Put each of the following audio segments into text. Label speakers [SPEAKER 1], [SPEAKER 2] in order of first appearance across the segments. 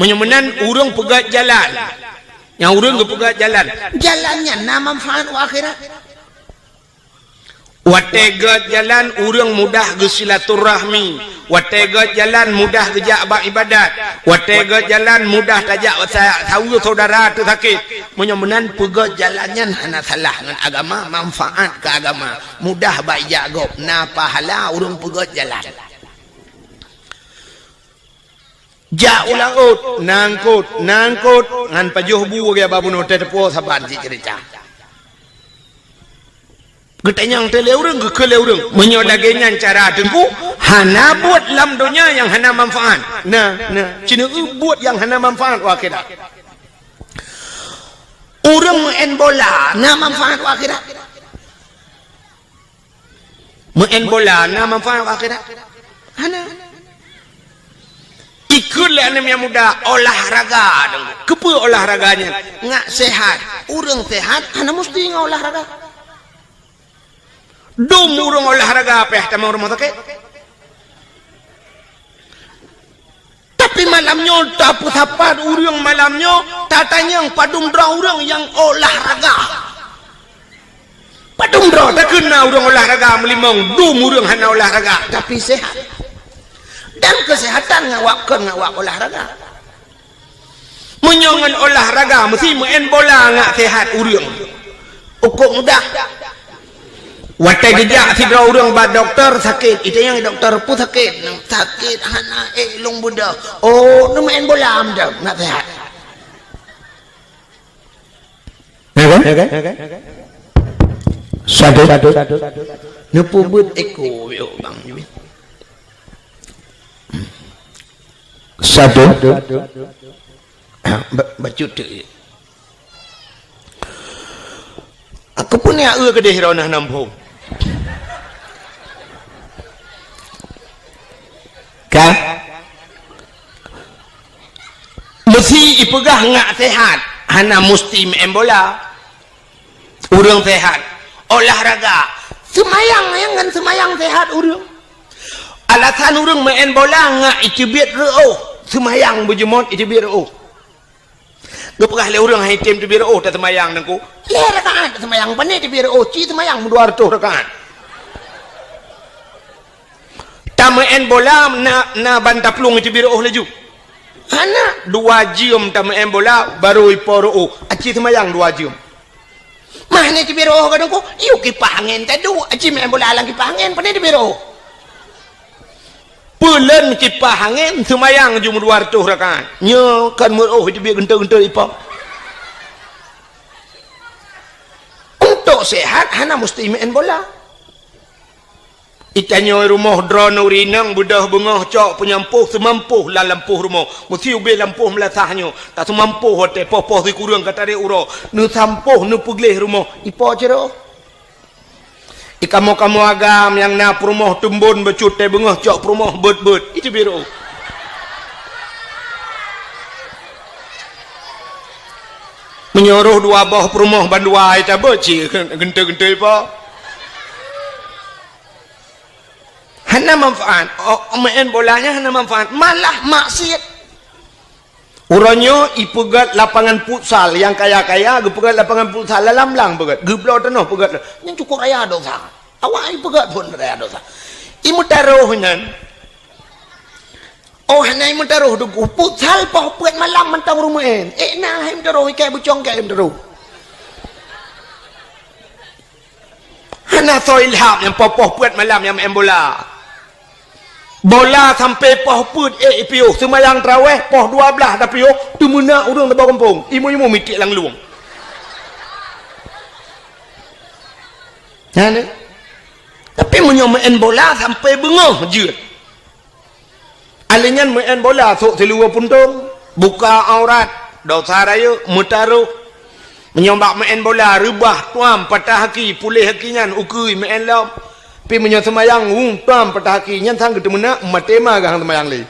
[SPEAKER 1] Menyemenan urang pegat jalan. Yang urang pegat jalan.
[SPEAKER 2] Jalannya na manfaat akhirat.
[SPEAKER 1] Wategat jalan urang mudah gesilaturahmi. Wategat jalan mudah gejak abad ibadat. Wategat jalan mudah tajak tahu saudara tu sakit. Menyemenan pegat jalannya hana salah dengan agama, manfaat ke agama. Mudah baik jagop na pahala urang pegat jalan. Ja ulang ut nangkut ngan pajuh bu ge babu no tepo saban si cerita. Getanyang tele urang ke le urang menyodagengan cara tengku hana buat lam dunia yang hana manfaat. Nah cina buat yang hana manfaat akhirat. Urang main bola na manfaat akhirat. Main bola na manfaat akhirat. Hana ikutlah anak yang muda olahraga. Kepa olahraganya ngak sehat. Urang sehat hana mesti ngau olahraga. Dom urang olahraga apa ya tamang rumah sakit. Tapi malamnya tak putapat urang malamnya tatanya yang padum dra urang yang olahraga. Padum dra tak kena urang olahraga melimang. Dom urang hana olahraga tapi sehat. Dan kesehatan ngawak olahraga. Menyongan olahraga mesti main bola ngak sehat urang. Ukur mudah. Watai gejak sidra urang ba doktor sakit. Itu yang doktor pun sakit. Sakit hana long budak. Oh, nu main bola amda ngak sehat. Okay. Satu. Nu pubut eko yo bang. Satu baju tu aku punya ke deh ronah nampung kan mesti ipegah ngak sehat hana mesti main bola urang sehat olahraga semayang sehat urang alasan urang main bola ngak icibit reuh semayang bujemot itu biar gepegah le urang hai tim tu biar tak semayang nangku le rakaat semayang pane tu biar ci semayang 200 rakaat tamaen bola na bantaplung itu biar laju hana 2 jam tamaen bola baru iporo aci semayang 2 jam mana tu biar kadangku iu kipangin tadu aci main bola lang kipangin pane tu biar Pulen kipas angin semayang jum 200 rakaat. Nya kan itu biar genta-genta ipa. Untuk sehat hana mesti main bola. Itanyo rumah drone urinang budah bengah cok penyampuh semampuh lah lampuh rumah. Mesti ubi lampuh melasahnya. Tak semampuh hote popoh di kurang kata dia uro. Nu sampuh nu puglih rumah. Ipa cero. Kamu agam yang na perumah tumbun becut teh bengah cok perumah bet itu biru. Menyuruh 2 bawah perumah bandua itu beci genta-genta apa? Hana manfaat. Main bolanya hana manfaat. Malah maksiat. Urangnya ipegat lapangan futsal yang kaya-kaya gepegat lapangan futsal lalam-lang pegat geblau tanah pegat yang cukup raya dosa awak ipegat pun raya dosa imu taruh nan oh hana imu taruh dugu futsal pah pegat malam mentang rumah nah imu taruh ikai bucong kai imu taruh hana soilham yang popoh pegat malam yang main bola bola sampai poh put piuh semayang terawih poh 12 dah piuh tu muna urang tebau kampung imu mikir lang luang ada tapi main bola sampai bengah jeut alingan main bola sok selua puntung buka aurat dosa raya mutaruh menyombak main bola rebah tuam patah haki pulih hakingan ukui main lam pi menyo semayang tuam patah haki nyan sang ketemu nak matema gang semayang li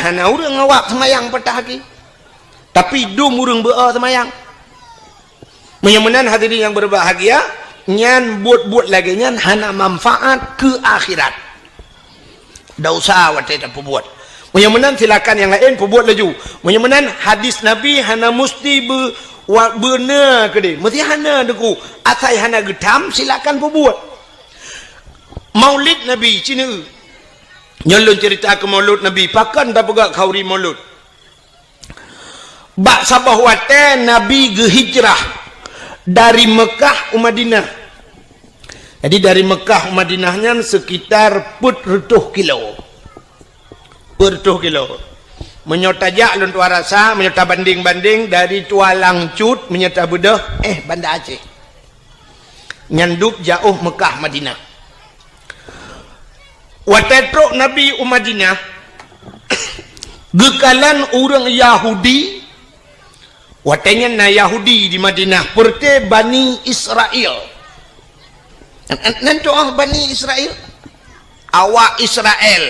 [SPEAKER 1] hana urang ngawak semayang petah lagi. Tapi dum urang be'a semayang. Menyamanan hadirin yang berbahagia, nyan buat-buat lagi nyan hana manfaat ke akhirat. Dah usah watai tak buat. Menyamanan silakan yang lain buat laju. Menyamanan hadis Nabi hana mesti benar ke dia. Mesti hana deku. Asai hana getam silakan buat. Maulid Nabi Cina. Nyolong cerita ke maulud Nabi. Pakan tak pegak kauri maulud. Bak sabah watai Nabi hijrah dari Mekah ke Madinah. Jadi dari Mekah ke Madinahnya sekitar 40 kilo. 40 kilo. Menyotajak lun tua rasa, menyota banding-banding dari Tua Langcut, menyota Bedah, Banda Aceh. Nyanduk jauh Mekah Madinah. Watetrok Nabi Madinah, gekalan orang Yahudi, watenya na Yahudi di Madinah, perte Bani Israel. Nanti Bani Israel, awak Israel.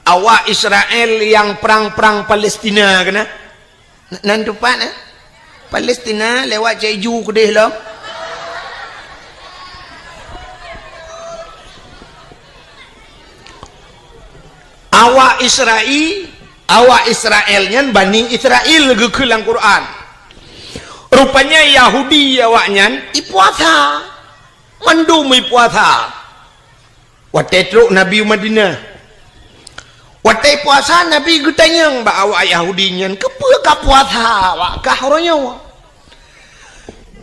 [SPEAKER 1] Awak Israel yang perang-perang Palestina kena. Nanti pak Palestina lewat Jeju ke dia lah. Awak Israelnya Bani Israel ke dalam Quran. Rupanya Yahudi awaknya ipuasa. Mandum ipuasa. Watetruk Nabi Madinah. Watai puasa Nabi getanyang ba awak Yahudinya kepa ka puasa awak kah orangnya.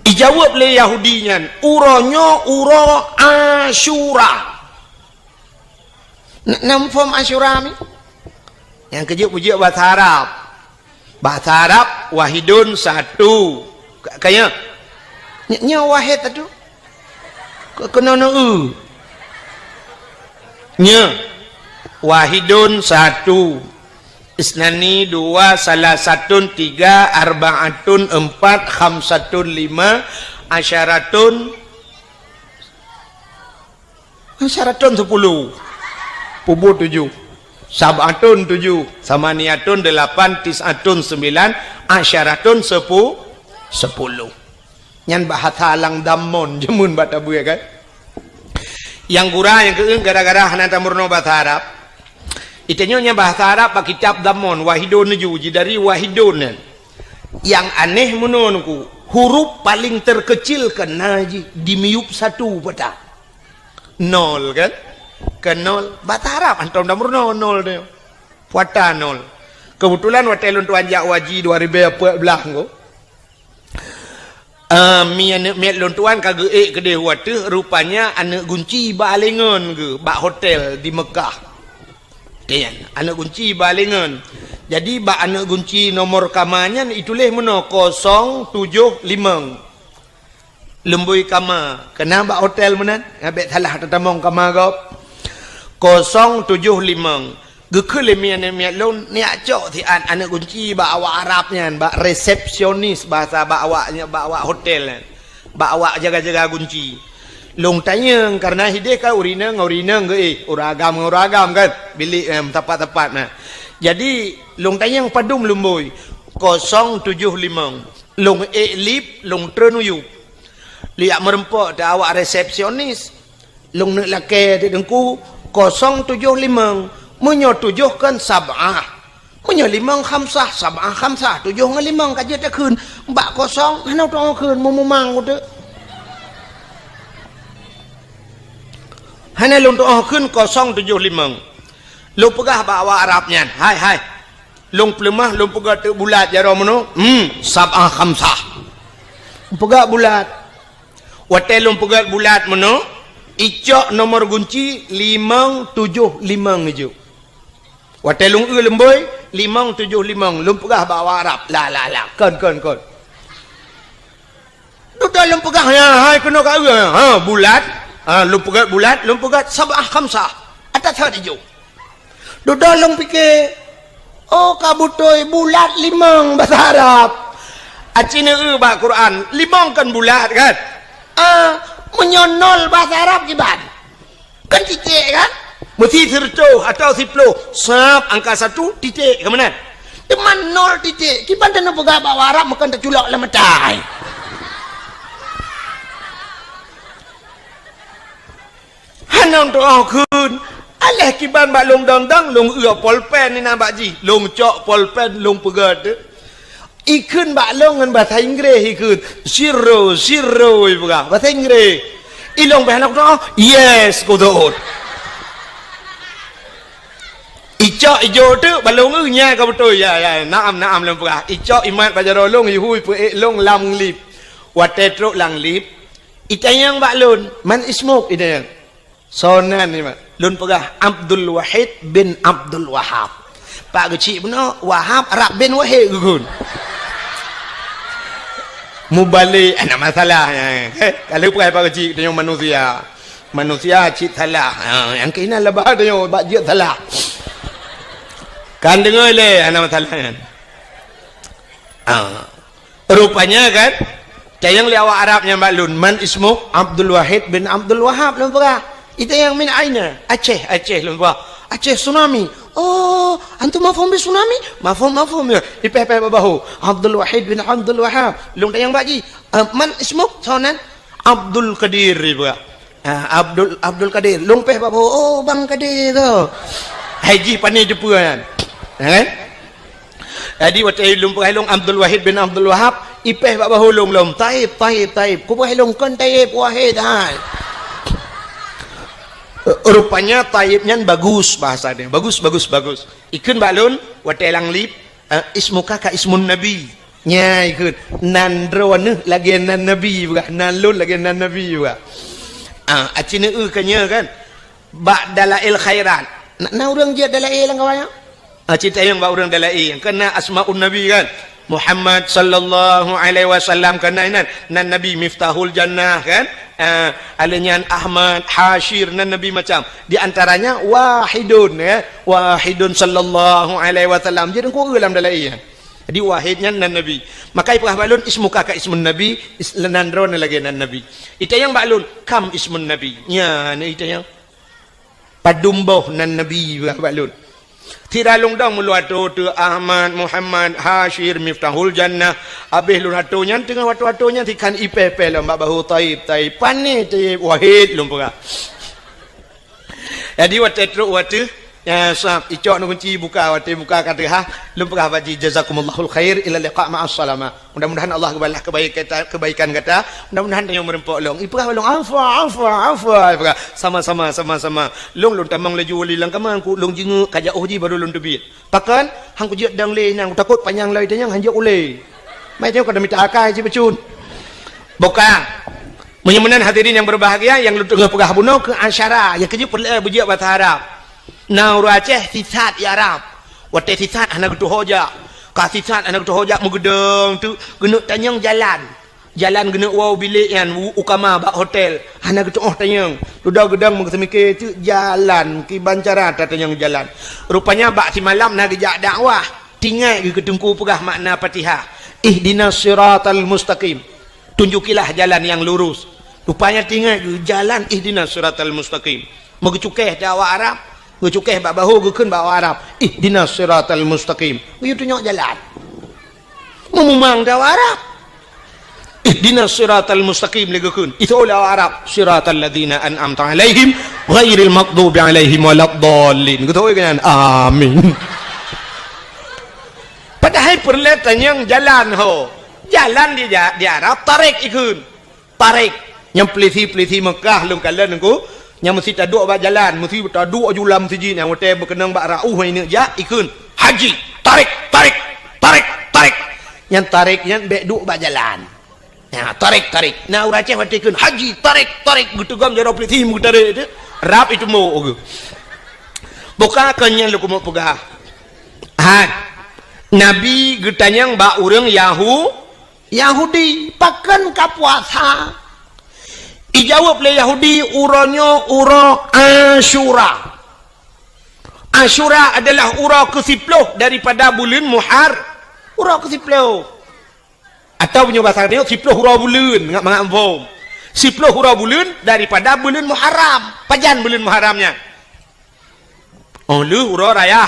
[SPEAKER 1] Dijawab oleh Yahudinya, uronyo uro Asyura. Nam form Asyura ni. Yang kejuk-kejuk bahasa Arab. Bahasa Arab wahidun satu. Kayak nya wahid tu. Kena nu. Nya wahidun satu, isnani dua, salasatun tiga, arbaatun empat, khamsatun lima, asyaratun 10, pubu 7, sab'atun 7, samaniatun 8, tis'atun 9, asyaratun 10. Nyan bahasa alang damon jemun batabu ya kan. Yang gurah yang keeng gara-gara hana tamurno bahasa Arab. Itanya bahasa Arab pak kitab damon wahidun juji dari wahidun. Yang aneh menurutku huruf paling terkecil kena dimiup satu peta. 0 kan? Ke 0 bahasa Arab antum damurno 0 dia. Puata 0. Kebetulan watelun tuan jak waji 2014 ko. Mian lontuan kage ke dia wate rupanya anak kunci balengan ke bak hotel di Mekah. Kan anak kunci balengan. Jadi bak anak kunci nomor kamarnya itulah mana 075. Lembui kamar. Kena bak hotel mana? Abek salah tetamong kamar kau. 075. Gekele mian lon ni acok ti anak kunci bak awak Arabnya bak resepsionis bahasa bak awak hotel bak awak jaga-jaga kunci. Long tanya karena hideh ka urina ke uragam kan bilik tempat-tempat nah. Jadi long tanya padum lumboi 075 long lip long trenuyu liak merempok dah awak resepsionis long nak lake ti dengku 075 menyotujuhkan sab'ah menyolimang khamsah sab'ah khamsah 7 dengan 5 kaji tak kun mbak kosong hanau tong kun memang udah hana lung tong kun 075 lu pegah bawa Arabnya hai lung pelemah lung pegah tu bulat jaro mano sab'ah khamsah pegah bulat watel lung pegah bulat mano icok nomor kunci 575 ngejuk. Watelung lemboi 575 lum pegah bawa Arab. La. Kon. Du dalam pegah ya hai kena ka bulat. Lum pegah bulat, lum pegah sab'ah khamsah. Atas hadijo. Du dalam fikir kabutoi bulat 5 bahasa Arab. Acina ba Quran 5 kan bulat kan. Menyonol bahasa Arab kiban. Kan cicik kan? mesti tercoh atau 10 sab angka 1 titik ke mana
[SPEAKER 2] teman 0 titik kiban dan pegah bawa Arab makan terculak lemetai
[SPEAKER 1] hanang doakeun alah kiban bak long dang long polpen ni nampak ji long cok polpen long pegat ikun bak long ngan bahasa Inggeris ikun zero ibra bahasa Inggeris ilong bahalak doa yes kodot icok ijo tu balong nya ka betul ya naam lempah icok imat bajar long yuhui pe long lam lip watetro lang lip itayang baklun man ismuk itayang sonan ni mak lun pegah Abdul Wahid bin Abdul Wahab pak kecil benar Wahab Arab bin Wahid gugun mubalik ada masalah kalau pakai pak kecil tanya manusia cik salah yang kena lebah tanya bak jik salah kan dengar le anak masalahnya rupanya kan yang liawak Arabnya balun man ismu Abdul Wahid bin Abdul Wahab lumpah itu yang min aina Aceh lumpah Aceh tsunami oh antum mafhum bi tsunami mafhum ya ipeh babahu Abdul Wahid bin Abdul Wahab lung tayang baji man ismu sonan Abdul Qadir ibu Abdul Qadir lung peh babahu oh bang Qadir tu haji pani Jepun kan jadi waktu ilung pahilung Abdul Wahid bin Abdul Wahab ipeh bak bahulung lom taib ku pahilung kan taib wahid rupanya taibnya bagus bahasa dia bagus ikun balun waktu elang lip ismuka ka ismun nabi nya ikun nandron lagi nan nabi juga nalun lagi nan nabi juga acina kanya kan bak dalail khairat na urang dia dalail lang kawaya cerita yang bak urang dalail yang kena asmaun nabi kan Muhammad sallallahu alaihi wasallam kena nan nabi miftahul jannah kan alanya Ahmad Hashir nan nabi macam di antaranya wahidun wahidun sallallahu alaihi wasallam jadi ku dalam dalail jadi wahidnya nan nabi maka ipah balun ismuka ka ismun nabi islanandron lagi nan nabi itu yang balun kam ismun nabi nya ni itu yang padumboh nan nabi balun tiralung dong muluatu tu Ahmad Muhammad Hashir miftahul jannah abih lunatunya tengah watu-watunya tikan IPP lomba bahu taib pani taib wahid lumpura jadi watu ya sahab icok nu kunci buka kata lumpura baji jazakumullahu khair ila liqa ma'as salama mudah-mudahan Allah balas kebaikan kata mudah-mudahan yang merempok long ipah long afa sama long tamang laju wali lang kamang ku long jingu kajak uji baru long tebit pakan hang ku jek dang le nang takut panjang lai tanyang hanjak ule mai tengok kada minta akai ji becun bukan menyemenan hadirin yang berbahagia yang lu tengah pegah buno ke asyara yang kerja perlu bujak bahasa Arab Nauru Aceh sisat ya Arab wate sisat anak tu hoja ka sisat anak tu hoja mugedeng tu genuk tanyang jalan genuk wow bilik yan ukama bak hotel anak tu tanyang ludah gedang mengsemike tu jalan ki bancara tanyang jalan rupanya bak si malam nak gejak dakwah tinggal ke tengku pegah makna Fatihah ihdinas siratal mustaqim tunjukilah jalan yang lurus rupanya tinggal jalan ihdinas siratal mustaqim megecukeh dakwah Arab gecukeh bak bahu gekeun bawa Arab ihdinas siratal mustaqim ieu tunjuk jalan memang dakwah Arab ihdinas siratal mustaqim legekeun itu oleh Arab siratal ladzina an'amta alaihim ghairil maghdubi alaihim waladdallin gitu kan amin padahal perletan yang jalan jalan di Arab tarik ikun tarik yang peliti Mekah lung kalian engko yang mesti taduk bak jalan mesti taduk julam siji yang hotel berkenang bak rauh ini ja ikun haji tarik yang tariknya bek duk bak jalan ya tarik nah urang Aceh wate ikun haji tarik gitu gam jaro peliti mu tarik itu rap itu mau buka kanya lu mau pegah Nabi getanyang bak urang Yahudi pakan kapuasa dijawab oleh Yahudi uranyo ura Asyura adalah ura ke-10 daripada bulan ura ke-10 atau punya bahasa dia 10 ura bulan ngak mangam 10 ura bulan daripada bulan Muharram pajan bulan Muharramnya Oh lu urang raya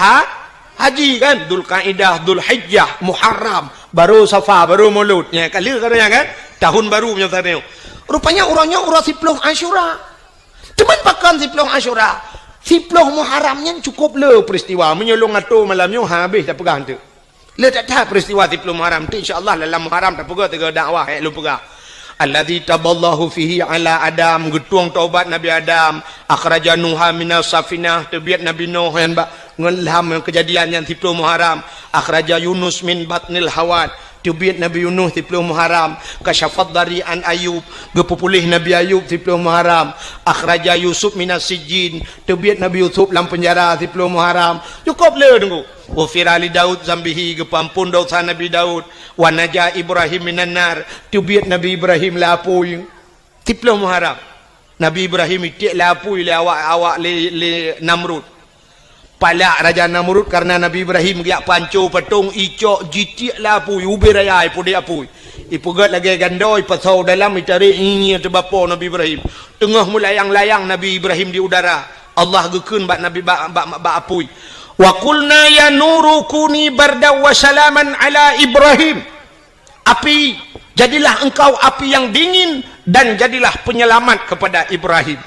[SPEAKER 1] haji kan, Dzulqa'dah, Dzulhijjah, Muharram, baru Safar, baru Maulud. Ya kan lu kan tahun baru punya tadi.
[SPEAKER 2] Rupanya urangnya urang 10 Asyura. Cuman pakan 10 Asyura. 10 Muharramnya cukup le peristiwa
[SPEAKER 1] menyolong atur malamnya habis tak pegang tu.
[SPEAKER 2] Le tak tahu
[SPEAKER 1] peristiwa 10 Muharram tu insya-Allah dalam Muharram tak pegang tiga dakwah lu pegang. Alladzi taballahu fihi ala Adam, getuang taubat Nabi Adam, akhraja Nuha minas safinah, terbiat Nabi Nuh yang ngelham kejadian yang 10 Muharram, akhraja Yunus min batnil hawad, terbiat Nabi Yunus 10 Muharram, kasyafat dari an Ayub, gepupulih Nabi Ayub 10 Muharram, akhraja Yusuf minas sijin, terbiat Nabi Yusuf dalam penjara 10 Muharram. Cukup le tunggu. Wa firali Daud zambihi, gepampun dosa Nabi Daud, wa naja Ibrahim minan nar, terbiat Nabi Ibrahim lapui 10 Muharram. Nabi Ibrahim itik lapui le awak le Namrud. Palak Raja Namrud karena Nabi Ibrahim giak pancu patung icok jitik lapui ubi raya ipu dia apui. Ipu gat lagi gandoi pasau dalam itari ini terbapa Nabi Ibrahim. Tengah melayang-layang Nabi Ibrahim di udara. Allah gekeun bak Nabi bak apui. Wa qulna ya nuru kuni barda wa salaman ala Ibrahim. Api, jadilah engkau api yang dingin dan jadilah penyelamat kepada Ibrahim.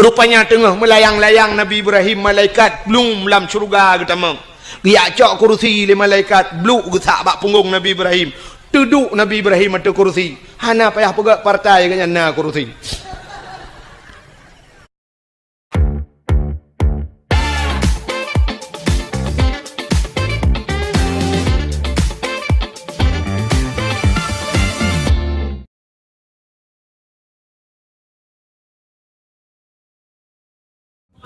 [SPEAKER 1] Rupanya tengah melayang-layang Nabi Ibrahim, malaikat belum dalam syurga kita meng. Dia cok kursi le malaikat bluk gesak bak punggung Nabi Ibrahim. Duduk Nabi Ibrahim atas kursi. Hana payah pegak partai kanya na kursi.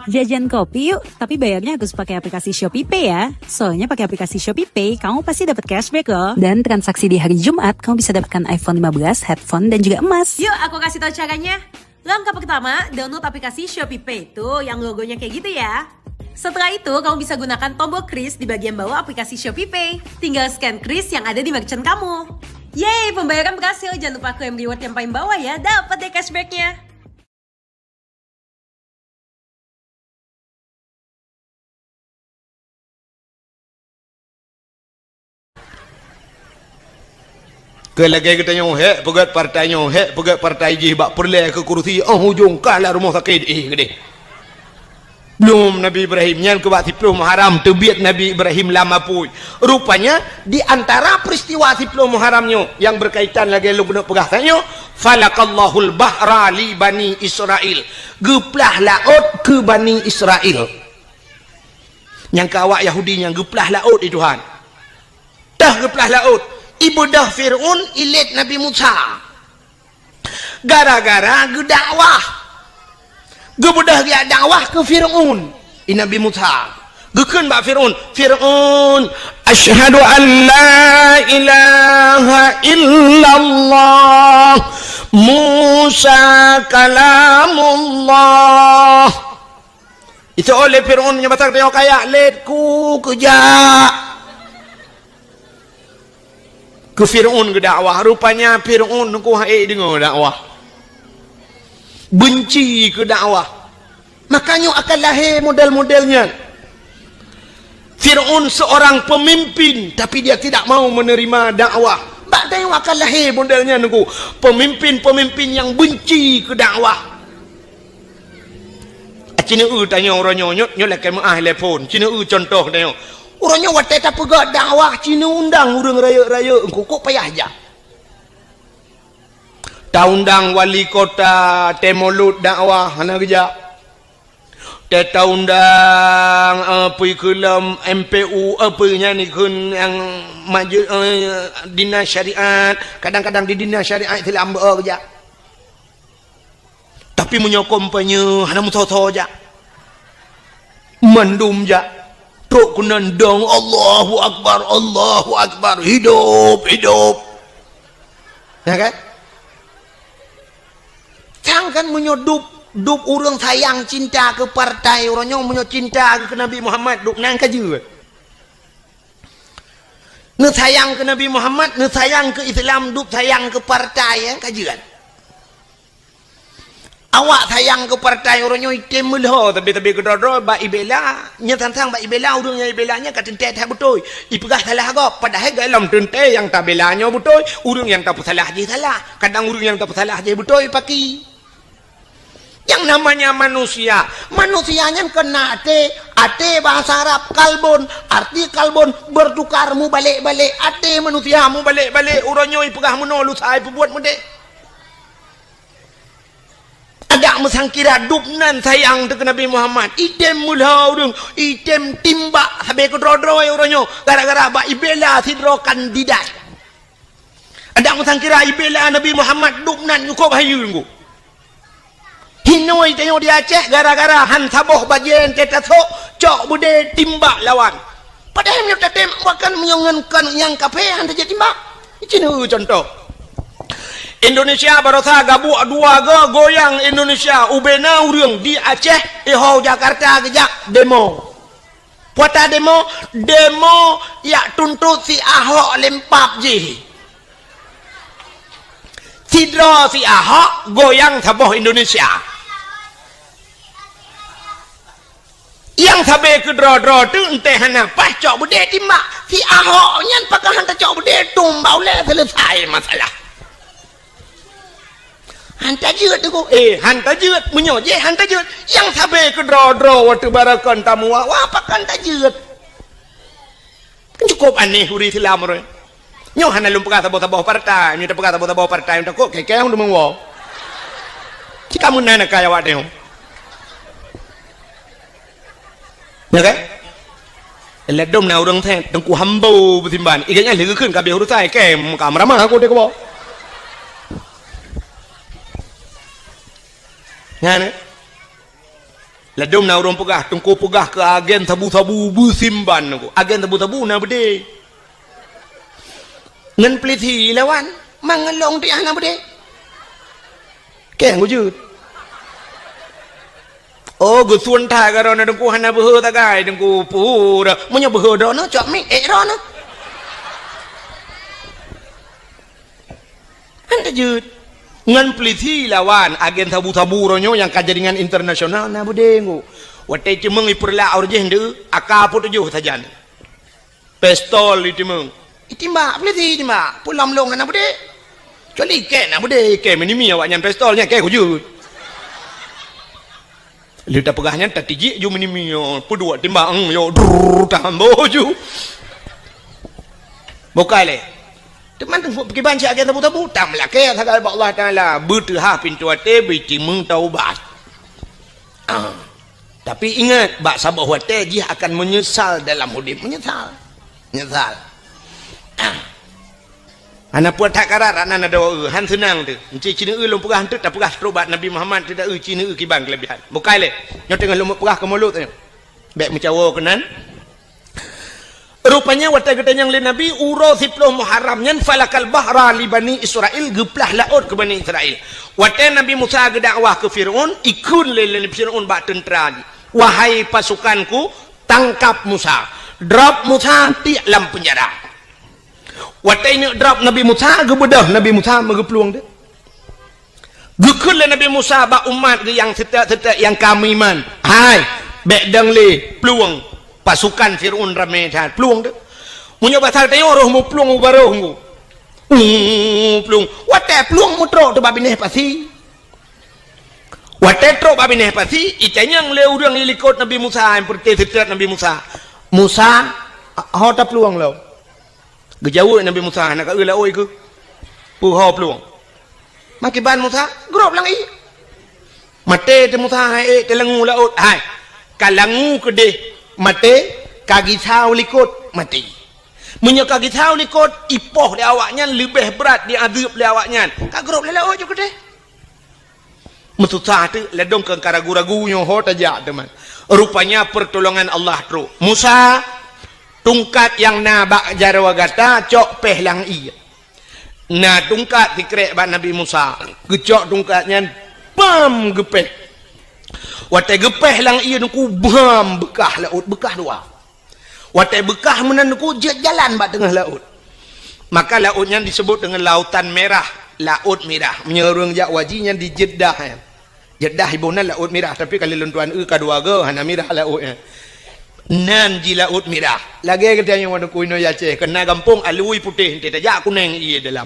[SPEAKER 3] Jajan kopi yuk, tapi bayarnya harus pakai aplikasi ShopeePay ya. Soalnya pakai aplikasi ShopeePay, kamu pasti dapat cashback loh. Dan transaksi di hari Jumat, kamu bisa dapatkan iPhone 15, headphone, dan juga emas.
[SPEAKER 4] Yuk, aku kasih tahu caranya. Langkah pertama, download aplikasi ShopeePay tuh yang logonya kayak gitu ya. Setelah itu, kamu bisa gunakan tombol kris di bagian bawah aplikasi ShopeePay. Tinggal scan kris yang ada di merchant kamu. Yeay, pembayaran berhasil. Jangan lupa klaim reward yang paling bawah ya, dapat deh cashbacknya.
[SPEAKER 1] Ke lagi kita nyoh pegat partai nyoh pegat partai je bak perleh ke kursi hujung kalah rumah sakit gede. Belum Nabi Ibrahim nyan ke bak 10 Muharram terbiat Nabi Ibrahim lama pui. Rupanya di antara peristiwa 10 Muharramnya yang berkaitan lagi lu benar pegasannya, falakallahul bahra li bani Israel. Geplah laut ke bani Israel. Yang ke awak Yahudi yang geplah laut itu Tuhan. Dah geplah laut. Ibadah Fir'un ilit Nabi Musa gara-gara gedakwah gebudah dia dakwah ke Fir'un Nabi Musa gekeun bak Fir'un asyhadu an la ilaha illallah Musa kalamullah. Itu oleh Fir'un nyabatak tengok kayak letku kejak ke Fir'un ke dakwah. Rupanya Fir'un ku dengar dakwah, benci ke dakwah, makanya akan lahir model-modelnya. Fir'un seorang pemimpin tapi dia tidak mau menerima dakwah. Bak tengok akan lahir modelnya nunggu pemimpin-pemimpin yang benci ke dakwah. Cina tanya orang nyonyot nyolek ke maah telefon. Cina contoh tengok orangnya waktu tak pegak dakwah Cina undang orang raya-raya engkau kok payah aja. Tak undang wali kota Temolut dakwah hana kerja. Tak undang apa kelam MPU apa ni kun yang maju dinas syariat. Kadang-kadang di dinas syariat itu lambat kerja. Tapi menyokong punya hana mutoto aja. Mendum aja. Truk kunandang Allahu Akbar, hidup. Ya kan? Jangan menyodup orang sayang cinta ke partai, orangnya menyo cinta ke Nabi Muhammad, duk nang kaje. Ne sayang ke Nabi Muhammad, ne sayang ke Islam, duk sayang ke partai, ya kaje kan?
[SPEAKER 2] Awak sayang ke partai orangnya item mulah
[SPEAKER 1] tapi kedodro ba ibela nya tantang ba ibela urang nya ibelanya ka tente tak betul ipegah salah agak padahal dalam tente yang tak belanya betul urang yang tak salah je salah kadang urang yang tak salah je betul paki yang namanya manusianya kena ate bahasa Arab kalbon arti kalbon bertukar mu balik-balik ate manusia mu balik-balik urangnya ipegah menolu sai buat mende ada mesangkira dupnan sayang ke Nabi Muhammad item mulah urang item timbak sampai ke drodro urangnya gara-gara ba ibela sidro kandidat ada mesangkira ibela Nabi Muhammad dupnan cukup hayu ngku hinoi tengok di Aceh gara-gara han saboh bajen tetasok cok bude timbak lawan padahal dia tak tembak kan menyongankan yang kafe han jadi timbak ini contoh Indonesia barosa gabuk dua goyang Indonesia ubena urang di Aceh ho Jakarta kejak demo puata demo ya tuntut si Ahok lempap je sidro si Ahok goyang saboh Indonesia yang sampai ke dro tu entah hana pas cok bude timbak si Ahok nyan pakai hantar cok bude tumbau le selesai masalah hantar jeut tu hantar jeut munyo je hantar jeut yang sampai ke dro waktu barakan tamu wah pakai hantar jeut cukup aneh huri Islam re nyo hana lum pakai taboh partai nyo tak pakai taboh partai untuk kok keke hang demeng wo jika mun nana kaya wak tengok ya kan ledom na urang the tengku hambau betimban iganya lege keun ka be huru sai kem ka marama aku de ko ngane ledom na urang pegah tengku pegah ke agen tabu-tabu betimban aku agen tabu-tabu na bede ngan pliti lawan mangelong di ana bede keng wujud oh gusun tha ka ron dengku hana beuh ta gai dengku pura munyo beuh do no cok mi ron no anda jut ngan pliti lawan agen tabu-tabu ronyo yang kajaringan internasional na budengu wate cemeng iperla orje hende akapo tujuh sajan pistol itimeng itimba pliti itimba pulam long na bude coli ke na bude ke menimi awak nyan pistolnya ke kujut lita pegahnya tak tiji ju menimio pedua timbang yo tambo ju bokale teman tengok pergi banci agen tabu-tabu tam lake sagal Allah taala bertah pintu ate biti meng taubat tapi ingat bak sabah wate dia akan menyesal dalam hidup menyesal ana puat tak karat ana ada han senang tu enci cina lom pegah tu tak pegah terobat Nabi Muhammad tidak cina kibang kelebihan bukai le nyo tengah lom pegah ke mulut tu baik mencawa kenan rupanya wata kita yang le Nabi uro 10 Muharram nyan falakal bahra li bani Israel geplah laut ke bani Israel wata Nabi Musa ke dakwah ke Firaun ikun le Firaun bak tentera wahai pasukanku tangkap Musa drop Musa di dalam penjara watai ni drop Nabi Musa gebedah Nabi Musa megepeluang dia gekul Nabi Musa ba umat yang setek yang kami iman hai bedang le peluang pasukan Firaun ramai dah peluang dia munyo basal tengok roh mu peluang baroh mu peluang watai peluang mu tro tu babineh pasti watai tro babineh pasti itanyang le urang likut Nabi Musa yang perti setek Nabi Musa ho ta peluang lo gejauh Nabi Musa nak ula oi ke puho peluang makiban Musa grop lang i mate te Musa hai te langu laut hai kalangu kede mate kagi thau likut mati munyo kagi thau likut ipoh di awaknya lebih berat di azab di awaknya ka grop le laut jo kede mesusah tu ledong ke karagu-ragu nyo ho tajak teman rupanya pertolongan Allah tru Musa tungkat yang nabak jarawagata cok pehlang iya na tungkat dikrek ba Nabi Musa gecok tungkatnya bam gepeh watai gepeh lang iya nuku bam bekah laut bekah dua watai bekah menan nuku jalan ba tengah laut maka lautnya disebut dengan lautan merah laut merah menyerung jak wajinya di Jeddah Jeddah ibu nan laut merah, tapi kalau lentuan kedua ke hana merah lautnya. Nan ji laut merah. Lagi katanya wana kuino ya Aceh, kena kampung alui putih, tidak jak kuning iya dalam.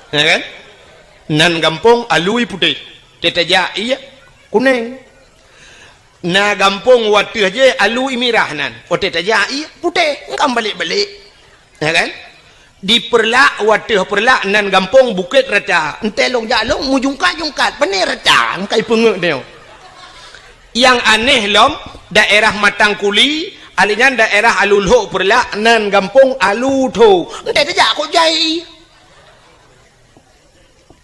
[SPEAKER 1] Ya kan? Nan kampung alui putih, tidak jak iya kuning. Na kampung waktu aja alui merah nan, tidak jak iya putih, engkau balik-balik. Ya kan? Di perlak waktu perlak nan kampung bukit rata, entelong jalong mujungkat-jungkat, benar rata, engkau pengek dia. Yang aneh lom daerah Matang Kuli alinya daerah Alulho perla nan kampung Alutho entah tajak aku jai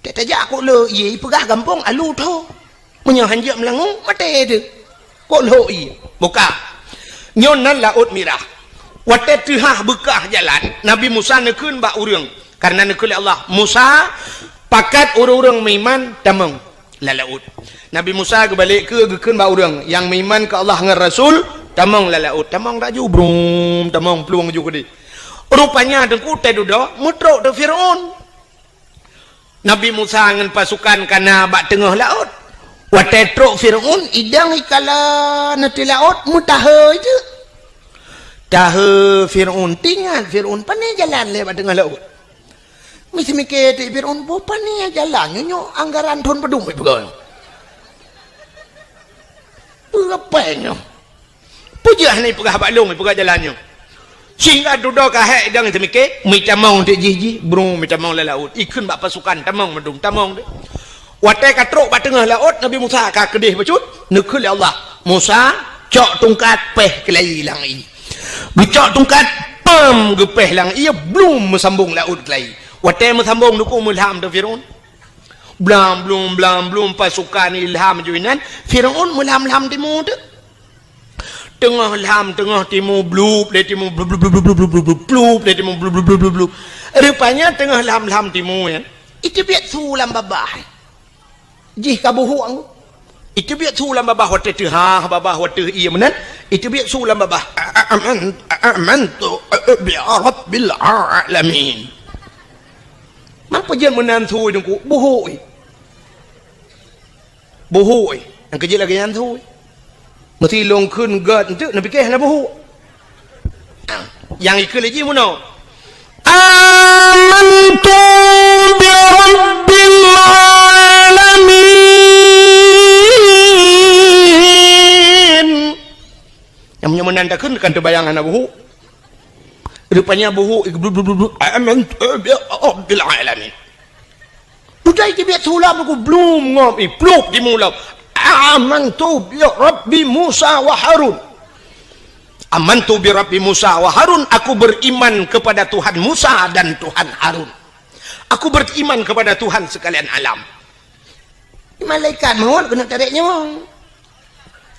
[SPEAKER 1] tak tajak aku le ye pegah kampung Alutho punya hanjak melangu mate tu kok lo i buka nyon nan laut merah wate tihah bekah jalan Nabi Musa nekun ba urang karena nekul Allah Musa pakat urang meiman tamang la laut Nabi Musa kebalik ke gekeun ba urang yang meiman ke Allah ngan Rasul tamang la laut tamang raju brum tamang peluang juga di rupanya dengku teh dudo mutrok de Firaun Nabi Musa ngan pasukan kana ba tengah laut wate trok Firaun idang ikala nati laut mutahe je tahe Firaun tinggal Firaun pane jalan le ba tengah laut mesti mikir ti Firaun po pane jalan nyo anggaran thon pedung pegang Pengapanya Pujah ni pegah baklung pegah jalannya sehingga duduk kahek dan temike minta mau untuk jiji bro minta mau le laut ikun bak pasukan tamang medung tamang de watai katrok bak tengah laut Nabi Musa ka kedih becut nekul Allah Musa cok tungkat peh kelai lang i bicok tungkat pam gepeh lang ia belum mesambung laut kelai watai mesambung duku mulham de Firaun belum pasukan ilham juinan Firaun mulham timur tu tengah ilham tengah timur blub dari timur blub dari timur blub rupanya tengah ilham timur ya itu biat sulam babah jih kabuhuang itu biat sulam babah waktu tu babah waktu iya menan itu biat sulam babah amantu bi rabbil alamin apa je menan thui dengku buhui yang kecil lagi yang thui mesti long kun gad tu nak fikir nak buhu yang ikut lagi mana amantu bi rabbil alamin yang punya menandakan kan terbayangan nak buhu rupanya buhu amantu bi rabbil alamin budai dia sulam aku belum ngopi pluk di mulau amantu bi rabbi Musa wa Harun amantu bi rabbi Musa wa Harun aku beriman kepada Tuhan Musa dan Tuhan Harun aku beriman kepada Tuhan sekalian alam malaikat maut kena tarik nyawa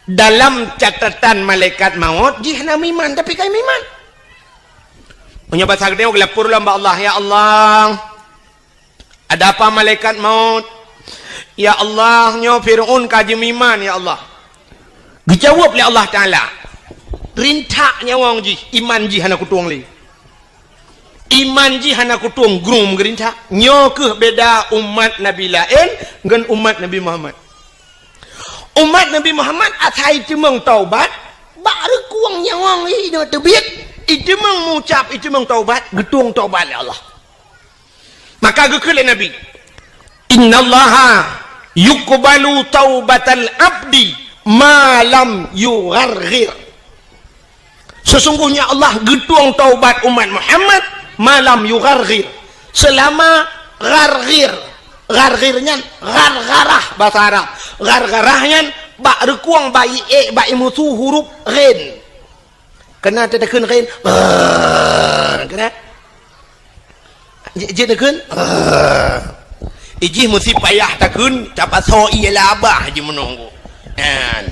[SPEAKER 1] dalam catatan malaikat maut jih nak iman tapi kai iman punya bahasa gede lapor lamba Allah ya Allah ada apa malaikat maut ya Allah nyo Firaun kaji iman ya Allah dijawab oleh Allah Ta'ala rintak nyawang ji iman ji hana kutuang li iman ji hana kutuang grum gerintak nyo ke beda umat Nabi lain dengan umat Nabi Muhammad umat Nabi Muhammad atai cemang taubat baru kuang nyawang li dengan terbit itu mengucap itu taubat getung taubat ya Allah maka gekele Nabi innallaha yuqbalu taubatal abdi malam yugharghir sesungguhnya Allah getung taubat umat Muhammad malam yugharghir selama gharghir gharghirnya ghargharah bahasa Arab ghargharahnya bak rekuang bayi bayi mutu huruf ghin kena tetekan ghin kena jadi kan iji mesti payah takun dapat so iya labah je menunggu dan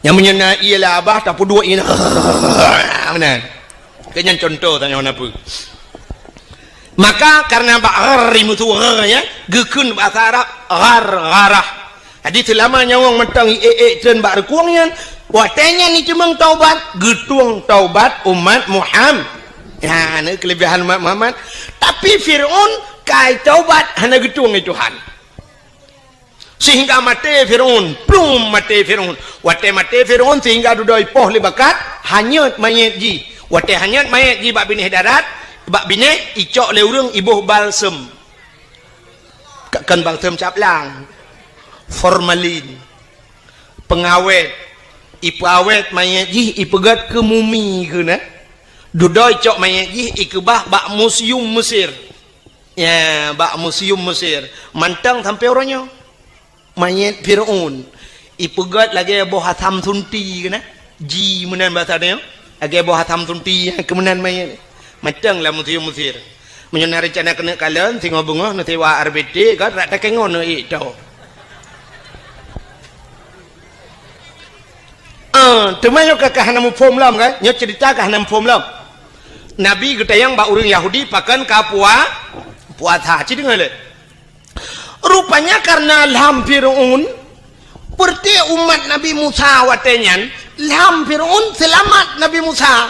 [SPEAKER 1] yang menyena iya labah tak pun dua ini benar kenyan contoh tanya apa maka karena bak rimutu ya gekun bahasa Arab gharah jadi selama nyawang mentang dan bak rekuangnya watanya ni cuma taubat getung taubat umat Muhammad Ya, ini kelebihan Muhammad. Tapi Fir'aun kai taubat hana gedung Tuhan. Sehingga mati Fir'aun, plum mati Fir'aun. Wate mati Fir'aun sehingga dudoi poh libakat hanyut mayat ji. Wate hanyut mayat ji bak binih darat, bak binih icok le urang ibuh balsem. Kan balsem caplang. Formalin. Pengawet. Ipu awet mayat ji ipegat ke mumi ke na. Dudoi cok mayat ji ikebah bak museum Mesir. Ya, bak museum Mesir. Mantang sampai orangnya. Mayat Fir'aun. Ipegat lagi boh hatam tunti ke na. Ji menan bahasa dia. Lagi boh hatam tunti kemenan mayat. Mantang lah museum Mesir. Menyenang rencana kena kalian tengok bunga nanti wa RBD kan tak kengon itu. Temannya kakak hanam form lam kan? Nyok cerita kakak hanam form lam. Nabi kita yang bak orang Yahudi pakan kapua puasa. Ciri dengar le. Rupanya karena lam Fir'aun, seperti umat Nabi Musa watenyan, lam Fir'aun selamat Nabi Musa.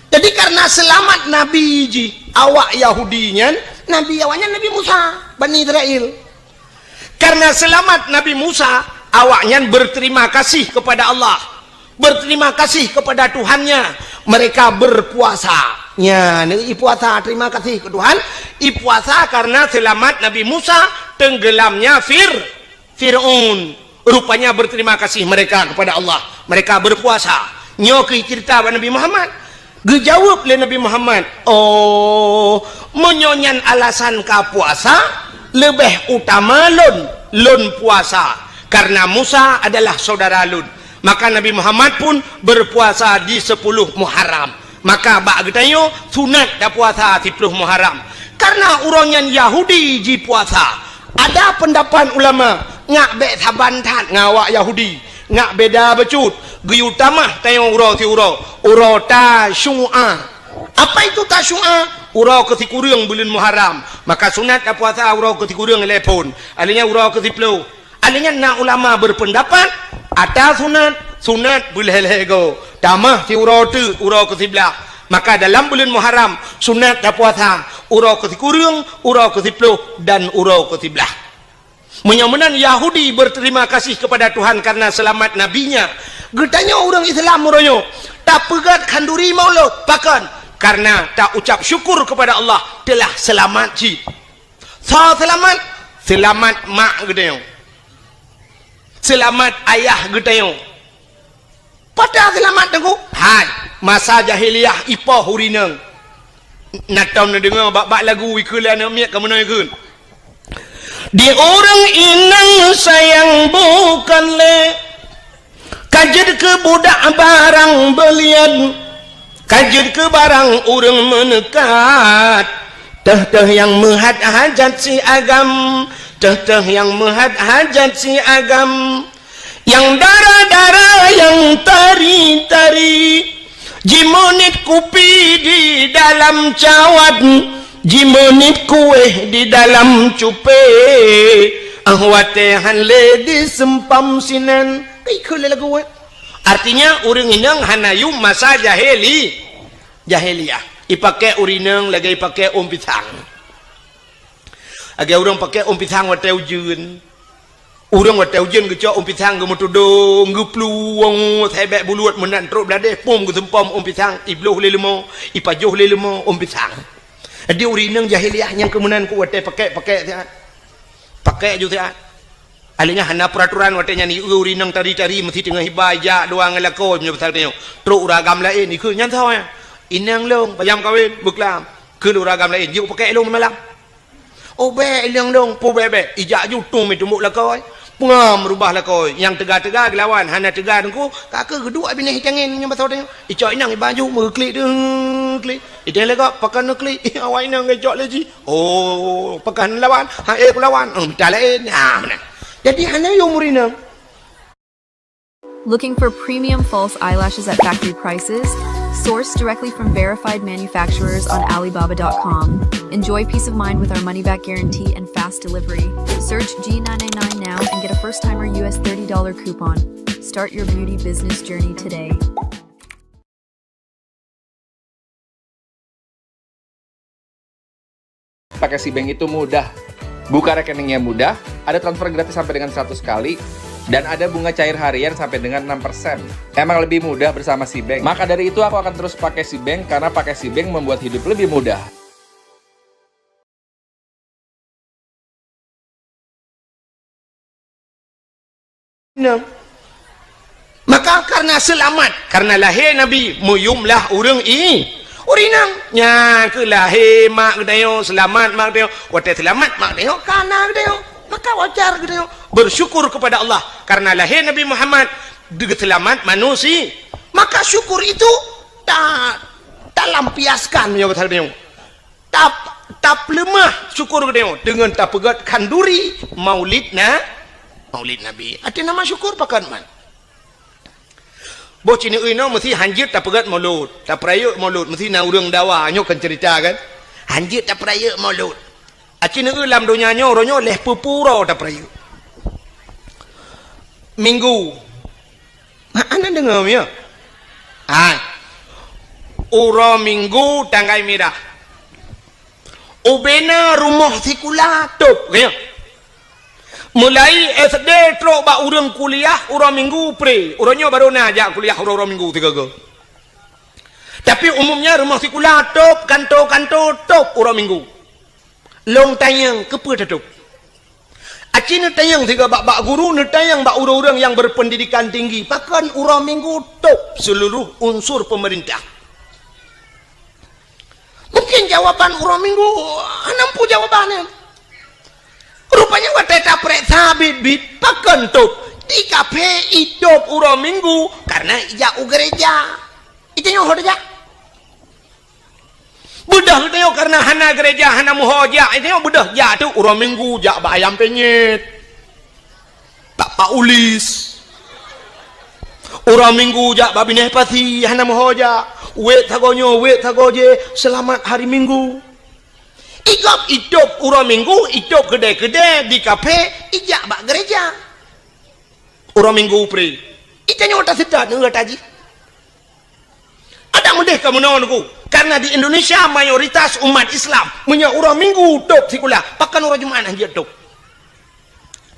[SPEAKER 1] Jadi karena selamat Nabi ji awak Yahudinya, Nabi awaknya Nabi Musa, Bani Israel. Karena selamat Nabi Musa, awaknya berterima kasih kepada Allah, berterima kasih kepada Tuhannya. Mereka berpuasa. Ya, ini puasa terima kasih ke Tuhan. Puasa karena selamat Nabi Musa tenggelamnya Fir'aun. Rupanya berterima kasih mereka kepada Allah. Mereka berpuasa. Nyoki cerita Nabi Muhammad. Gejawab oleh Nabi Muhammad. Oh, menyonyan alasan ka puasa lebih utama lun puasa. Karena Musa adalah saudara lun. Maka Nabi Muhammad pun berpuasa di 10 Muharram. Maka bak getayo sunat dah puasa 10 Muharram. Karena orang yang Yahudi ji puasa. Ada pendapat ulama ngak be sabantan ngawak Yahudi, ngak beda becut. Guyutamah tayo uro ti uro ta syu'a. Apa itu ta syu'a? Uro ke kurang bulan Muharram. Maka sunat dah puasa uro ke kurang lepon. Alinya uro ke 10. Alinya nak ulama berpendapat ada sunat bulhelego tamah ti uro ke 11. Maka dalam bulan Muharram sunat dah puasa uro ke kurang, uro ke 10 dan uro ke 11. Menyamanan Yahudi berterima kasih kepada Tuhan karena selamat nabinya. Getanya orang Islam meronyo tak pegat kanduri maulud pakan karena tak ucap syukur kepada Allah telah selamat ji. Selamat mak getanya. Selamat ayah getanya. Pada selamat tengku. Hai, masa jahiliyah ipoh hurinang. Natam na dengar bak lagu wikulan miak ka mana ikun. Di orang inang sayang bukan le. Kajet ke budak barang belian. Kajet ke barang orang menekat. Teh yang menghad hajat si agam. Teh yang menghad hajat si agam. Yang darah-darah yang tari-tari. Jimonit kupi di dalam cawat. Jimonit kue di dalam cupe. Ahwatehan le di sempam sinan. Artinya orang inang hanayum masa jahiliyah. Ipakai urinang lagi ipakai pisang. Agak orang pakai pisang wate ujun. Orang wate ujun ke pisang ke mutudong gepluang hebek buluat menan teruk belade pom ke sempam pisang ibloh le lemo ipajoh le lemo pisang. Dia urinang jahiliyah yang kemudian ku wate pakai juga. Alinya hana peraturan watenya ni urinang tari-tari mesti tengah hibaya doang ngelako punya pasal tengok. Teruk uragam lain ni ke nyantau ya. Inang long payam kawin beklam. Ke uragam lain juk pakai long malam. Oh be ilang long pu bebe ijak ju tum itu muk lakoi. Pengam rubah lakoi yang tegak-tegak lawan hana tegak dengku kakak kedua bini hitangin nya pasal tengok. Icok inang baju meklik deng klik. Itang lega pakan klik awak inang ngejok leji. Oh pakan lawan ha lawan. Tak lain. Ha mana. Jadi hanya umurina.
[SPEAKER 5] Looking for premium false eyelashes at factory prices? Sourced directly from verified manufacturers on Alibaba.com. Enjoy peace of mind with our money-back guarantee and fast delivery. Search G999 now and get a first-timer US $30 coupon. Start your beauty business journey today.
[SPEAKER 6] pakai SeaBank itu mudah. Buka rekeningnya mudah, ada transfer gratis sampai dengan 100 kali, dan ada bunga cair harian sampai dengan 6%. Emang lebih mudah bersama SeaBank. Maka dari itu aku akan terus pakai SeaBank, karena pakai SeaBank membuat hidup lebih mudah.
[SPEAKER 1] Maka karena selamat, karena lahir Nabi, muyumlah urang urinang nya ke lahir mak gedayo selamat mak gedayo wate selamat mak gedayo kana gedayo maka wajar gedayo bersyukur kepada Allah karena lahir Nabi Muhammad selamat manusia, maka syukur itu tak lampiaskan ya kata gedayo, tak lemah syukur gedayo dengan tak pegat kanduri maulid Nabi ada nama syukur pakan man. Boh cini uino mesti hanjit tak pegat maulud, tak perayuk maulud, mesti na urang dawa nyo kan cerita kan. Hanjit tak perayuk maulud. Cini ulam dunia nyo ronyo leh pupuro tak perayuk. Minggu. Ana dengar ya? Uro minggu tanggai merah. Ubena rumah sikula top kaya. Mulai SD teruk bak urang kuliah urang minggu pre urangnya baru nak ajak kuliah urang minggu 3 ke. Tapi umumnya rumah sekolah top kantor top urang minggu long tayang kepa top acina tayang tiga bak guru ne tayang bak urang-urang yang berpendidikan tinggi pakan urang minggu top seluruh unsur pemerintah. Mungkin jawaban urang minggu nampu jawabannya. Rupanya wate taprek sabit bit pakan top di kafe hidup urang minggu karena ijak gereja itu yang hoja budah itu karena hana gereja hana muhoja itu yang budah ja tu urang minggu jak bayam penyet pak ulis urang minggu jak babineh pasti hana muhoja wet tagoje selamat hari minggu. Ikap hidup urang minggu, hidup gede-gede di kafe, ijak bak gereja. Urang minggu pre. Itanya otak sedar dengar taji. Ada mudah kamu nawanku. Karena di Indonesia mayoritas umat Islam punya urang minggu top sekolah. Pakan urang Jumat aja top.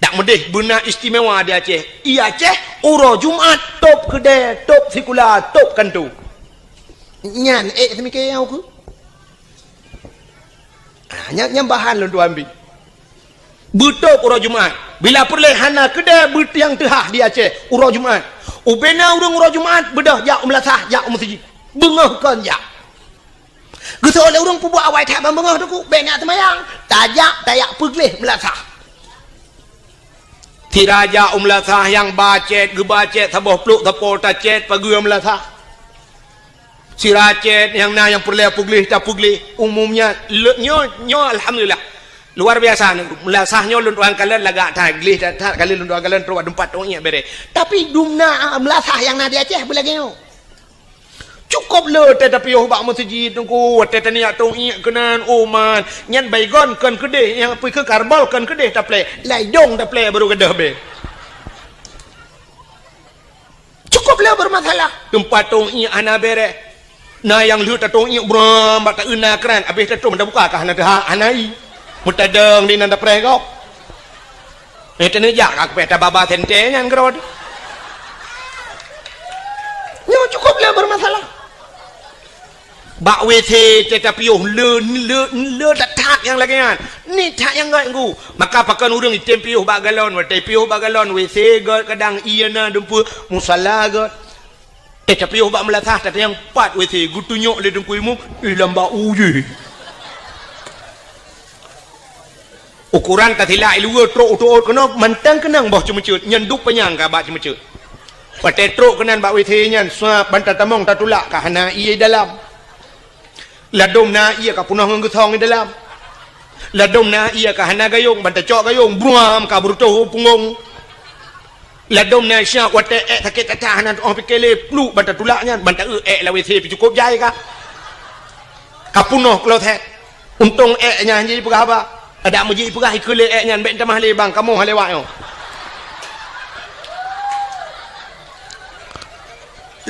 [SPEAKER 1] Tak mudah benar istimewa di Aceh. I Aceh urang Jumat top gede, top sekolah, top kan tu. Nyan semikir aku. Nyambahan lu ambil betul urang Jumat bila perleh hana kedai bet yang tehah di Aceh urang Jumat ubena urang Jumat bedah jak melasah jak masjid bengah kan jak gitu oleh urang pubuh awai tak bengah tu bena semayang tajak tayak pegleh melasah tiraja melasah yang bacet gebacet saboh pluk tapol tacet pagi melasah si racet yang perleh puglih tak puglih umumnya nyo alhamdulillah luar biasa melasahnya lunduan kalian lagak taglih tak kali lunduan kalian terus tempat nya bere tapi dumna melasah yang na di Aceh belagino cukup le tetapi yo bak masjid tungku wate tania tong nya kenan oman nyan baygon kan kedeh yang pergi ke karbal kan kedeh tak play laidong tak play baru kedah be cukup le bermasalah tempat tong nya ana bere na yang lu tatong iu bram bak una kran habis tatong dah buka kah na dah anai mutadeng di nanda pregok tene jak ak peta baba tente nyan grod nyo cukup le bermasalah bak WC tetapi le tak yang lagi kan ni tak yang gak ngu maka pakan urang item piuh bak galon wate piuh bak galon WC god kadang iana dempu musalla god tapi obak melasah tak yang 4 WC gutunyok le dengku imu lamba uji ukuran tatila ilua trok utuot kena mantang kenang bah cemecut nyenduk penyang ka bak cemecut pate trok kenan bak WC nyan suap bantat tamong tatulak ka hana iye dalam ladom na iya ka punah ngeutong di dalam ladom na iya ka hana gayung bantat cok gayung bruam ka bruto pungong ladom na syak wate sakit tatahan orang pikele plu banta tulaknya banta la WC cukup jai ka kapunoh klotet untung nya jadi pegah apa ada muji pegah ikule nya bet tamah le bang kamu halewak yo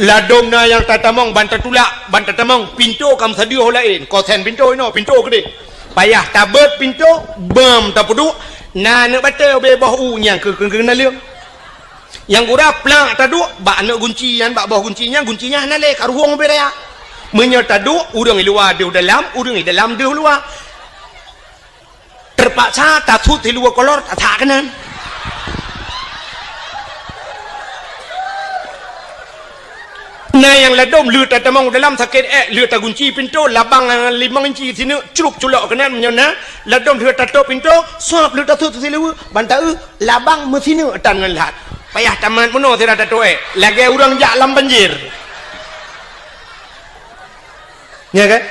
[SPEAKER 1] ladom na yang tatamong banta tulak banta tamong pintu kam sadio lain kosen pintu ino pintu gede payah tabet pintu bam tapuduk nak batal bebah unya ke nalim yang gura plak taduk bak nak guncian bak bawah guncinya nale karuhong beraya menyo taduk urang luar dia dalam urang dalam dia luar terpaksa tatut di luar kolor tak kanan nah yang ladom lut tamang dalam sakit lut gunci pintu labang 5 inci sini cerup culok kanan menyona ladom lut tato pintu suap lut tato silu bantau labang mesinu tan ngelat payah taman mono tira tato lagi urang jak lam banjir ya kan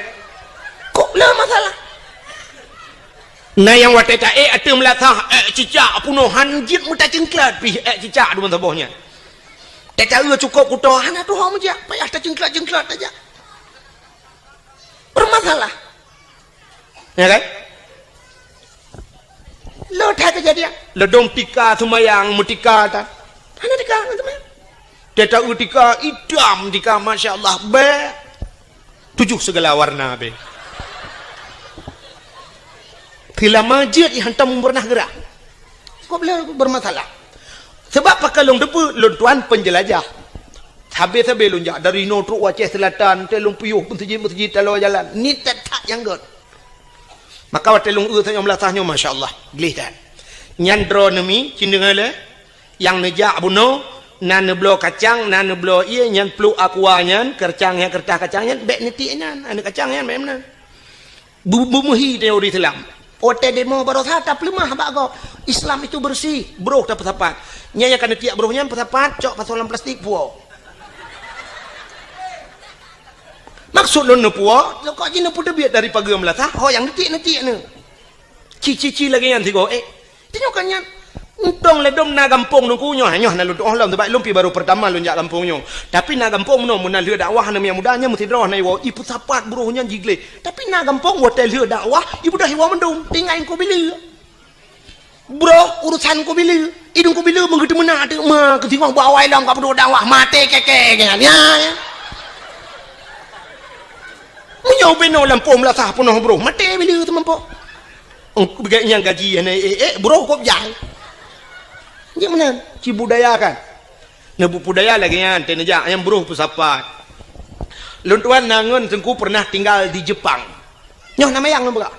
[SPEAKER 1] kok lah masalah nah yang wateta atum latah cicak punuhan jit muta cengklat pi cicak du mentabahnya tak tahu cukup kutohan tu hang je payah tak jengklat aja bermasalah ya kan lo tak kejadian lo dom tika sumayang mutika ta mana tika teman tak tahu tika idam tika masya-Allah be 7 segala warna be bila masjid yang hantam pernah gerak kok boleh bermasalah sebab pakai long depu long tuan penjelajah habis lonjak dari Notruk Aceh Selatan telung puyuh pun sejid talo jalan ni tak yang god maka telung tanya melatahnya masya-Allah gelih nyandro nemi cindengale yang nejak buno nan neblo kacang nan neblo ia nyan pluk akuanyan kercangnya kertah kacangnya bek nitiknya anu kacangnya memang bumuhi teori Islam ote demo barosa tak lemah bago Islam itu bersih bro tak pesapat nyanya kana tiak brohnya pesapat cok pasolan plastik puo maksud lo puo lo kok jina pude biat dari pagi melata ho yang netik ne cici lagi yang tigo tinyokannya untong ledom na gampong nung kunyo hanyo na ludo Allah sebab lumpi baru pertama lu jak gampongnya tapi na gampong no mun leu dakwah na yang mudanya mesti roh na iwo ipu sapat buruhnya jigle tapi na gampong wo tel leu dakwah ibu dah iwo mendung tinggal ko bila bro urusan ko bila idung ko bila mengedu mena ada ma ketingong bawai long ka perlu dakwah mate keke kan ya munyo beno lampong lasah punoh bro mate bila teman po beganya gaji bro kok jang dia mana cibudaya kan nebu budaya lagi kan tenaja yang buruh pusapat luntuan nangun sengku pernah tinggal di Jepang nyoh nama yang nombor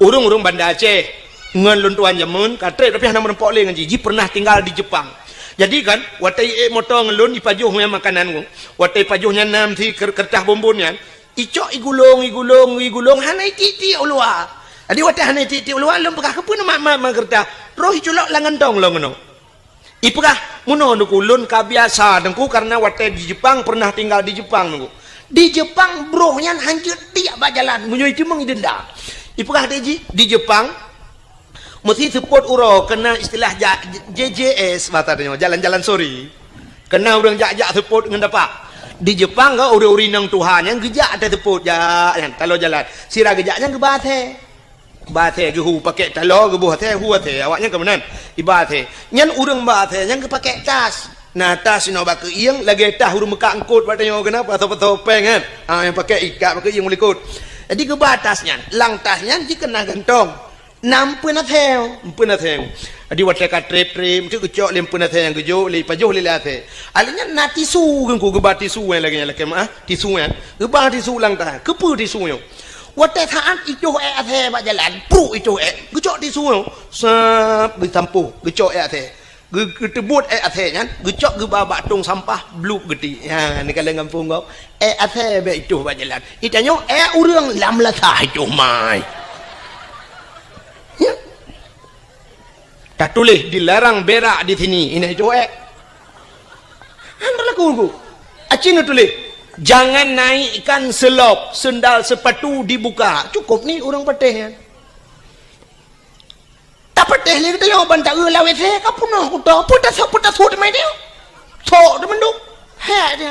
[SPEAKER 1] urung Banda Aceh ngan luntuan jamun katre tapi nama nempok le ngaji pernah tinggal di Jepang jadi kan watai motor ngelun ipajuh yang makanan ku watai pajuhnya nam si kertas bombonnya icok igulung hanai titi ulua adi watai hanai titi ulua lom pekah kepun mak kertas roh iculok langan dong lo ngono ipukah muno nukulun kabiasa dengku karena watai di Jepang pernah tinggal di Jepang nunggu di Jepang brohnya hancur tiap bajalan munyo itu mengidenda ipukah di Jepang mesti support uro kena istilah JJS batanya jalan-jalan sorry kena urang jak support dengan dapat di Jepang ga uri-uri nang Tuhan yang gejak ada support jak kalau jalan sira gejaknya ke bathe gehu pakai talo gebuh teh huat teh awaknya ke menan ibathe nyan urang bathe yang ke pakai tas nah tas ino bak ieng lagi tah urang meka angkut batanya kenapa atau peng kan yang pakai ikat pakai ieng melikut jadi ke batasnya lang tasnya dikena gantong nampun atheu adi watte ka trip tu kecok lempun atheu yang gejo li pajuh li lathe alinya na tisu gengku ge tisu yang lagi mah tisu yang ge tisu lang tah kepu tisu yo watte thaan ijo athe ba jalan pru ijo gecok tisu yo sap ditampuh gecok athe ge tebut athe nyan gecok ge ba tung sampah bluk geti ha ni kalau ngampung kau athe be ijo ba jalan itanyo urang lam la tah ijo mai tak tulis dilarang berak di sini ini itu anda lakukan acing tulis jangan naikkan selop sendal sepatu dibuka cukup ni orang patih tak patih ni kita yang bantak lawe saya kapuno kuda putas hut mai dia sok temen tu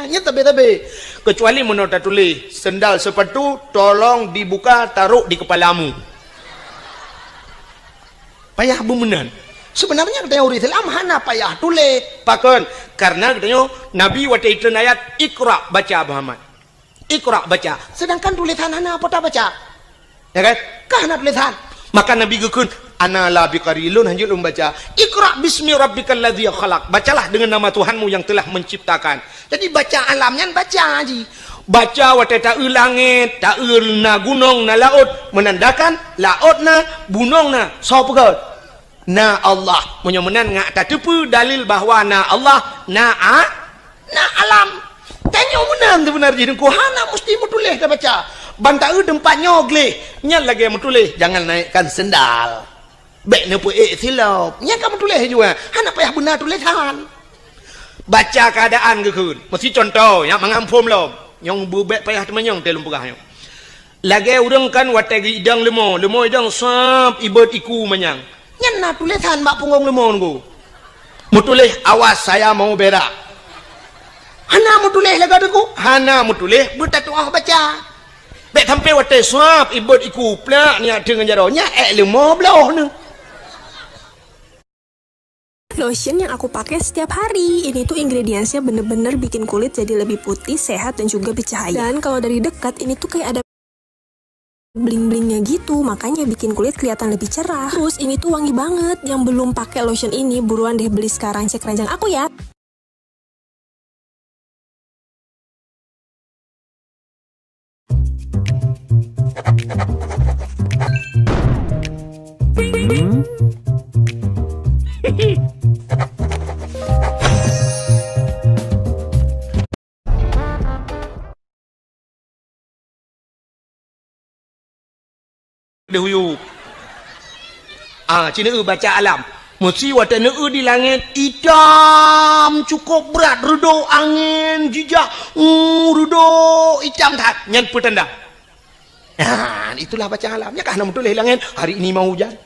[SPEAKER 1] dia tabe kecuali menurut tak tulis sendal sepatu tolong dibuka taruh di kepalamu payah bumenan sebenarnya teori Islam hana payah tulis pakon karena katanya Nabi waktu itu ayat Iqra baca Muhammad Iqra baca sedangkan tulisan hana apa tak baca
[SPEAKER 2] Ya kan? Kah nak tulisan. Maka Nabi gekun ana la biqarilun hanjul baca Iqra bismi rabbikal ladzi khalaq. Bacalah dengan nama Tuhanmu yang telah menciptakan. Jadi baca alamnya baca haji. Baca wate ta'u langit, ta'u na gunung na laut menandakan laut na gunung na sapa ke? Na Allah. Menyemenan ngak tatepu dalil bahawa na Allah na alam. Tanya menang tu benar jadi ku hana mesti tulis dah baca. Bantai tempatnya gleh. Nya lagi yang tulis jangan naikkan sendal. Baik ne pu silap. Nya kamu tulis juga. Hana payah benar tulisan. Baca keadaan ke kun. Mesti contoh yang mengampun lom. Yang bubek payah temenyong telum pegah. Lagi urang kan wategi idang lemo idang sap ibet iku manyang. Nya nak tulisan mak punggung lemo ngku. Mu tulis awas saya mau berak. Hana mu tulis lagi aku. Hana mu tulis bertatuah baca. Baik sampai waktu swab ibut iku plak ni dengan jaronya lemo belah ni.
[SPEAKER 7] Lotion yang aku pakai setiap hari. Ini tuh ingredientsnya bener-bener bikin kulit jadi lebih putih, sehat dan juga bercahaya. Dan kalau dari dekat ini tuh kayak ada bling-blingnya gitu, makanya bikin kulit kelihatan lebih cerah. Terus ini tuh wangi banget. Yang belum pakai lotion ini buruan deh beli sekarang, cek ranjang aku ya.
[SPEAKER 2] Dahulu Cina baca alam mesti wata ne di langit hitam cukup berat redo angin jijak redo hitam tak nyan petanda. Itulah baca alamnya kah nama tulis langit hari ini mau hujan.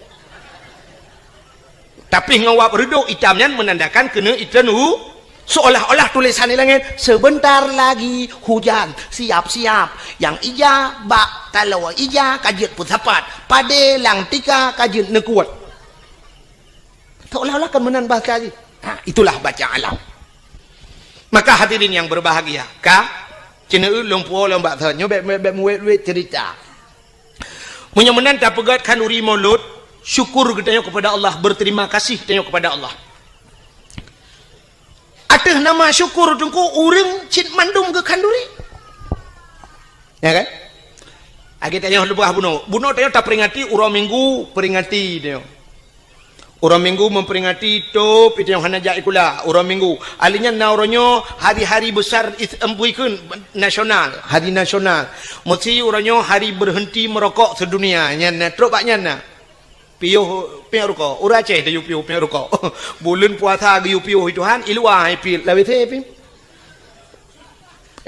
[SPEAKER 2] Tapi ngawap redo hitamnya menandakan kena ikan seolah-olah tulisan di langit sebentar lagi hujan, siap-siap. Yang ija bak kalau ija kajit pun sapat pada lang tika kajit nekuat. Seolah-olah kan menambah kali. Itulah baca alam. Maka hadirin yang berbahagia, kah cina lumpuh lembak tanya bek muet cerita. Menyemenan tak pegat kanuri mulut syukur kita kepada Allah, berterima kasih kita kepada Allah. Ada nama syukur tungku urang cit mandum ke kanduri. Ya kan? Agi tanya lebah buno tanya tak peringati urang minggu peringati dia. Urang minggu memperingati itu yang hana jai kula urang minggu. Alinya nauronyo hari-hari besar embuikeun nasional, hari nasional. Mesti uranyo hari berhenti merokok sedunia. Nya truk baknya na. Piuh rokok, ura Aceh dia piuh rokok. Bulan puasa dia piuh Tuhan, ilua pi lawe the pi.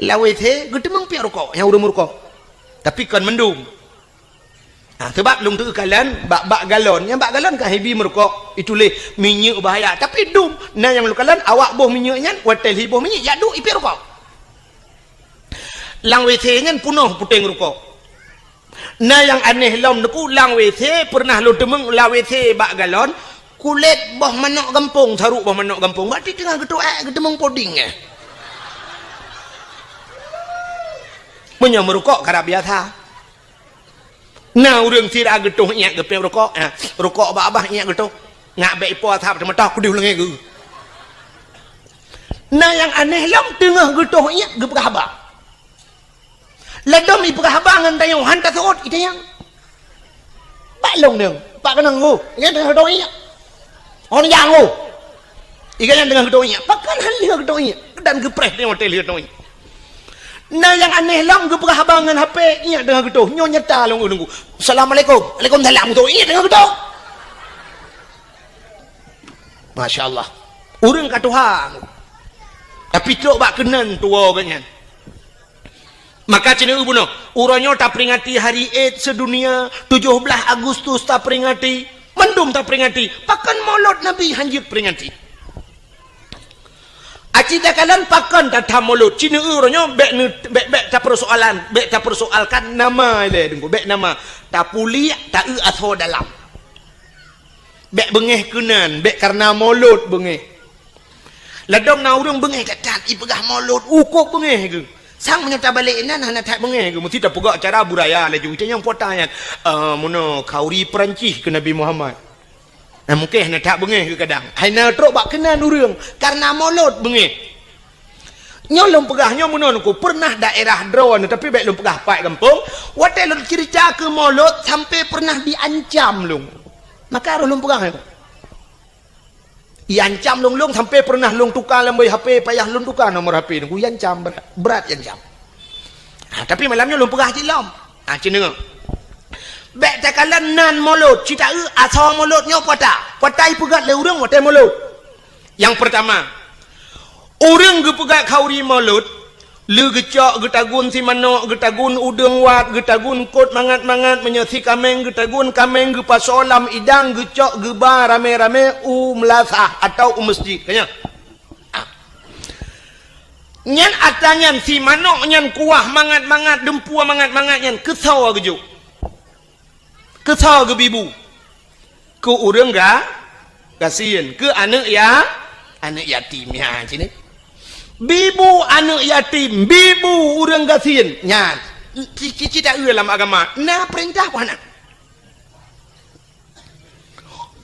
[SPEAKER 2] Lawe the gede mang piuh rokok, yang udah merokok. Tapi kan mendung. Sebab lung tu kalan bak galon, yang bak galon kan hebi merokok. Itu leh minyak bahaya. Tapi dum, nah yang lu kalan awak boh minyaknya, watel hiboh minyak, ya du ipi rokok. Lang WC nya punuh puting rokok. Nah yang aneh lom deku lang WC pernah lu demeng la WC bak galon kulit boh manok gampung saruk boh manok gampung berarti tengah gedemeng poding menyam rokok karena biasa. Nah urang sira getuh nyak gepe rokok rokok abah nyak getuh ngak be ipo thap temetah ku diulang ge. Nah yang aneh lom tengah getuh nyak gebrah abah ladom ibrahabangan tayo hanta suot ito yang balong dong pak kenang ko ikan dengan gedongnya orang yang ko ikan dengan gedongnya pakan hal gedongnya dan gepres dia hotel gedongnya. Nah yang aneh lang ibrahabangan HP nya dengan gedong nyonya ta long nunggu assalamualaikum waalaikumsalam tu iya dengan gedong. Masya Allah urang katuhang tapi truk bak kenan tua banyak. Maka cina buno uranyo tak peringati hari Eid sedunia 17 Agustus tak peringati mendum tak peringati pakan maulud Nabi hanjit peringati aci tak kalan pakan tak maulud cina uranyo bek tak persoalkan nama le dengku bek nama tak puli tak atho dalam bek bengeh kenan bek karena maulud bengeh ladom na urang bengeh katat ipegah maulud ukuk bengeh ke
[SPEAKER 1] sang menyata balik nan hana tak mengeh ke mesti tak pegak cara budaya laju itu yang potanya mono kauri Perancis ke Nabi Muhammad. Nah mungkin hana tak mengeh ke kadang. Hana trok bak kenan urang karena molot mengeh. Nyolong pegahnya mono ku pernah daerah drone tapi baik lom pegah pai kampung. Wate lom cerita ke molot sampai pernah diancam long. Maka lom pegah itu. Iancam long sampai pernah long tukar lambai HP payah long tukar nomor HP ku iancam berat iancam. Tapi malamnya long pegah dilom. Cina bek takalan nan molot cita asal molotnya patai pegat le urang watai molot. Yang pertama orang ge pegat kauri molot le gecak getagun si manok getagun udeng wat getagun kot mangat-mangat menyasi kameng getagun kameng ge pasolam idang gecak geba rame-rame melasah atau masjid kanya nyan atanyan si manok nyan kuah mangat-mangat dempua mangat-mangat nyan kesau gejuk kesau ge bibu ke urang ga kasihan ke anak yatim ya sini. Bibu anak yatim, bibu orang kasihan. Nya, cici tak dalam agama. Nah perintah apa nak?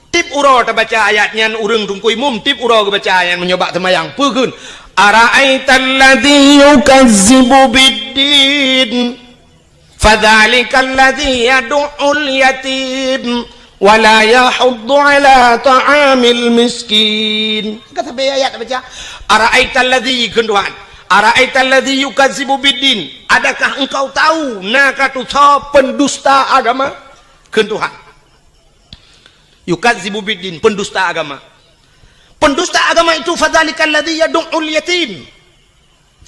[SPEAKER 1] Tip uro ta baca ayatnya urang tungkui mum tip uro ke baca ayat menyobak semayang. Pegun. Ara'aital ladzi yukazzibu biddin. Fadzalikal ladzi yad'ul yatim. Wala yahuddu ala ta'amil miskin. Kata ayat baca ara'aital ladzi kenduan ara'aital ladzi yukadzibu biddin adakah engkau tahu nakatu pendusta agama kenduhan yukadzibu biddin pendusta agama itu fadzalikal ladzi yad'ul yatim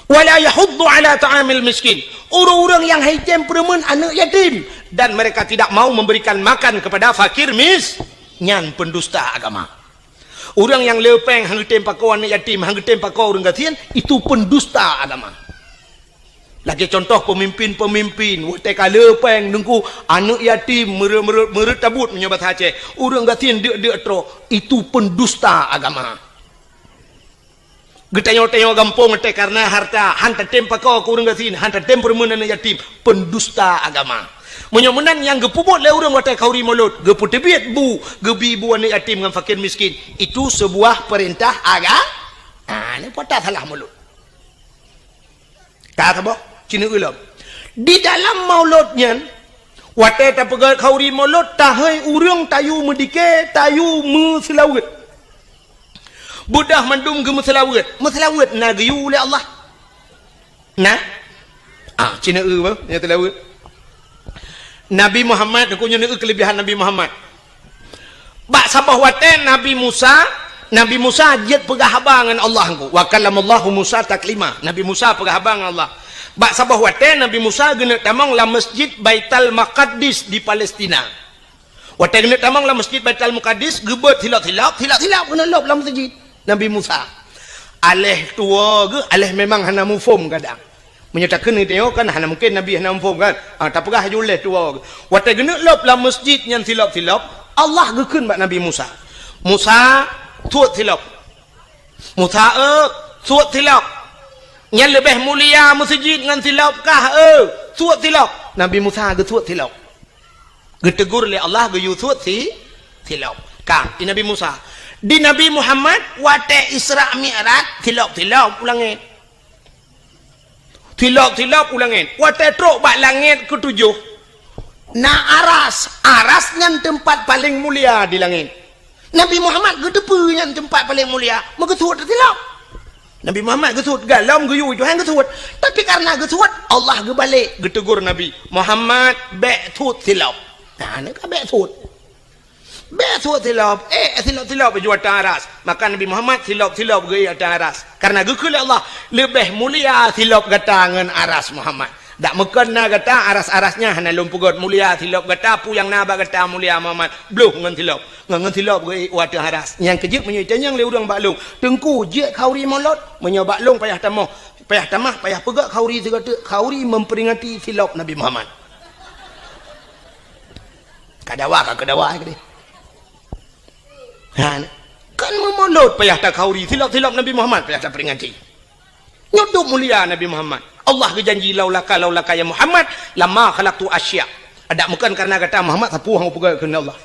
[SPEAKER 1] wala yahuddu ala ta'amil miskin orang-orang yang hajam peremen anak yatim dan mereka tidak mau memberikan makan kepada fakir nyan pendusta agama. Orang yang lepeng hang tempa kau anak yatim hang tempa kau orang kasihan itu pendusta agama. Lagi contoh pemimpin wateka lepeng nunggu anak yatim meretabut menyobat Aceh orang kasihan dia tro itu pendusta agama. Getanyo-tanyo gampung te karena harta hantar tempa kau orang kasihan hantar tempa anak yatim pendusta agama. Menyomenan yang gepubut le urang watai kauri molot gepu tebiat bu gebi bu anak yatim dengan fakir miskin itu sebuah perintah agama. Ni patah salah molot kata boh cina ulam di dalam mauludnya watai ta pegat kauri molot tahai urang tayu medike tayu meselawat budah mandum ge meselawat na geyu oleh Allah nah cina boh nya telawat Nabi Muhammad aku nyuruh kelebihan Nabi Muhammad. Bak sabah waten Nabi Musa jet pegah habangan Allah ku. Wa kallamallahu Musa taklima. Nabi Musa pegah habangan Allah. Bak sabah waten Nabi Musa gena tamang la masjid Baitul Maqdis di Palestina. Waten gena tamang la masjid Baitul Maqdis gebet hilap gena lop la masjid Nabi Musa. Aleh tua ke aleh memang hana mufum kadang. Menyatakan itu kan hanya mungkin Nabi hanya mufum kan tak pegah juleh tua wata gena lop la masjid yang silap Allah gekun bak Nabi Musa tuat silap Musa tuat silap yang lebih mulia masjid dengan silap kah tuat silap Nabi Musa tuat silap getegur oleh Allah geyu tuat silap kah di Nabi Musa di Nabi Muhammad wata Isra Mi'raj silap ulangnya tilap ulangin wate trok bak langit ketujuh na aras yang tempat paling mulia di langit Nabi Muhammad gedepu yang tempat paling mulia mengetut tilap Nabi Muhammad getut galam geyu johan getut tapi karena getut Allah gebalik getegur Nabi Muhammad bek tut tilap nah ni ka bek tut tilap tilap baju atas maka Nabi Muhammad tilap gaya atas karena gekul Allah lebih mulia tilap gatangan aras Muhammad dak mekena gata aras-arasnya hana lumpugot mulia tilap gata pu yang naba gata mulia Muhammad bluh ngan tilap gaya atas yang kejip menyitanya yang le urang baklung tengku je kauri molot menyobak long payah tamah payah pegak kauri segata kauri memperingati tilap Nabi Muhammad kadawa ke kan memolot payah tak kauri tilap Nabi Muhammad payah tak peringati
[SPEAKER 2] Nyodok mulia Nabi Muhammad. Allah berjanji laulaka ya Muhammad lama khalaqtu asya. Ada bukan karena kata Muhammad tapi hang pegang kena Allah.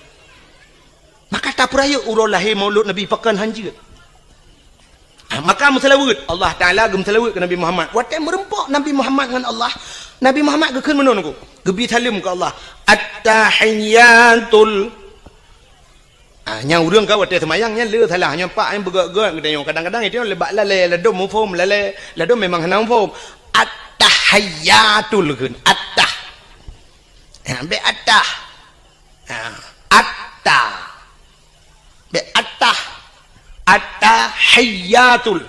[SPEAKER 2] Maka tak peraya urang lahir maulud Nabi pakan hanjir. Maka musalawat Allah Taala gemsalawat ke Nabi Muhammad. Watai merempak Nabi Muhammad dengan Allah. Nabi Muhammad gekeun menon ku. Gebi talim ke Allah. At-tahiyyatul. Nya urang ka watai semayang nya le salah nya pak yang bergerak gedang kadang-kadang itu lebak lalai ladom mufhum lalai ladom memang hana mufhum. At-tahiyyatul kun. At-tah. Be at-tah. At-tah. Be at-tah. At-tahiyyatul.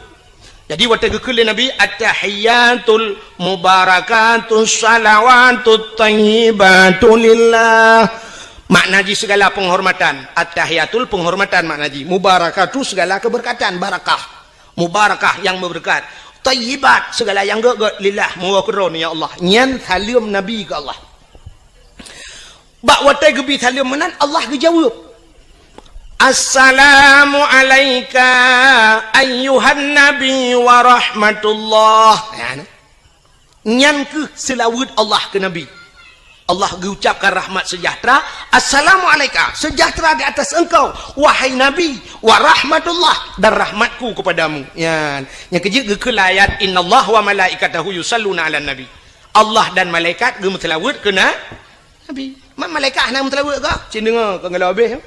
[SPEAKER 2] Jadi waktu kekul Nabi at-tahiyyatul mubarakatus salawatut thayyibatu lillah. Maknaji segala penghormatan. At-tahiyyatul penghormatan maknaji. Mubarakatu segala keberkatan, barakah. Mubarakah yang berberkat. Thayyibat segala yang gak lillah muwakron ya Allah. Nyan salam Nabi ke Allah. Bak waktu gebi salam menan Allah dijawab. Assalamu alayka ayyuhan nabi wa rahmatullah. Nyan ke selawat Allah ke Nabi. Allah mengucapkan rahmat sejahtera. Assalamu alayka, sejahtera di atas engkau wahai Nabi, wa rahmatullah, dan rahmatku kepadamu. Yang kejut ke ayat innallah wa malaikatahu yusalluna ala nabi. Allah dan malaikat gemetelawat ke Nabi. Malaikat nak metelawat ke? Cik dengar ke ngalau habis.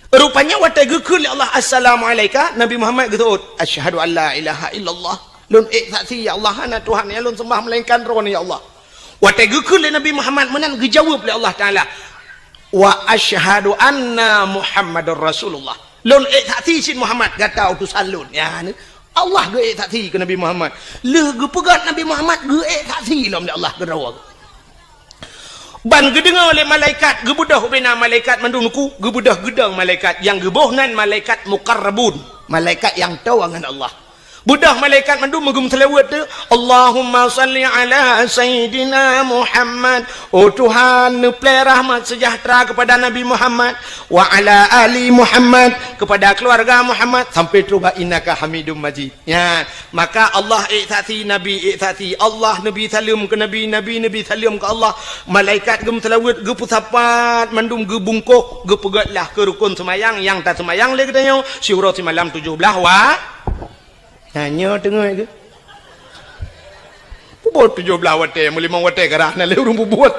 [SPEAKER 2] Rupanya waktu gekul Allah assalamualaikum Nabi Muhammad getut asyhadu an la ilaha illallah lun saksi ya Allah ana Tuhan ya lun sembah melainkan roh ya Allah. Waktu gekul Nabi Muhammad menan dijawab oleh Allah Taala wa asyhadu anna Muhammadar Rasulullah lun saksi sin Muhammad kata utusan lun ya Allah ge saksi ke Nabi Muhammad le ge pegat Nabi Muhammad ge saksi oleh Allah gerawa. Ban gedengar oleh malaikat gebudah bina malaikat mandungku gebudah gedang malaikat yang gebohnan malaikat muqarrabun malaikat yang tahu dengan Allah budah malaikat mandung megum selawat tu Allahumma salli ala sayyidina Muhammad. Oh Tuhan neplai rahmat sejahtera kepada Nabi Muhammad wa ala ali Muhammad, kepada keluarga Muhammad sampai tuba innaka hamidum majid. Ya, maka Allah iktati Nabi iktati Allah Nabi salam ke Nabi Nabi salam ke Allah. Malaikat gem selawat ge pusapat mandung ge bungkuh ge pegatlah ke rukun semayang yang tak semayang le katanya surah malam 17 wa hanya tengok ke buat 17 wate 5 wate kerah nak le urang buat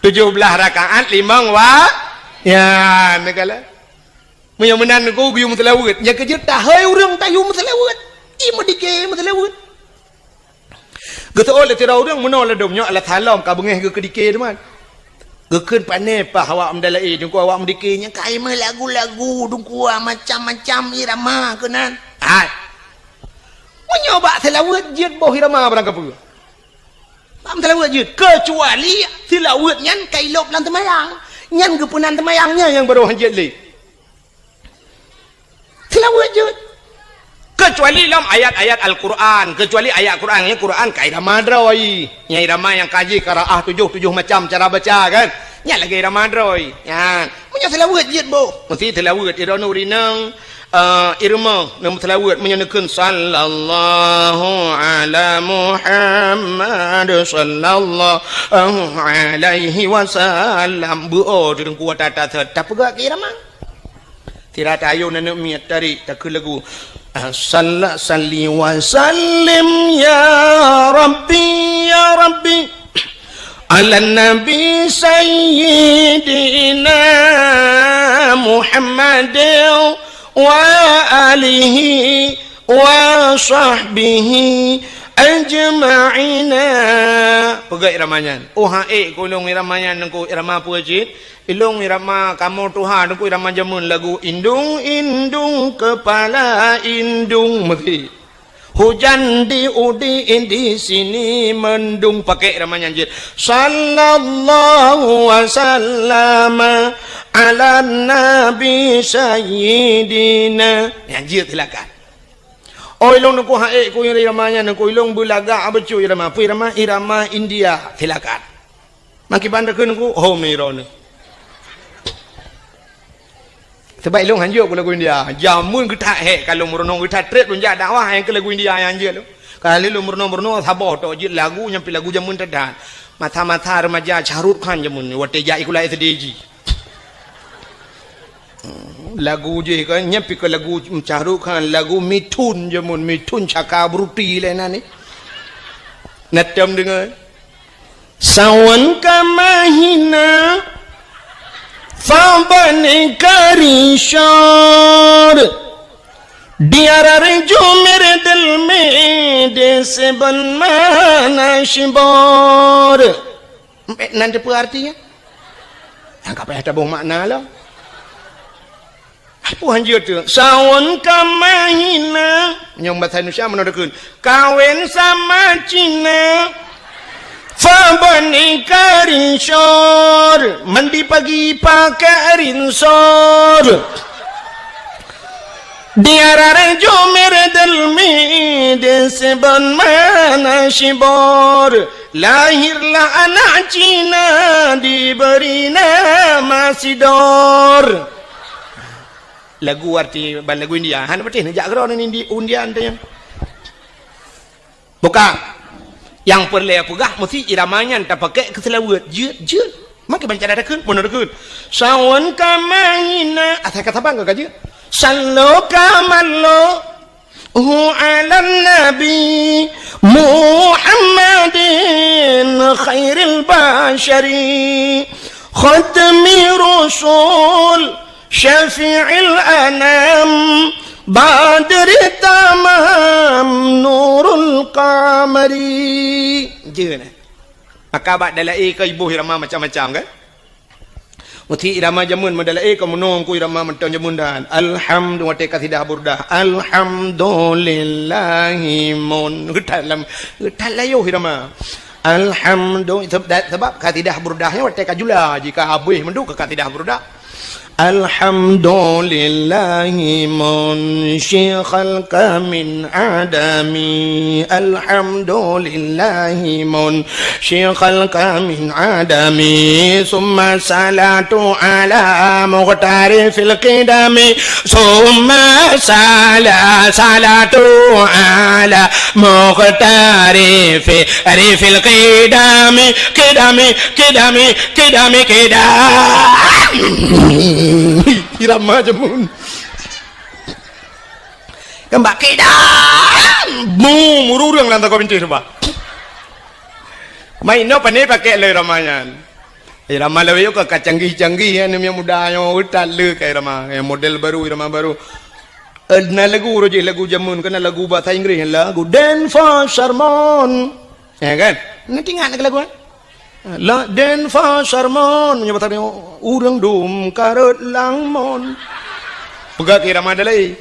[SPEAKER 2] 17 rakaat 5 wa ya negala yang menan ko biu mutlawat nya kerja tahai urang tayu mutlawat i medike mutlawat geto oleh tira urang menol domnya ala salam ka bengeh ke kedike teman gekeun pane pa awak mendalai dungku awak medike nya kai mah lagu-lagu dungku macam-macam irama kenan menyoba selawat jid boh irama barang apa am selawat jid kecuali selawat nyan kailop lan temayang nyan gepunan temayangnya yang baru jid le selawat jid kecuali dalam ayat-ayat Al-Quran kecuali ayat Qurannya Quran kai irama droi nya irama yang kaji qiraah 7 macam cara baca kan nya lagi irama droi ya menyo selawat jid boh mesti selawat irano rinang irma nama selawat menyanyikan sallallahu ala Muhammad sallallahu alaihi wasallam buo direng kuat tata tak pegak ke irama tira tayo nana miat dari tak lagu salli wa sallim ya rabbi ala nabi sayyidina Muhammad wa alihi wa sahbihi ajma'ina pegai iramanya kulung iramanya nengku irama puajid ilung irama kamu Tuhan nengku irama jamun lagu indung kepala indung mati hujan di sini mendung pakai iramanya anjir sallallahu wasallama ala nabi sayyidina anjir silakan ilung nengku ku iramanya nengku ilung bulaga abecu irama irama India silakan maki bandakeun ku home irona Sebab ilung hanjur ke lagu India. Jamun kita kalau merenung kita trade pun jadi dakwah yang ke lagu India yang hanjur tu. Kalau lu merenung sabah tu je lagu nyampi lagu jamun tadan. Mata-mata remaja Shahrukh Khan jamun ni wate jai kulai sedeji. Lagu je kan nyampi ke lagu Shahrukh Khan lagu Mithun jamun Mithun Chakraborty lain ni. Natam dengan Sawan ka mahina Fabane kari shor Diara rejo mere dil mein Dese banmana shibor. Nanti apa artinya? Yang apa ada boh makna lah. Apa hanjur tu? Sawan ka mahina yang bahasa Indonesia menodakun kawin sama Cina Fabani karinsor mandi pagi pakai rinsor diarare jo mere dil mein dese ban mana shibor lahirlah anak Cina diberi nama Sidor. Lagu arti lagu India han betul nejak keron ini undian tu yang bukan. Yang perlu apa mesti iramanya tak pakai keselawat je makin baca ada kun pun ada kun sawan kamahina asal kata bang gaji sallu kamallo ala nabi Muhammadin khairil bashari khatmi rasul syafi'il anam Badri tamam nurul qamari. Je nah. Maka bak dalai ke ibu irama macam-macam kan? Muti irama jamun madalai ke menong ku irama menton jamun dan alhamdulillah te kasidah burdah alhamdulillahi mun dalam talayo irama alhamdulillah sebab kasidah burdahnya te kajula jika habis mendu ke kasidah burdah Alhamdulillahi munshi khalqa min adami Alhamdulillahi munshi khalqa min adami Summa salatu ala mughtari fil qidami Summa salatu ala mughtari fil qidami Qidami irama jamun kembak kedam mururang lantak kau pintu coba main no pane pakai le ramayan irama lewe ke canggih-canggih yang muda yang utat le ke irama yang model baru irama baru na lagu roje lagu jamun kena lagu bahasa Inggris lagu Dan for Sharmon ya kan nanti ingat lagu la den fa sarmon menyebut tadi urang dum karut langmon pegak irama dalai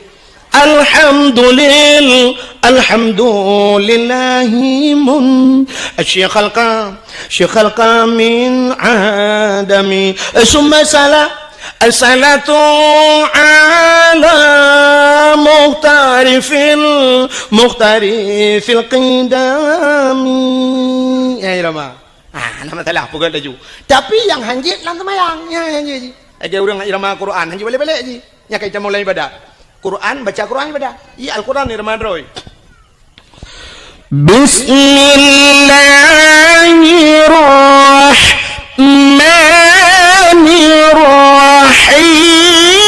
[SPEAKER 2] alhamdulillahi mun syekh khalqa min adami summa salatu ala muhtari fil qidami ya irama nama salah pukul laju. Tapi yang hanjit lang semayang. Ya hanjit. Ada orang irama Quran hanjit balik-balik je. Nya kai jamu lain ibadah. Quran baca Quran ibadah. Ya Al-Quran irama roy. Bismillahirrahmanirrahim.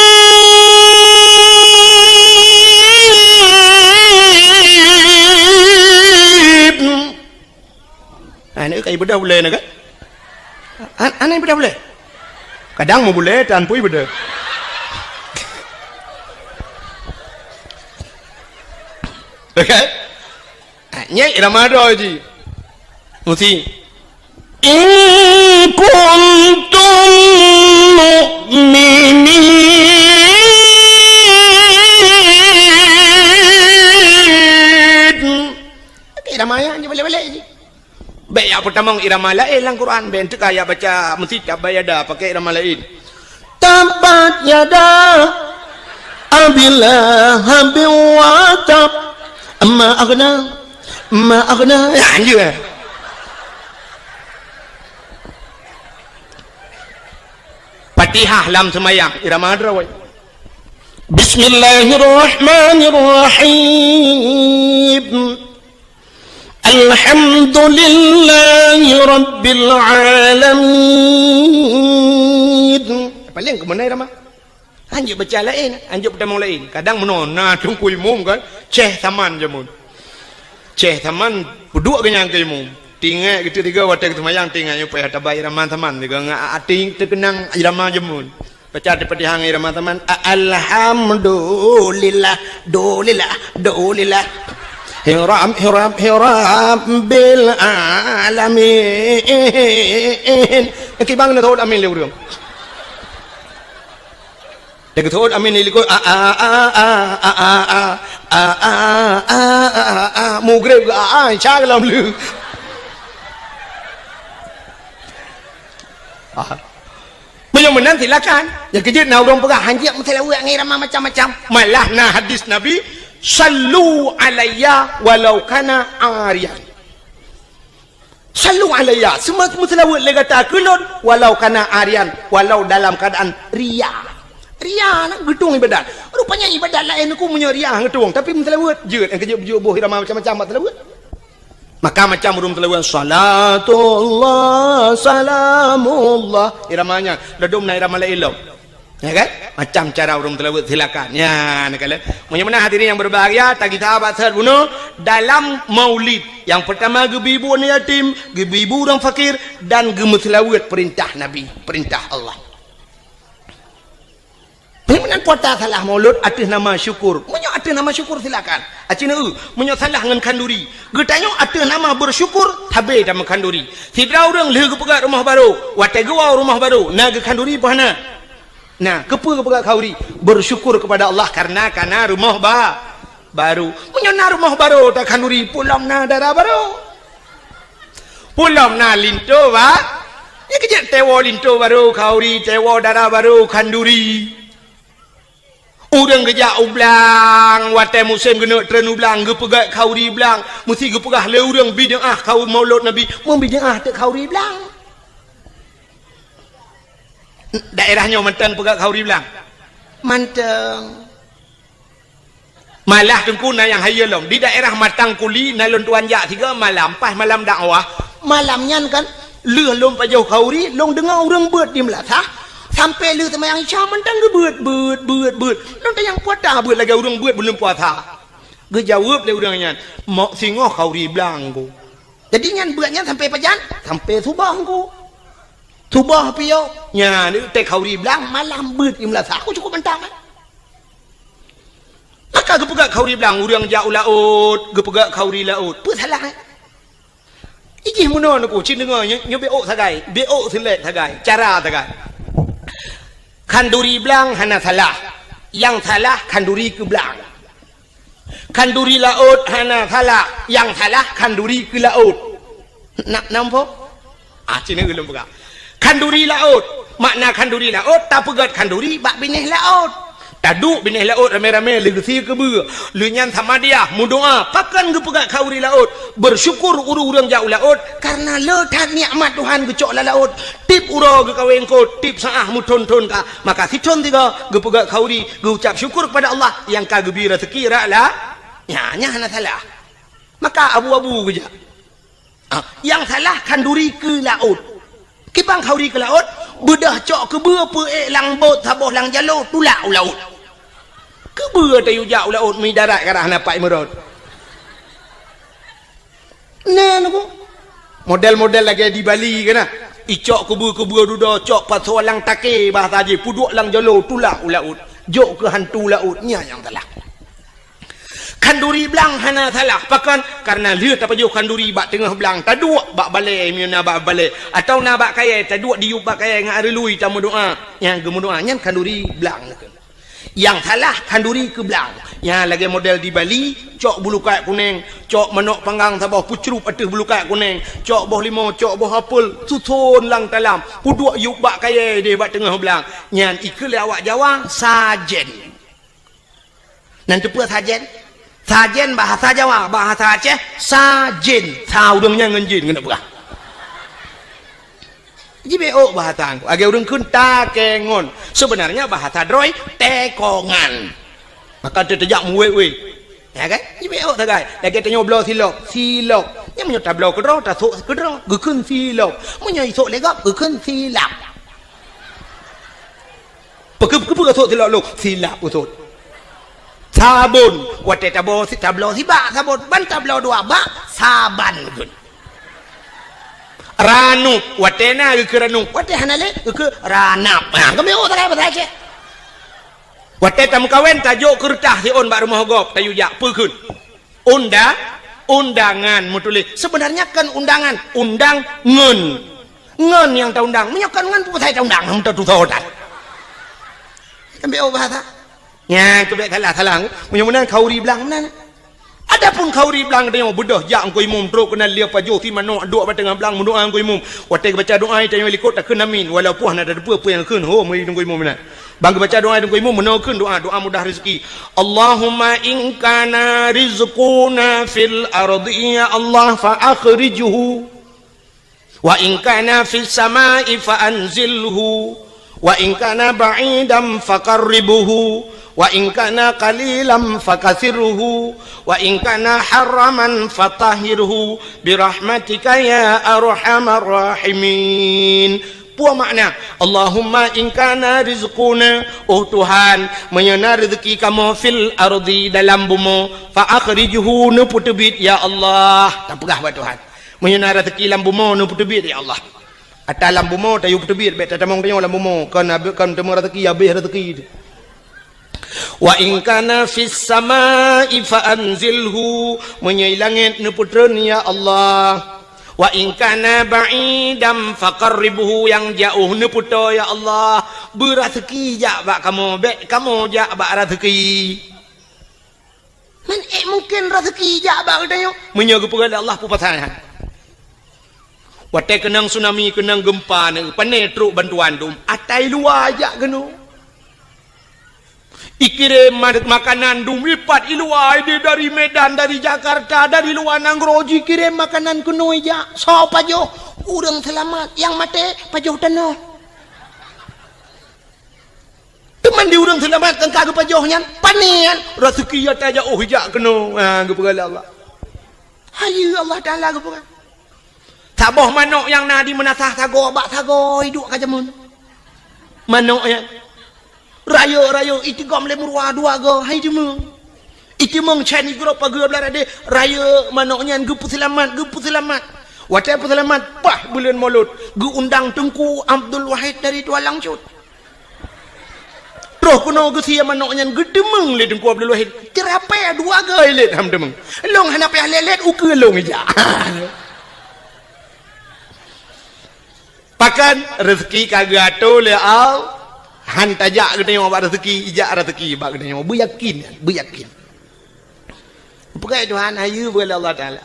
[SPEAKER 2] Ini kayak ibadah boleh nak? Anak ibadah boleh? Kadang mau boleh, dan pun ibadah. Okay? Nyai irama doa ji. Mesti. In kuntum mu'minin. Irama yang boleh-boleh ji. Baik yang pertama irama lain dalam Quran bentuk kaya baca mesti tabat yada pakai irama lain tabat yada abillah habi wa tab ma aghna ya Fatihah lam semayang irama drawai
[SPEAKER 1] Bismillahirrahmanirrahim. Alhamdulillahi Rabbil Alamin. Paling ke mana Rama? Anjuk baca lain, anjuk pertama lain. Kadang menona tungku imum kan, ceh taman je mun. Ceh taman duduk kenyang ke imum. Tinggal gitu tiga watak semayang tinggal supaya tabai Rama taman juga ngak ating terkenang irama je mun. Baca seperti hang irama taman. Alhamdulillah, dolillah. Hiram bil alamin. Kibang na thod amin lewrung. Dek thod amin iliko mugre chaglam lu. Menang silakan. Ya kejut na urang pegah hanjak mutelawa ngirama macam-macam. Malah na hadis Nabi sallu alayya walau kana ariyan. Sallu alayya semua selawat le kata kelon walau kana ariyan, walau dalam keadaan ria. Ria nak gedung ibadat. Rupanya ibadat lain aku punya ria gedung tapi selawat jeut yang kerja berjubuh irama macam-macam selawat. Maka macam urung selawat salatullah salamullah iramanya dadum na irama lain. Ya kan? Macam cara urung telawat silakan. Ya, nak kala. Mudah-mudahan hadirin yang berbahagia, tagi sahabat sahabat bunuh dalam maulid. Yang pertama gebibu orang yatim, gebibu orang fakir dan gemutlawat perintah Nabi, perintah Allah. Mudah-mudahan puasa salah maulud atas nama syukur. Munyo atas nama syukur silakan. Acina munyo salah ngan kanduri. Getanyo atas nama bersyukur tabe dan kanduri. Sidra orang leh gepegat rumah baru, wate gewa rumah baru, naga kanduri pahana. Nah, kepa kauri bersyukur kepada Allah karena rumah baru. Menyana rumah baru tak kanduri pulang na darah baru. Pulang na linto ba? Ya kejap tewo linto baru kauri, tewo darah baru kanduri. Urang kejap ublang, wate musim kena tren ublang, gepegak kauri blang, mesti gepegah le urang bid'ah kau maulud Nabi, mau bid'ah tak kauri blang. Daerahnya mantan pegak kauri bilang manteng malah tengkuna yang hayalom di daerah matang kuli nalon tuan jak 3 malam pas malam dakwah malamnya kan leh lom pajau kauri long dengar orang beut di melatah sampai leh temayang isya mantang ke beut long tayang puasa beut lagi orang beut belum puasa ge jawab le urangnya mak singoh kauri bilang ku jadi nyan beutnya sampai pajan sampai subah ku Subah piyo nya ni tek kauri belang malam beut imla aku cukup mentang kan. Maka gepegak kauri belang urang jauh laut, gepegak kauri laut. Pu salah. Iki munon aku cin dengar nyo beo sagai, beo selek sagai, cara sagai. Kanduri belang hana salah. Yang salah kanduri ke belang. Kanduri laut hana salah, yang salah kanduri ke laut. Nak nampak? Cina belum pegak. Kanduri laut, makna kanduri laut tak pegat kanduri bak binih laut. Taduk binih laut rame-rame legesi ke ber. Lunyan sama dia mudoa pakan ke pegat kauri laut. Bersyukur urang jauh laut karena letak nikmat Tuhan gecok la laut. Tip uro ke kawin ko, tip saah muton-ton ka. Maka siton tiga ke pegat kauri, ge ucap syukur kepada Allah yang ka gebira sekira lah. Nya hana salah. Maka abu-abu geja. Yang salah kanduri ke laut. Kibang kauri ke laut, bedah cok ke berapa lang bot taboh lang jalo tulak laut. Ke ber tayu jauh laut mi darat karah napak merod. Nah aku model-model lagi di Bali kena. Icok ke ber duda cok pasal lang take bahasa je puduk lang jalo tulak laut. Jok ke hantu lautnya yang salah. Kanduri belang hana salah pakan karena lihat apa jauh kanduri bak tengah belang taduk bak balai miuna bak balai atau na bak kaya taduk diuk bak kaya ngak relui tamu doa yang gemu doa nyan kanduri belang yang salah kanduri ke belang yang lagi model di Bali cok bulu kayak kuning cok menok panggang sabah pucrup atas bulu kayak kuning cok boh limau cok boh apel susun lang talam puduk yuk bak kaya dia bak tengah belang nyan ikut awak Jawa sajen nanti apa sajen sajen bahasa Jawa, bahasa Aceh sajen, saudangnya ngenjin kena berah. Jadi beo bahasa aku, agak urang kun takengon. Sebenarnya bahasa Droy tekongan.
[SPEAKER 2] Maka dia terjak muwe. Ya kan? Ni beok tak gai. Lagi tanya blau silok. Ni menyo ta blau kedro ta sok kedro. Gekeun silok. Menyo sok legap gekeun silap. Peke sok silok lu. Silap usut. Sabun. Wate ta blau si bak sabun. Ban ta blau dua bak saban gun. Ranuk. Wate na ke ranuk. Wate hanale ke ranap. Ha, kemeo tak gai bahasa Aceh. Wate tam kawen tajuk kertas si on bak rumah gop tayu jak pekeun. Undangan mutulih. Sebenarnya kan undangan, undang ngen. Ngen yang ta undang. Menyokan ngen putai ta undang ham ta tu thodan. Ambil bahasa. Ya, tu bek salah. Mudah-mudahan khauri belang menan. Adapun khauri belang tengok bedah jak angko imum teruk kena lia pajo ti mano duk ba tengah belang mundoa angko imum. Wate baca doa tanya likut tak kena min walaupun ada apa yang keun ho mai angko imum menan. Bang baca doa angko imum menakeun doa mudah rezeki. Allahumma in kana rizquna fil ardi ya Allah fa akhrijhu wa in kana fis samai fa anzilhu wa in kana ba'idan faqarribhu wa in kana qalilan fakasirhu wa in kana haraman fatahhirhu birahmatika ya arhamar rahimin. Puas makna Allahumma in kana rizquna, oh Tuhan menyana rezeki kamu fil ardi dalam bumi fa akhrijhu nu putubit ya Allah. Tak pegah buat Tuhan menyana rezeki dalam bumi nu putubit ya Allah. Atas dalam bumi tayu putubit bet tamong tengok dalam bumi kan temu rezeki habis rezeki. Wa in kana fis samai fa anzilhu menyai langit ne putreun ya Allah. Wa in kana ba'idam faqarribhu yang jauh ne puto ya Allah. Berazeki jak bak kamu bek kamu jak bak rezeki. Men mungkin rezeki jak bak tanya menyo kepada Allah pu pasangan. Wate kenang tsunami kenang gempa ne pane truk bantuan dum atai luar jak kenu. Ikirim makanan dumipat iluai dari Medan, dari Jakarta, dari luar Nangroji kirim makanan kuno aja. So pajo, urang selamat yang mati pajo tanah. Teman di urang selamat kan kagak pajohnya panian rezeki aja oh hijak kuno. Ah kepada Allah. Hayu Allah Taala kepada. Saboh manuk yang nadi menasah sago bak sago hidup kajamun. Manuk yang raya itigam le murwa dua go hai demung itimong chani gro pageur belarade raya manoknya gepu selamat wate apa selamat pah bulan maulud gu undang Tengku Abdul Wahid dari Tua Langcut roh kuno gu sia manoknya gedemeng le Tengku Abdul Wahid terape dua go let ham demeng long hanape lelet uke long ja pakan rezeki kagak ato le al han tajak kena tengok bak rezeki ijak rezeki bak kena tengok beryakin pakai Tuhan ayu kepada Allah Taala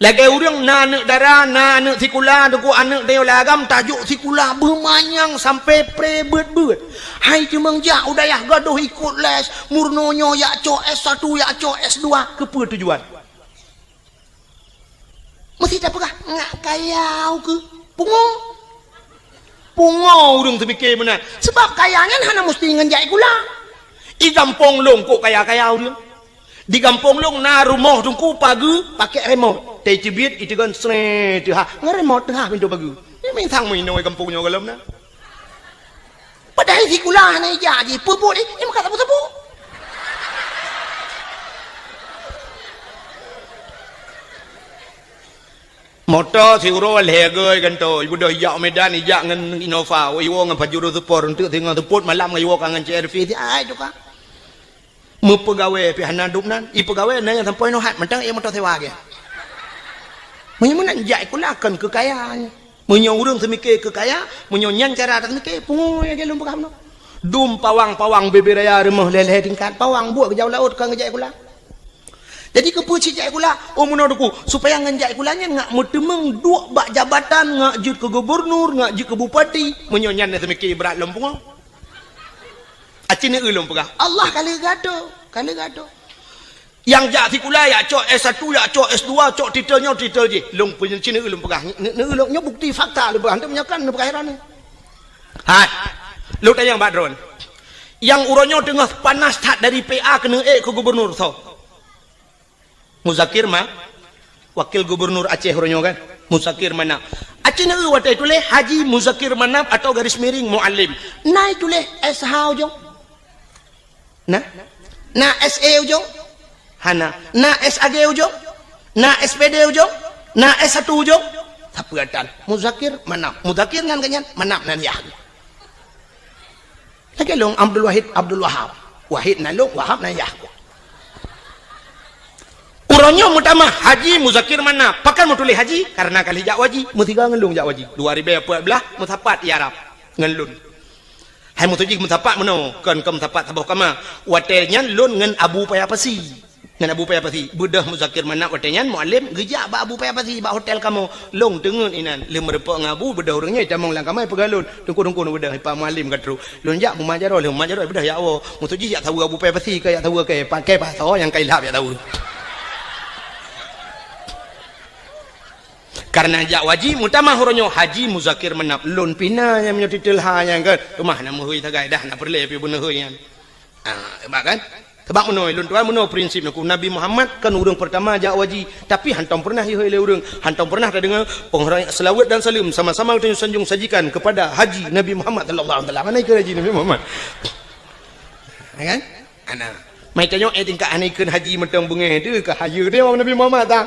[SPEAKER 2] lagi orang nak darah nak sikula deku anak dia lagam tajuk sikula bermanyang sampai pre-bet hai cemang jak udayah gaduh ikut les murnonyo yak cok S1 yak cok S2 kepa tujuan mesti tak pegah ngak kayau ke Pungo urung terfikir benar. Sebab kayanya hana mesti ngenjai gula. I gampong long kok kaya-kaya urung. Di gampong long na rumah tungku pagi pakai remote. Tei cibit itu kan sre tu ha. Ngeremote tengah pintu pagi. Ni main thang main noi kampungnya galam na. Padahal si gula na jadi pupuk ni makan sapu-sapu. Motor si uro legai kan to ibu dah yak Medan ijak ngan Innova iwo ngan pajuro support untuk tengah support malam iwo kangen CRV ti ai tu ka mu pegawai pi hana dup nan i pegawai na yang sampai no hat mentang ia motor sewa ge mun nak jai kulakan kekayaan munyo urang semikir kekaya munyo nyan cara tak semikir pungo ya gelum pegam no dum pawang beberaya rumah leleh tingkat pawang buat ke jauh laut kan ngejai kula. Jadi kepuci jai kula menaduku supaya nganjai kulanya ngak mutemeng dua bak jabatan ngak jut ke gubernur ngak jut ke bupati menyonyan na semikir berat lempung acine ulum pegah Allah kali gado yang jak sikula ya cok S1 ya cok S2 cok titelnya titel je long punya cine ulum pegah ne ulumnya bukti fakta le bah antum nyakan ne perkara ni ha lu tanya badron yang uronyo tengah panas tak dari PA kena ke gubernur so. Muzakir mah wakil gubernur Aceh uronyo kan. Muzakir Manap. Aceh na watai tule Haji Muzakir Manap atau garis miring Muallim. Nai tule SH ujung. Na SE ujung. Hana. Na SAG ujung. Na SPD ujung. Na S1 ujung. Tapatan. Muzakir Manap. Muzakir ngan kanyan Manap nan yah. Lagi long Abdul Wahid Abdul Wahab. Wahid na long Wahab nan yah. Uronyo mutama Haji Muzakir Manap. Pakan mutuli Haji karena kali jak waji. Mutiga ngelung jak waji. 2014 mutapat Arab ngelun. Hai mutuji mutapat meno kan ke mutapat sabah kama. Watelnya lun ngen Abu Payapasi. Ngen Abu Payapasi. Budah Muzakir Manap watelnya muallim gejak ba Abu Payapasi ba hotel kamu. Long tengun inan. Le merepok ngabu budah orangnya tamang lang kamai pegalun. Tungku-tungku budah pa muallim katru. Lun jak mumajaro le mumajaro budah ya Allah. Mutuji jak tahu Abu Payapasi ke ya tahu ke pakai bahasa yang kailap ya tahu. Karena jak waji mutama huronyo Haji Muzakir Manap lon pina yang menyo titel ha yang kan rumah nama hui tagai dah nak perle pi beuna hui kan sebab kan sebab menoi lon tuan menoi prinsip aku Nabi Muhammad kan urang pertama jak waji tapi hantam pernah hui le urang hantam pernah ada dengar penghormatan selawat dan salim sama-sama kita sanjung sajikan kepada Haji Nabi Muhammad sallallahu alaihi wasallam naik ke Haji Nabi Muhammad kan ana mai tanyo tingkat anaikeun haji mentang bengeh tu ke haji dia Nabi Muhammad tak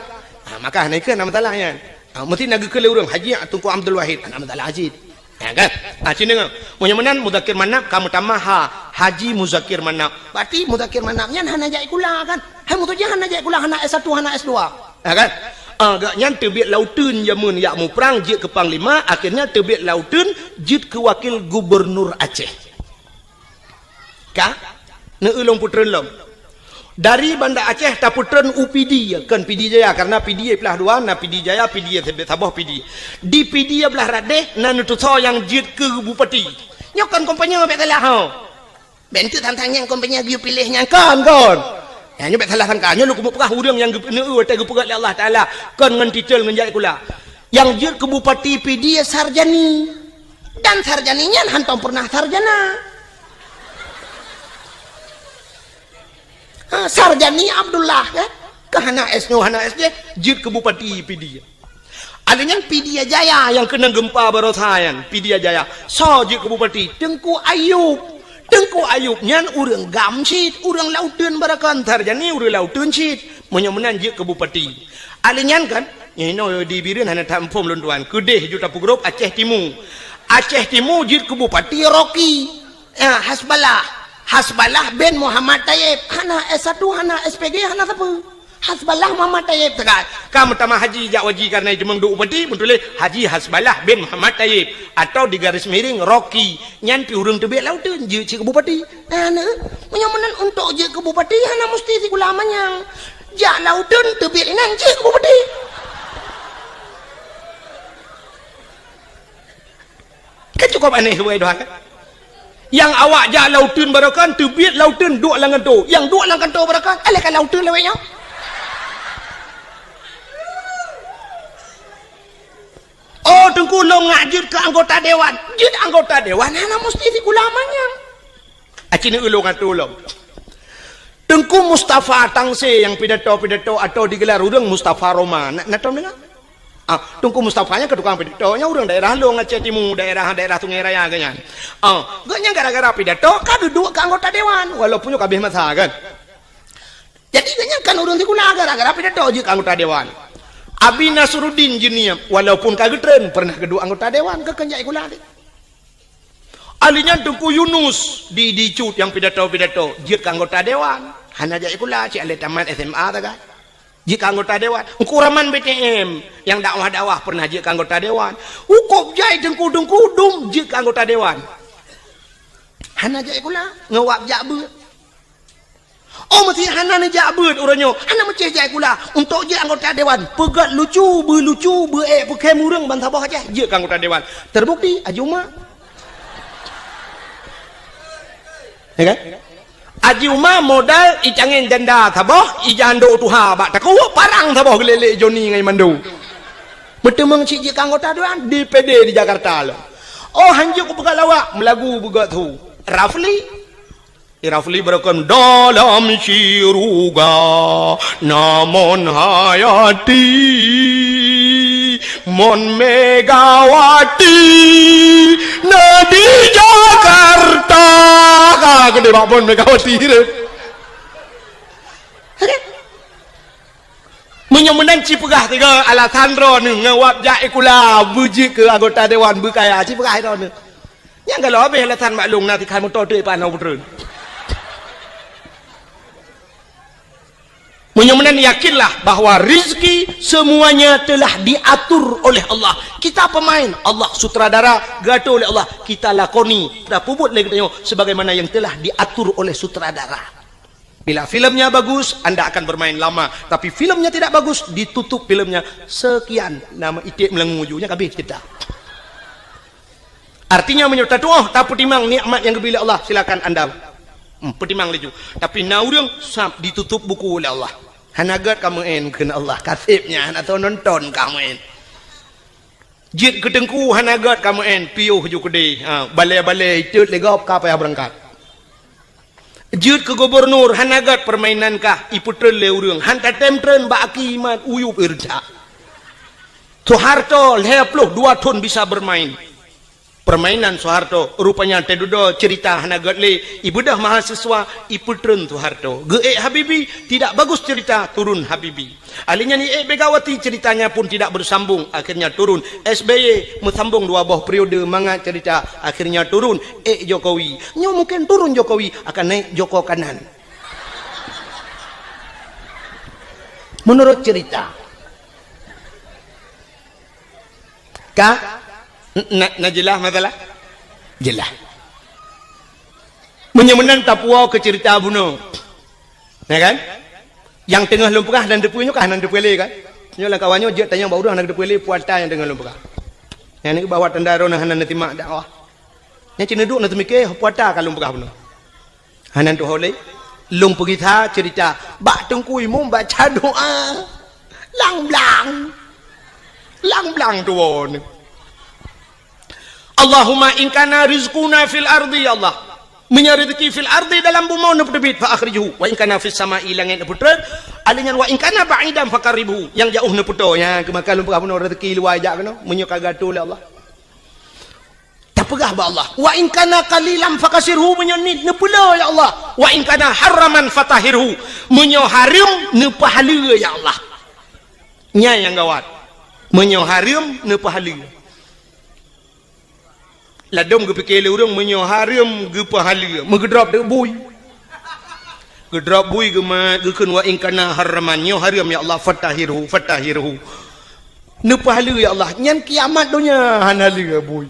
[SPEAKER 2] maka anaikeun nama talah kan mesti nak ke urang Haji Tunku Abdul Wahid anak Abdul Aziz ya kan sini ngah menyamanan Muzakir Manap kamu tambah Haji Muzakir Manap berarti Muzakir Manapnya hana jai kula kan hai mutuja hana jai kula hana S1 hana S2 ya kan agaknya terbit lautun jamun yak mu perang jit ke panglima akhirnya terbit lautun jit ke wakil gubernur Aceh ka ne ulung putren lom dari Banda Aceh taputren UPD kan PD Jaya karena PD belah dua na PD Jaya PD Sabah PD di PD belah radeh na nutuso yang jit ke bupati nyokan kompanya bet telah ho bentu tantang yang kompanya giu pilihnya kan ya nyobet salah sangka nyo lu ku pegah urang yang geu te gepegat Allah taala kan ngan titel ngan jai kula yang jit ke bupati PD sarjani dan sarjaninya hantam pernah sarjana Sarjani Abdullah kan kahana S-nya hana S-nya jit ke bupati PD alinya PD Jaya yang kena gempa barosayan PD Jaya so jit ke bupati Tengku Ayub nyan urang gamsit urang lautun barakan sarjani urang lautun sit menyemenan jit ke bupati alinya kan nyino di bireun hana tampom lon tuan kedeh juta pugrop Aceh Timur jit ke bupati Rocky Hasbalah bin Muhammad Tayyib hana S1 hana SPG hana apa Hasbalah Muhammad Tayyib tegat kamu tamah Haji jak waji karena jemeng du upati mentule Haji Hasbalah bin Muhammad Tayyib atau di garis miring Rocky nyan pi urang tebek lautun je ci ke bupati ana menyamanan untuk je ke bupati hana mesti si ulamanya jak lautun tebek nan je ke bupati kan cukup aneh we doa kan yang awak jak lautun barakan terbit lautun duk langan tu yang duk langan tu barakan alahkan lautun leweknya oh Tengku long ngajut ke anggota dewan jut anggota dewan hana mesti di ulamanya acini ulung atulong Tengku Mustafa Tangse yang pidato atau digelar urang Mustafa Roma nak tahu dengar Tungku Mustafanya ke tukang pidatonya orang daerah lo Aceh Timur daerah Sungai Raya ganyan gaknya gara-gara pidato kan duduk ke anggota dewan walaupun kabeh masa kan jadi gaknya kan orang tikula gara-gara pidato je ke anggota dewan Abi Nasruddin jeniam walaupun kagetren pernah kedua anggota dewan ke kenjai kula alinya Tengku Yunus di cut yang pidato je ke anggota dewan hana jai kula cik ale tamat SMA ta kan jika anggota dewan Ukuraman BTM yang dakwah pernah jika anggota dewan Ukop jai Tengku dum jika anggota dewan hana jai kula ngawak jak beut oh mesti hana ni jak beut uranyo hana meceh jai kula untuk je anggota dewan pegat lucu pakai murang ban Sabah aja jika anggota dewan terbukti Ajuma ya kan Aji Umar modal icangin janda Sabah ijando tuha bak taku parang Sabah gelele Joni ngai mandu betul mengcik anggota dewan DPD di Jakarta lo oh hanjuk ku pegat lawak melagu begat tu Rafli
[SPEAKER 1] Irafli berakam dalam syuruga namun hayati mon Megawati nadi Jakarta gede bak mon Megawati menyemenan cipegah tiga alasan ron ngawap jai kula buji ke anggota dewan berkaya cipegah ron yang kalau habis alasan maklum nanti kan motor tu panau betul. Menyemenan yakinlah bahwa rizki semuanya telah diatur oleh Allah. Kita pemain, Allah sutradara, gaduh oleh Allah. Kita lakoni, kita puput lagi tengok sebagaimana yang telah diatur oleh sutradara. Bila filmnya bagus, anda akan bermain lama. Tapi filmnya tidak bagus, ditutup filmnya. Sekian, nama itik melengujunya habis kita. Artinya menyerta doa, tak pertimang nikmat yang diberi Allah, silakan anda pertimang laju. Tapi naurang ditutup buku oleh Allah. Hanagat kamu kena Allah kasibnya atau nonton kamu jit ketengku hanagat kamu piuh ju kede balai-balai cut legop ka payah berangkat jit ke gubernur hanagat permainan kah iputren leurung hanta temtren baki mat uyup irja Soeharto leploh 2 tahun bisa bermain permainan Soeharto rupanya tedudo cerita hanagat le ibudah mahasiswa iputren Soeharto Habibie tidak bagus cerita turun Habibie alinya ni Megawati ceritanya pun tidak bersambung akhirnya turun SBY bersambung 2 buah periode mangat cerita akhirnya turun Jokowi nyo mungkin turun Jokowi akan naik Joko kanan menurut cerita jelas masalah jelas menyemenan Papua ke cerita bunuh ya kan yang tengah lumpurah dan depunya kanan depuele kan nyolah kawannya je tanya baru anak depuele puata yang tengah lumpurah yang ni bawa tendaro nah hanan nanti mak dakwah yang cina duk nanti mikir puata kan lumpurah bunuh hanan tu holei lumpur kita cerita bak tengkui mum baca doa lang blang tu on Allahumma inkana rizquna fil ardi ya Allah menyarezeki fil ardi dalam bumi nu pedebit fa akhrijuhu wa inkana fis samai langit nu putret alinyan wa inkana ba'idan fakaribu yang jauh nu puto ya kemakan lumpur puno rezeki luar jak kena menyuka gaduh oleh Allah tapegah ba Allah wa inkana qalilan fakasirhu menyonit nu pula ya Allah wa inkana haraman fatahirhu menyo haram nu pahala ya Allah nya yang gawat menyo haram nu pahala ladom ke pikir urang menyo haram ge pahala megedrop de bui gedrop bui ge mat ge kun wa in kana haraman nyo haram ya Allah fatahirhu ne pahala ya Allah nyan kiamat dunia hanali bui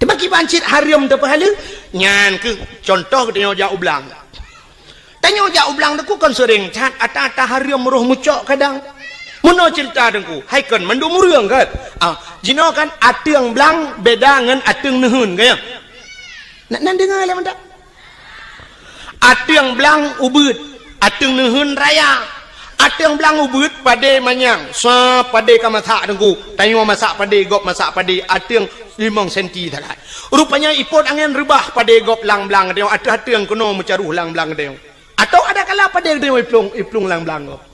[SPEAKER 1] tebaki bancit haram de pahala nyan ke contoh tanya jauh belang deku kan sering cat ata haram roh mucok kadang Muno cerita dengku, hai kan mandu murung kan? Jino kan ateng belang beda dengan ateng nehun kaya. Nak dengar lah manda. Ateng belang ubud, ateng nehun raya. Ateng belang ubud pade manyang, sa pade kamasa dengku. Tayo masak pade gop masak pade ateng 5 cm takat. Rupanya ipot angin rebah pade gop lang-belang dia ateng kono mencaruh lang-belang dia. Atau ada kala pade dia iplung lang-belang gop.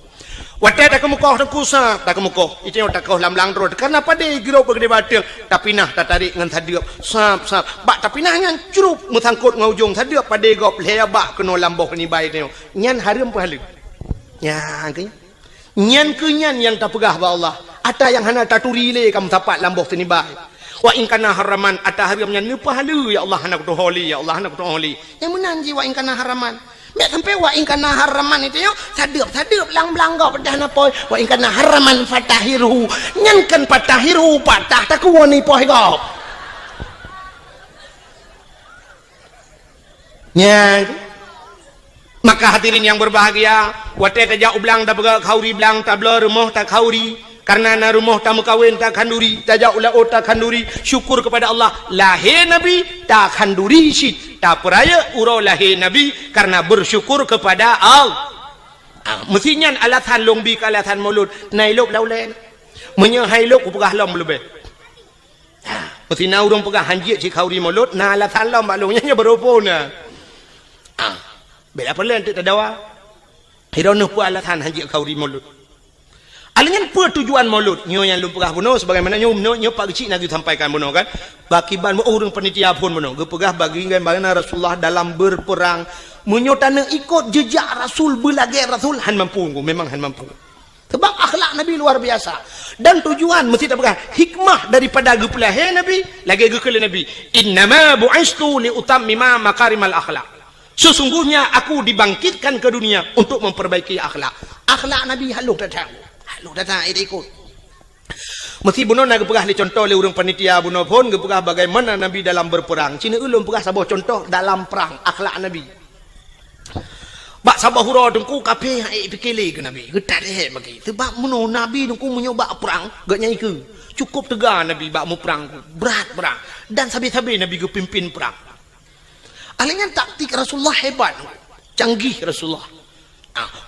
[SPEAKER 1] Wadah tak kemukoh tak kusa tak kemukoh itu yang tak kau lam-lang terus karena pada girau bergede batang tapi nah tak tarik dengan tadiap sap bak tapi nah yang curup musangkut ngaujung tadiap pada gop lehaba kena lamboh ni baik ni nyan haram pahala nyan kenyan yang tak pegah ba Allah ada yang hana taturi le kamu tapat lamboh ni baik wa in kana haraman ada haramnya ni pahala ya Allah anak tu holi ya Allah anak tu holi yang menanji wa in kana haraman mek sampai wa in kana haraman itu yo sadeup lang-belang gau pedah na poi wa in kana haraman fatahiru nyankan fatahiru patah tak kuoni poi gau nya maka hadirin yang berbahagia wate ka jau belang da bega khauri belang tabla rumah tak khauri karena na rumah tamu kawin tak khanduri tajau la ota khanduri syukur kepada Allah lahir nabi tak khanduri syit tak peraya urau lahir nabi karena bersyukur kepada Allah mestinya alatan longbi ke alatan maulud nailok laulen menyahailok upagah lom lebih mesti na urang pegah hanjit si khauri maulud na alatan lom balungnya berupona
[SPEAKER 2] Bela pelan tak dawa. Hirana pu alatan haji kau ri maulud. Alingan pu tujuan maulud nyo yang lu pegah buno sebagaimana nyo pak kecil nak sampaikan buno kan. Bakiban orang panitia pun buno. Ge pegah bagi bagaimana Rasulullah dalam berperang menyo tanah ikut jejak Rasul belage Rasul han mampu memang han mampu. Sebab akhlak Nabi luar biasa. Dan tujuan mesti tak pegang hikmah daripada gepelah Nabi lagi gekele Nabi. Innama bu'istu li utammima makarimal akhlak. Sesungguhnya aku dibangkitkan ke dunia untuk memperbaiki akhlak. Akhlak Nabi halus datang. Halus datang ikut. Mesti buno nak pegah ni contoh le urang panitia buno pun gepegah bagaimana Nabi dalam berperang. Cina ulun pegah sabah contoh dalam perang akhlak Nabi. Bak sabah hura dengku kape ai pikir ke Nabi. Getat he bagi. Sebab muno Nabi dengku menyoba perang gak nyai ke. Cukup tegar Nabi bak mu perang berat perang dan sabi-sabi Nabi ge pimpin perang. Alingan taktik Rasulullah hebat. Canggih Rasulullah.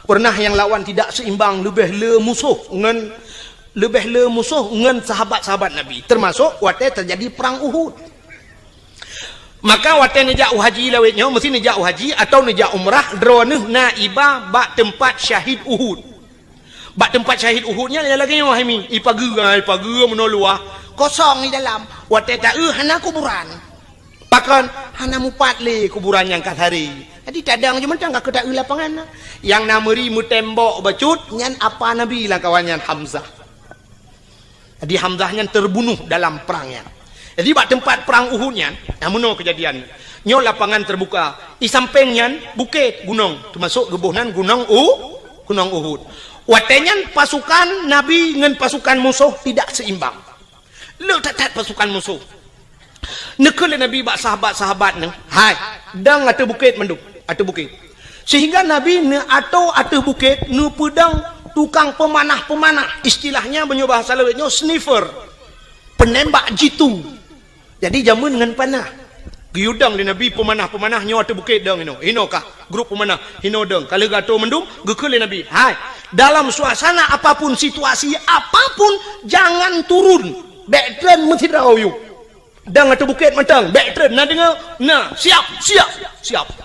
[SPEAKER 2] Pernah yang lawan tidak seimbang lebih le musuh dengan sahabat-sahabat Nabi. Termasuk waktu terjadi perang Uhud. Maka waktu nejak haji lawitnya mesti nejak haji atau nejak umrah droneh naibah bak tempat syahid Uhud. Bak tempat syahid Uhudnya lagi yang wahimi ipagu menoluah kosong di dalam. Waktu tak hana kuburan. Pakan hana mupat le kuburan yang kat hari. Jadi cadang je macam kak kedak lapangan. Yang nameri mu tembok bacut nyan apa Nabi lah kawannya Hamzah. Jadi Hamzah nyan terbunuh dalam perangnya. Jadi bak tempat perang Uhudnya, namuno kejadian. Nyo lapangan terbuka. Di sampingnya bukit gunung, termasuk gebuhnan gunung Uhud. Watenyan pasukan Nabi dengan pasukan musuh tidak seimbang. Le tatat pasukan musuh. Nekele Nabi bak sahabat-sahabat nang. Hai, dang ate bukit menduk, ate bukit. Sehingga Nabi ne atau ate bukit ne pedang tukang pemanah-pemanah. Istilahnya menyoba bahasa lawitnya sniffer. Penembak jitu. Jadi jamun dengan panah. Giudang di Nabi pemanah-pemanah nyo ate bukit dang ino kah grup pemanah hino dang. Kalau gato mendung gekele Nabi. Hai, dalam suasana apapun situasi apapun jangan turun. Backtrend mesti rayu. Dang ate bukit matang, backtrend na dengar. Nah, siap.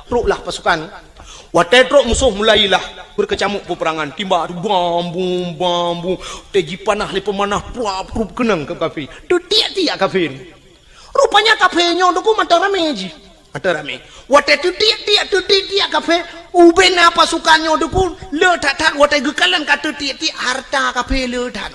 [SPEAKER 2] Teruklah pasukan. Waktu truk musuh mulailah berkecamuk peperangan. Timba bambu. Teji panah le pemanah prup kenang ke kafir. Tu tiak kafir. Rupanya kafirnya doku mata rame ji. Mata rame. Waktu tu tiak kafir. Ubena pasukannya doku le tak waktu gekalan kata tiak harta kafir le tak.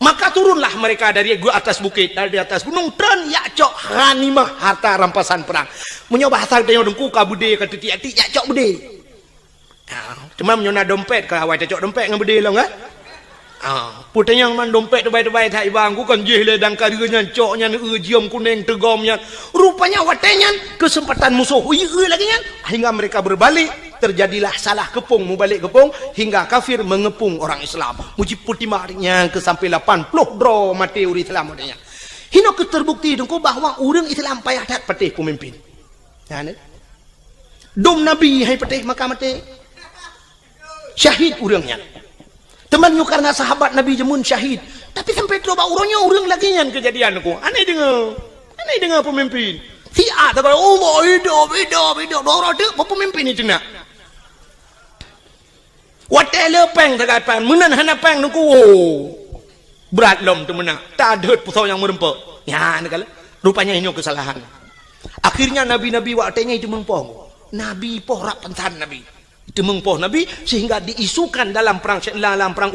[SPEAKER 2] Maka turunlah mereka dari atas bukit, dari atas gunung dan yakcok ghanimah harta rampasan perang. Menyoba hasal tanya dengku ka bude kata tiak yakcok bude. Cuma menyona dompet ka awak yakcok dompet dengan bude lah kan? Putanya man dompet terbaik-terbaik tak ibang ku kan jeh le dan kariganya coknya jiom kuning tegomnya. Rupanya watenya kesempatan musuh lagi kan hingga mereka berbalik. Terjadilah salah kepung mubalik kepung hingga kafir mengepung orang Islam. Muji putih marinya ke sampai 80 dro mati uri Islam adanya. Hino terbukti dengko bahwa orang Islam payah dat patih pemimpin. Ya ne? Dom Nabi hai patih maka mati. Syahid urangnya. Teman nyu karena sahabat Nabi jemun syahid. Tapi sampai coba urangnya urang lagi nyan kejadian ku. Aneh dengar pemimpin. Tia tak Allah hidup dorong dia pemimpin itu nak. Watele peng tak peng menan hana peng nungku berat lom tu mena tak ada pusau yang merempak ya nakala rupanya ini kesalahan. Akhirnya nabi-nabi waktenya itu mengpoh Nabi poh rak pensan Nabi itu mengpoh Nabi sehingga diisukan dalam perang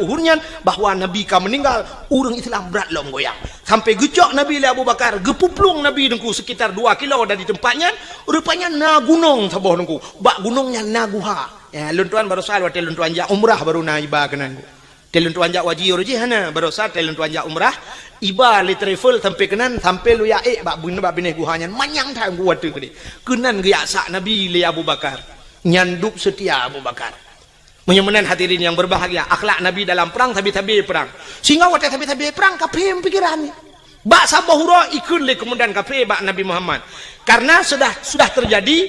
[SPEAKER 2] Uhudnya bahwa Nabi ka meninggal urang Islam berat lom goyang sampai gejok Nabi Abu Bakar gepuplung Nabi dengku sekitar 2 kilo dari tempatnya rupanya na gunung sabah dengku bak gunungnya Naguha. Ya, luntuan baru sal waktu luntuan jak umrah baru na iba kenan. Luntuan jak wajib je hana baru sal luntuan jak umrah iba li travel sampai kenan sampai lu ya bak bun bak bineh guhanya manyang tang gua tu kedi. Kenan ge sak Nabi li Abu Bakar. Nyanduk setia Abu Bakar. Menyemenan hadirin yang berbahagia, akhlak Nabi dalam perang tabi-tabi perang. Sehingga waktu tabi-tabi perang kafir pikiran. Bak sabahura ikun le kemudian kafir bak Nabi Muhammad. Karena sudah terjadi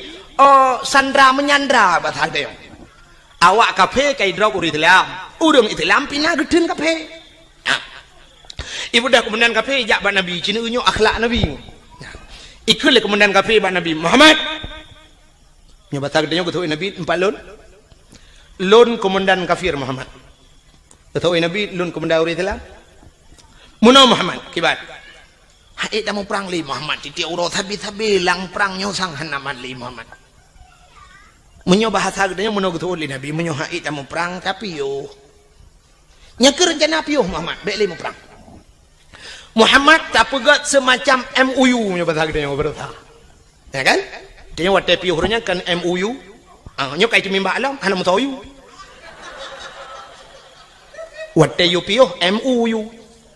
[SPEAKER 2] sandra menyandra bat hadeu. Awak kafe kai drop uri Islam. Urang Islam pindah gedun kafe. Ibu dah kemudian kafe jak bak Nabi cina unyu akhlak Nabi. Ikut le kemudian kafe bak Nabi Muhammad. Nya bahasa gedenya betul Nabi 4 lon. Lon komandan kafir Muhammad. Betul Nabi lon komandan orang Islam. Muno Muhammad kibat. Hai dah mau perang li Muhammad titik uro sabi-sabi lang perang nyo sang hanaman li Muhammad. Menyo bahasa gedenya muno betul Nabi menyo hai dah mau perang tapi yo. Nya ke rencana piuh Muhammad baik li mau perang. Muhammad tak pegat semacam MOU nya bahasa gedenya berita. Ya kan? Dia wat piuhnya kan MOU. Nyo kai timimba alam hana mo toyu. Wat yu piuh MOU.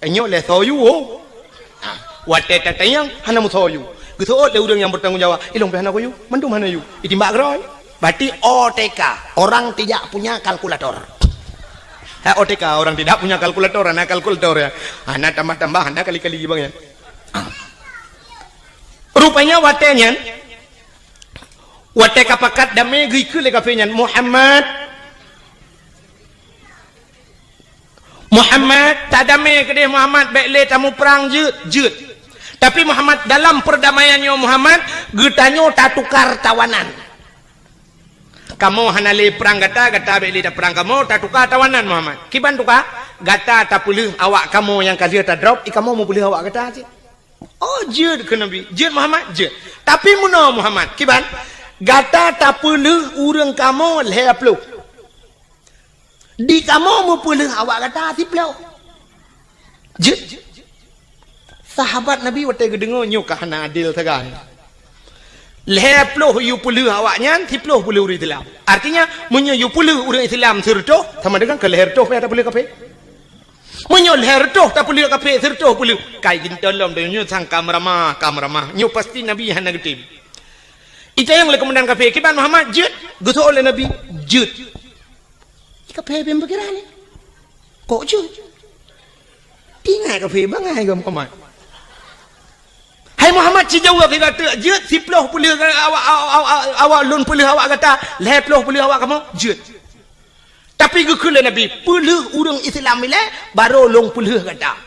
[SPEAKER 2] Nyo le toyu oh. Wat tatayang hana mo toyu. Gitu le urang yang bertanggung jawab. Ilong pe hana ko yu. Mendum hana yu. Itimba groy. Berarti OTK, orang tidak punya kalkulator. OTK, orang tidak punya kalkulator, anak kalkulator ya. Anak tambah-tambah, anak kali-kali bang ya. Rupanya watenya wate kapakat dame giku le kafenyan Muhammad tadame kedeh Muhammad baik le tamu perang jeut tapi Muhammad dalam perdamaiannya Muhammad getanyo tak tukar tawanan kamu hanale perang gata baik le tak perang kamu tak tukar tawanan Muhammad kiban tukar gata tak pulih awak kamu yang kali tak drop kamu mau pulih awak gata aja. Oh jeut ke Nabi jeut Muhammad jeut tapi muno Muhammad kiban gata tak pulih urang kamu lehaplu di kamu mau pulih awak gata tiplau jeut sahabat Nabi wate gedengo nyo kahana adil tegan lehaplu yu pulih awaknya tiplau pulih urang Islam artinya munyo yu pulih urang Islam serto sama dengan ke leher toh tak pulih kape menyo leher toh tak pulih kape serto pulih kai gintalom de nyo sang kamramah nyo pasti Nabi hana getim. Itu yang oleh komandan kafir kiban Muhammad jeut gutu oleh Nabi jeut. Kafir bem pikiran ni. Kok jeut? Tinggal kafir bangai gam koman. Hai Muhammad cijau ke kata jeut siploh pulih awak lun pulih awak kata leploh pulih awak kamu jeut. Tapi gukule Nabi pulih urang Islam ile baru long pulih kata.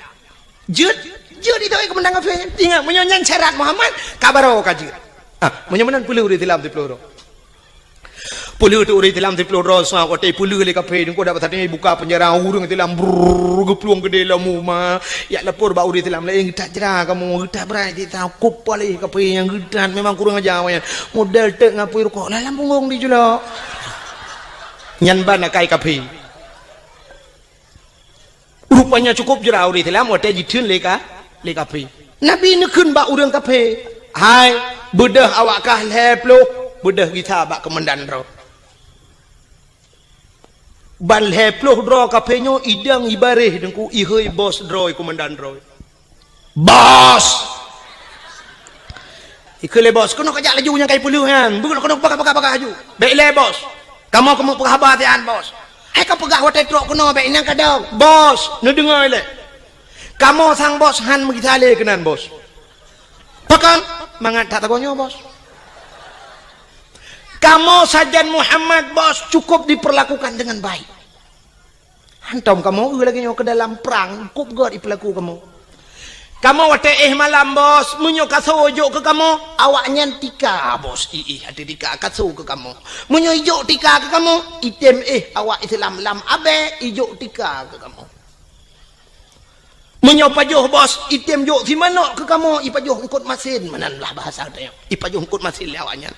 [SPEAKER 2] Jeut itu komandan kafir tinggal menyonyan syarat Muhammad kabaro ka jeut. Menyamanan puluh uri tilam di peluru. Puluh tu uri tilam di peluru. Soal kau puluh le kafe. Kau dapat tadi buka penjara urung tilam gepluang gede lamu ma. Ya lapor bau uri tilam le. Kita cerah kamu kita berarti tahu kupali kafe yang gedan memang kurang aja awalnya. Modal tek ngapui rokok. Lalam punggong di jula. Nyanban nakai kafe. Rupanya cukup jerah uri tilam. Wate jitun le kafe. Nabi nekun bau urang kafe. Hai, bedah awak kah leplo, bedah kita bak komandan ro. Ban leplo ro kapenyo idang ibareh dengku ihoi bos droi komandan ro. Bos. Ikele bos, kono kajak laju yang kai puluhan. Bukan kono pakai aju. Baik le bos. Kamu perhabatian bos. Hai kau pegah watai trok kono baik nang kadang. Bos, nu dengar le. Kamu sang bos han mengita le kenan bos. Pakan mangat tak tagonyo bos. Kamu sajan Muhammad bos cukup diperlakukan dengan baik. Hantam kamu lagi nyo ke dalam perang cukup god diperlaku kamu. Kamu wate malam bos munyo kasojo ke kamu awaknya tika bos ada tika kaso ke kamu. Munyo ijo tika ke kamu item awak Islam lam abe ijo tika ke kamu. Menyopajuh bos item jok si mana ke kamu ipajuh ngkut masin mananlah bahasa dia ipajuh ngkut masin lawanya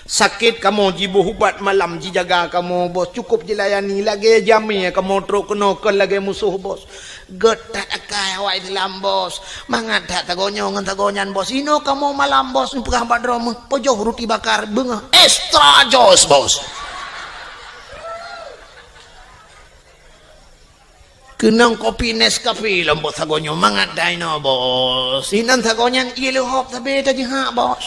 [SPEAKER 2] sakit kamu jibu hubat malam jijaga kamu bos cukup dilayani lagi jami kamu truk kena ke lagi musuh bos getat akai awak Islam bos mangat tak tagonyo ngan tagonyan bos ino kamu malam bos pegah badrom pojoh roti bakar bengah extra jos bos kenang kopi Nescafe lembut sagonyo mangat daino bos inan sagonyan ilu hop tabe tadi ha bos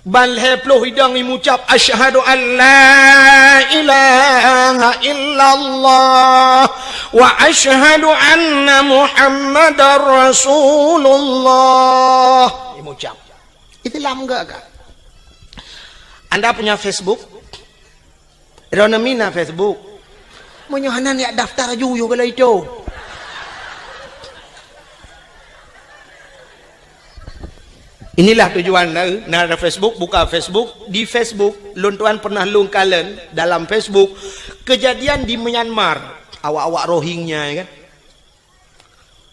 [SPEAKER 2] bal heplo hidang imucap asyhadu an la ilaha illallah wa asyhadu anna muhammadar rasulullah imucap Islam enggak Anda punya Facebook Ronamina Facebook menyohanan ya daftar juyu kalau itu Inilah tujuan nara Facebook, buka Facebook. Di Facebook, lun tuan pernah lung kalen dalam Facebook kejadian di Myanmar, awak-awak Rohingya kan.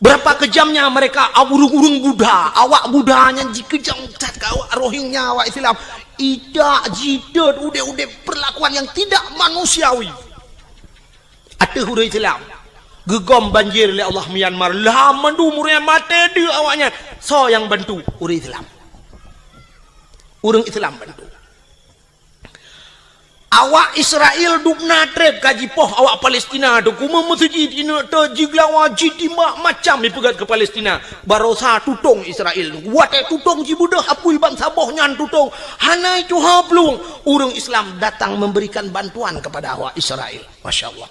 [SPEAKER 2] Berapa kejamnya mereka urung-urung Buddha, awak Buddhanya dikejam cat ke awak Rohingya, awak Islam. Idak jidat udah perlakuan yang tidak manusiawi. Ada huruf Islam. Gegom banjir oleh Allah Myanmar. Lah mandu murnya mati dia awaknya. So yang bantu huruf Islam. Urang Islam bantu. Awak Israel dupna trep kaji poh awak Palestina tu kuma masjid ini tajiglawa jidimak macam dipegat ke Palestina. Barosa tutong Israel. Wate tutong jibudah apui bangsa boh nyan tutong. Hanai tu hablung. Urang Islam datang memberikan bantuan kepada awak Israel. Masya Allah.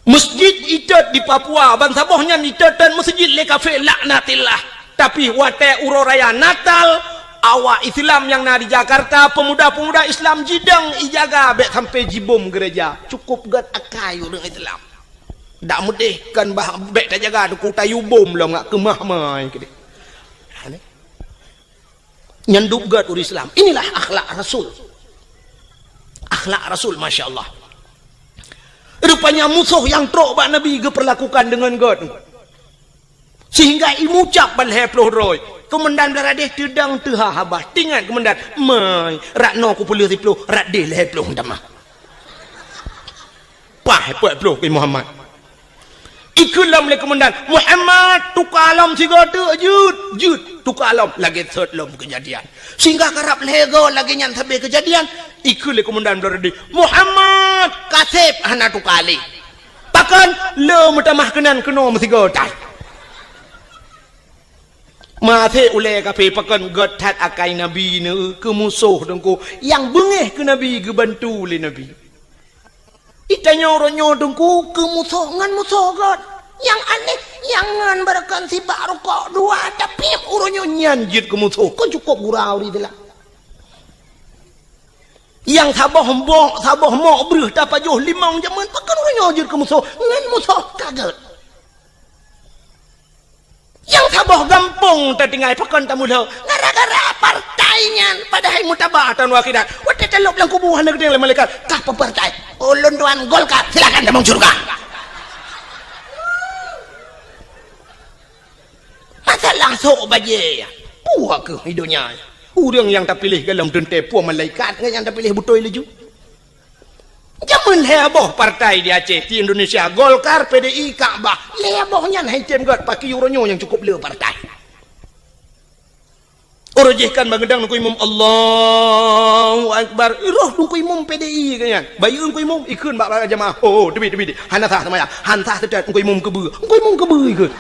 [SPEAKER 2] Masjid idat di Papua bangsa boh nyan idat dan masjid le kafe laknatillah. Tapi wate uroraya Natal awak Islam yang na di Jakarta, pemuda-pemuda Islam jidang ijaga bek sampai jibom gereja. Cukup gat akai orang Islam. Dak mudih kan bah bek tak jaga tu tayu bom lah ngak kemah mai kede. Nyanduk gat orang Islam. Inilah akhlak Rasul. Akhlak Rasul, masya-Allah. Rupanya musuh yang trok bak Nabi geperlakukan dengan gat. Sehingga imucap balhe ploh roy. Komandan beladeh tedang teha habah. Tingat komandan. Mai. Rakno ku puluh si ploh. Rak deh lehe ploh damah. Pah puak ploh ke Muhammad. Ikulam le komandan. Muhammad tukar alam siga tu. Jud. Tukar alam. Lagi third lom kejadian. Sehingga karap lego lagi nyan sampai kejadian. Ikul le komandan beladeh. Muhammad kasep hana tukar ali. Pakan le mutamah kenan kena siga tai. Mate ule kape pakan god tat akai Nabi ne ke musuh dengku yang bengeh ke Nabi ke bantu le Nabi. Itanya orangnya dengku ke musuh ngan musuh god. Yang aneh yang ngan barakan si baru kok dua tapi orangnya nyanjit ke musuh. Kau cukup gurau di dalam. Yang sabah hembok sabah mok bereh dapat joh limang jaman pakan orangnya nyanjit ke musuh ngan musuh kaget. Yang sabah gampung tertinggal pakan tamulah gara-gara partainya padahal mutabatan wakidat wate telok lang kubuhan negeri oleh malaikat kah partai ulun tuan Golkar silakan damang surga. Masalah sok baje puak ke hidupnya orang yang tak pilih dalam tente puak malaikat yang tak pilih betul leju. Jaman heboh partai di Aceh di Indonesia Golkar PDI Ka'bah hebohnya naik tem gat pakai euronyo yang cukup le partai. Orojehkan bangedang nungku imam Allahu Akbar. Roh nungku imam PDI kan. Bayu nungku imam ikun bak jamaah. Oh demi hana sah sama ya. Han sah sedat nungku imam kebe. Nungku imam kebe ikun.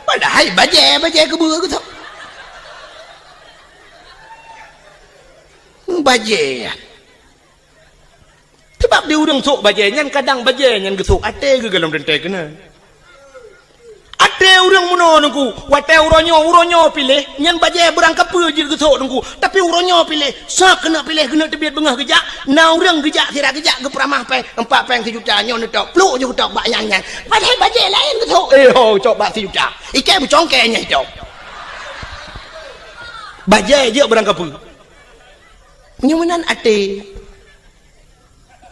[SPEAKER 2] Padahal baje kebe ke tak. Baje sebab dia orang sok baje nyan kadang baje nyan gesok ate ke dalam dente kena ate orang muno nungku wate uronyo pilih nyan baje berangkap je gesok nungku tapi uronyo pilih sak kena pilih kena tebiat bengah kejak na orang kejak sira kejak ke peramah pe 4 peng 1 juta nyon tok pluk je tok bak yang nyan padahal baje lain gesok cok bak 1 juta ike bercongkenya tok baje je berangkap nyumanan ate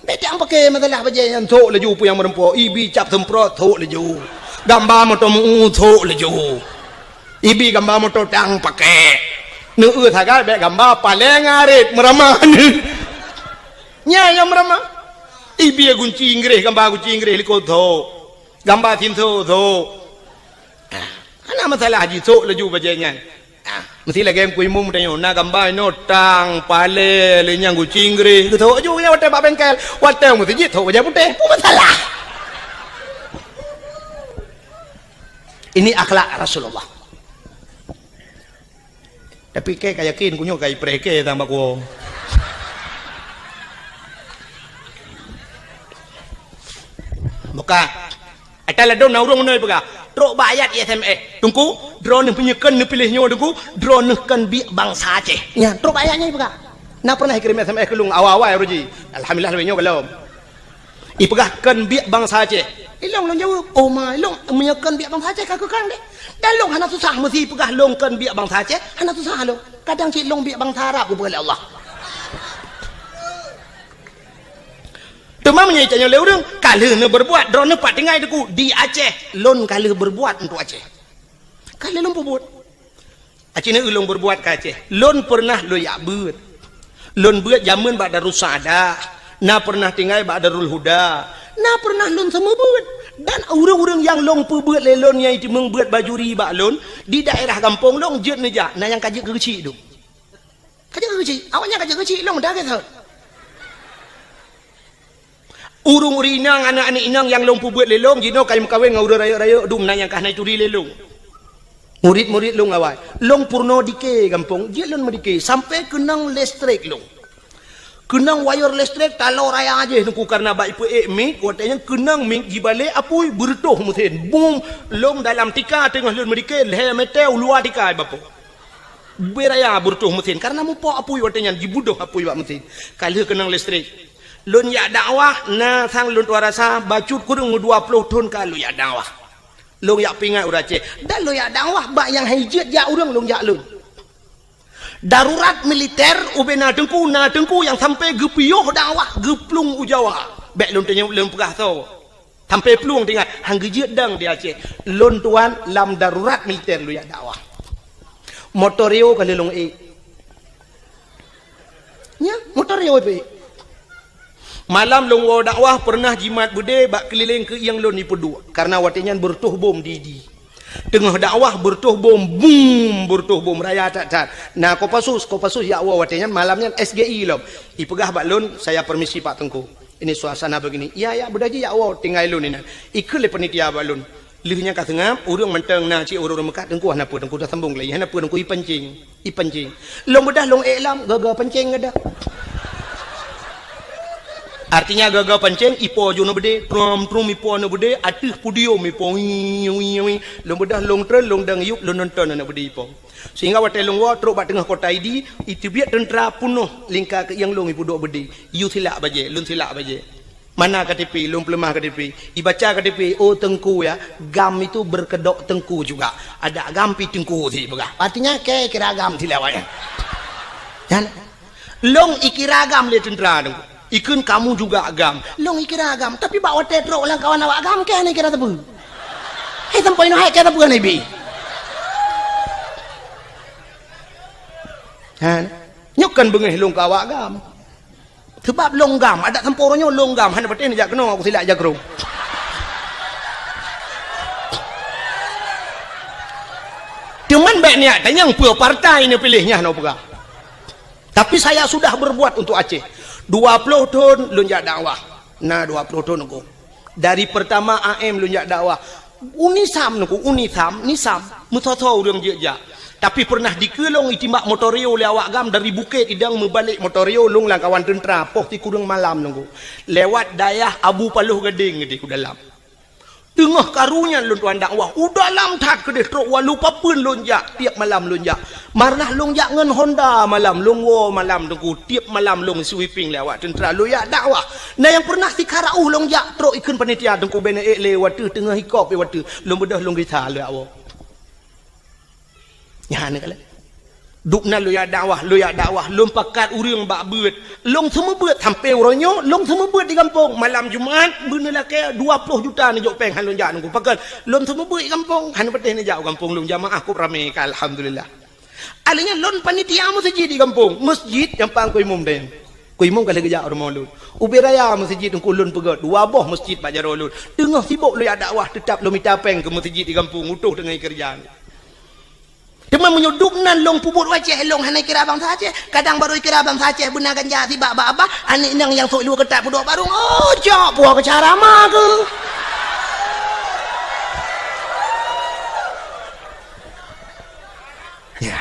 [SPEAKER 2] beda pakai masalah baje yang thok leju pu yang merempo ibi cap semprot thok leju gambar motor mu thok leju ibi gambar motor tang pakai nu thaga be gambar paleng arit meramah nya yang meramah ibi gunci Inggris gambar gunci Inggris liko thok gambar tin thok ana masalah haji thok leju baje nya mesti lagi yang kuimum tanya nak gambar no tang pale lenyang gucingri gitu aja punya wate pak bengkel wate mesti jit tu wajah putih apa masalah ini akhlak Rasulullah tapi kayak yakin kunyo kayak preke tambah ko buka atala do na urung noi pega trok bayat SMS tungku drone penyekan ne pilihnya tungku drone kan bi bangsa Aceh nya trok bayatnya pega na pernah kirim SMS ke lung awal-awal roji alhamdulillah lebihnya belum ipegah kan bi bangsa Aceh Ilong long jawab, oh ma ilong menyakan biak bang Aceh kagak kan deh. Dan long hana susah mesti pegah long kan biak bang Aceh, hana susah lo. Kadang cik long biak bang Arab boleh Allah. Cuma menyaitannya leurang, kalau ne berbuat, drone pak tinggal deku di Aceh, lon kalau berbuat untuk Aceh. Kalau lon berbuat, Aceh ne ulung berbuat ke Aceh. Lon pernah lo yak buat, lon buat zaman bak Darus Saadah, na pernah tinggal bak Darul Huda, na pernah lon semua buat. Dan orang-orang yang long perbuat lelon yang itu membuat baju riba lon di daerah kampung long jet neja, na yang kajak kecil tu, kajak kecil, awaknya kajak kecil long dah kata. Urung inang anak-anak inang yang long buat lelong jino kayu kawin ngau raya-raya dum nanya kah naik turi lelong. Murid-murid long awal. Long purno dike kampung, dia long medike sampai kenang listrik long. Kenang wire listrik talau raya aja nungku karena baik mik katanya kenang mik gibale apui bertuh muthin. Boom long dalam tika tengah long medike le metel luar tika bapo. Beraya bertuh muthin karena mupo apui katanya gibudoh apui bak muthin. Kalau kenang listrik lun ya dakwah na sang lun warasa bacut kurung 20 tahun kalau ya dakwah lun ya pingat urace dan lun ya dakwah bak yang hijat ya urang lun ya lun darurat militer ubena dengku yang sampai gepioh dakwah geplung ujawa bek lun tanya lun pegah tau sampai peluang tinggal hang gejat dang dia Aceh lun tuan lam darurat militer lun ya dakwah motoreo kalau lun nya motoreo malam long wa dakwah pernah jimat bude bak keliling ke yang lon ni pedu karena watinyan bertuh bom di tengah dakwah bertuh bom boom bertuh bom raya tak nah kopasus ya wa watinyan malamnya SGI lo ipegah bak lon saya permisi Pak Tengku ini suasana begini ya bedaji ya wa tinggal lon ini ikut le panitia bak lon lihnya ka tengah urang menteng na ci urang mekat Tengku hana pu Tengku dah sambung lagi hana pu Tengku ipancing long bedah long elam gagal pancing ada. Artinya gagal pancing ipo jo no bede trum ipo no bede atih pudio ipo long bedah long tren long dang yuk long nonton na bede ipo sehingga wate long wa truk bak tengah kota idi itu biak tentera punuh lingka ke yang long ipo dok bede yu silak baje lun silak baje mana KTP long pelemah KTP ibaca KTP oh Tengku ya gam itu berkedok Tengku juga ada gam pi Tengku si begah artinya ke kira gam silawat ya long ikira gam le tentera Tengku ikun kamu juga agam long ikira agam tapi bawa tetro lang kawan awak agam ke ni kira tebu hai tempoy no hai kira tebu ni bi han nyokan bengeh long kawak agam sebab long gam ada temporonyo long gam han betin jak keno aku silak jagrong cuman baik niat tanyang pua partai ni pilihnya no pegah tapi saya sudah berbuat untuk Aceh 20 tahun lunjak dakwah. Nah 20 tahun aku. Dari pertama AM lunjak dakwah. Unisam nisam mutoto urang jeja. Tapi pernah dikelong itimbak motorio le awak gam dari bukit idang membalik motorio lung lang kawan tentera poh ti kurang malam nunggu. Lewat dayah Abu Paluh Gading di dalam. Tengah karunya lun tuan dakwah udah lam tat ke truk walu papun lonjak tiap malam lonjak marnah lonjak ngan Honda malam longwo malam tengku tiap malam long sweeping lewat tentera loyak dakwah nah yang pernah si karau lonjak truk ikun panitia tengku bene lewat tengah hikop lewat long bedah long kita le awo nya ne kala dukna loyak dakwah long pakat urang bak beut long semua beut sampai uronyo long semua beut di kampung malam Jumaat beunela ke 20 juta ni jok peng han lonjak nunggu pakat long semua beut di kampung han beteh ni jauh kampung long jamaah ku rame ka alhamdulillah alinya lon panitia masjid di kampung masjid yang pang ku imum deh ku imum kala gejak rumah lun ubiraya masjid ku lun pegat dua boh masjid pak jaro lun tengah sibuk loyak dakwah tetap lo minta peng ke masjid di kampung utuh dengan kerjaan cuma menyuduknan long puput Aceh long hanai kira bang Aceh kadang baru kira bang Aceh benar ganja tiba apa anik nang yang sok lu ketat budok barung oh jok puah ke cara mah ke ya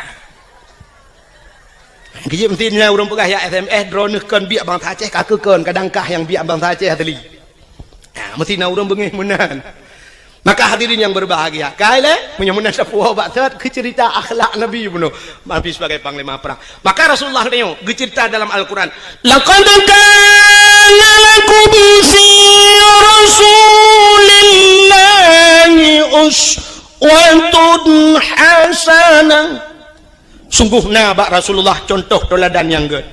[SPEAKER 2] kerja pentingnya orang pegah ya SMS drone kan biak bang Aceh kakekan kadang kah yang biak bang Aceh tadi ya mesti na orang bengih menan. Maka hadirin yang berbahagia, kaile menyamunan sepuh batat ke cerita akhlak Nabi bunuh Nabi sebagai panglima perang. Maka Rasulullah neo cerita dalam Al-Qur'an, laqad kana lakum fi Rasulillah
[SPEAKER 1] Sungguh nabak Rasulullah contoh teladan yang good.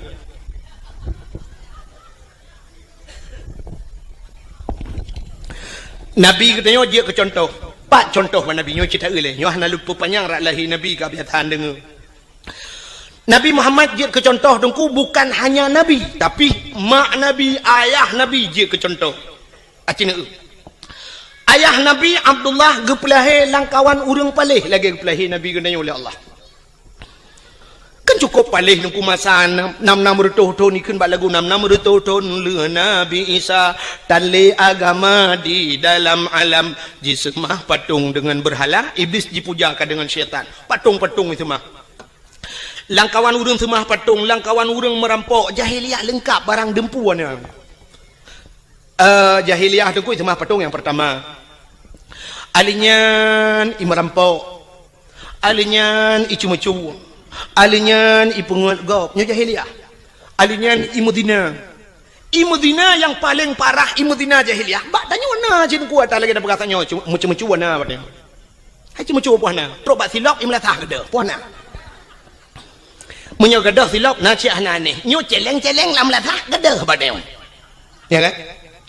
[SPEAKER 1] Nabi katanya dia ke contoh. Pak contoh mana Nabi nyo cerita ele. Nyo hana lupa panjang rak lahir Nabi ka biatan dengar. Nabi Muhammad dia ke contoh dengku bukan hanya Nabi, tapi mak Nabi, ayah Nabi dia ke contoh. Acina ayah Nabi Abdullah gepelahe langkawan urang palih lagi gepelahe Nabi gendanya oleh Allah. Kan cukup palih nungku masa 6 tahun ni kan bak lagu 6 tahun le Nabi Isa tali agama di dalam alam jisemah patung dengan berhala iblis dipujakan dengan syaitan. Patung-patung itu mah. Langkawan urang semah patung, langkawan urang merampok, jahiliah lengkap barang dempuannya. Jahiliah tu kuih semah patung yang pertama. Alinyan merampok, alinyan icu-mecu, alinyan ipungut gop, nya jahiliah. Alinyan imudina. Imudina yang paling parah imudina jahiliah. Bak tanya mana jin kuat lagi dah berkatanya mecu-mecu mana batnya. Hai mecu puana. Trok bak silap imlatah gede puana. Menyo gadah silap na cik hana ni nyo celeng-celeng lam latah gadah badem ya kan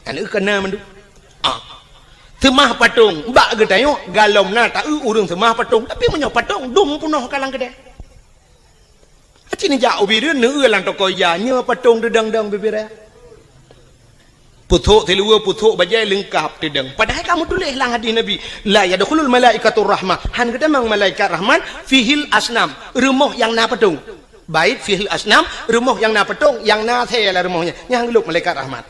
[SPEAKER 1] anu kena mendu semah patung bak getayo galom na ta urang semah patung tapi menyo patung dum punoh kalang gede acini ja ubireun nu lang toko ya nyo patung dedang-dang bibira puthuk tilua puthuk bajai lengkap dedang padahal kamu tulis lang hadis Nabi la yadkhulul malaikatur rahmah han gede mang malaikat rahman fihil asnam rumah yang na patung bait fihil asnam rumah yang na patung yang na the lah rumahnya yang geluk malaikat rahmat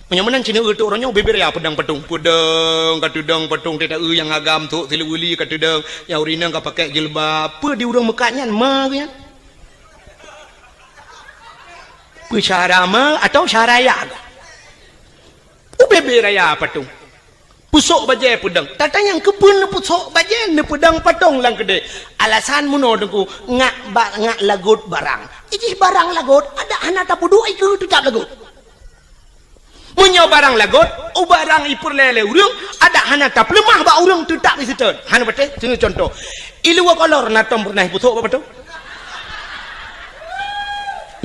[SPEAKER 1] menyamanan cina tu orangnya bibir ya pedang patung pedang katudang patung tidak yang agam tu tiluli katudang yang urina ka pakai jilbab apa di urang mekatnya ma kan Pusarama atau syaraya bibir ya patung pusuk bajai pedang tata yang kebun pusuk bajai ne pedang patung lang gede alasan muno dengku ngak lagut barang ijih barang lagut ada anak tapu dua itu tak lagut munyo barang lagut barang ipur lele urang ada anak tap lemah ba urang tak bisiten han bete sini contoh ilu kolor natom pernah pusuk apa tu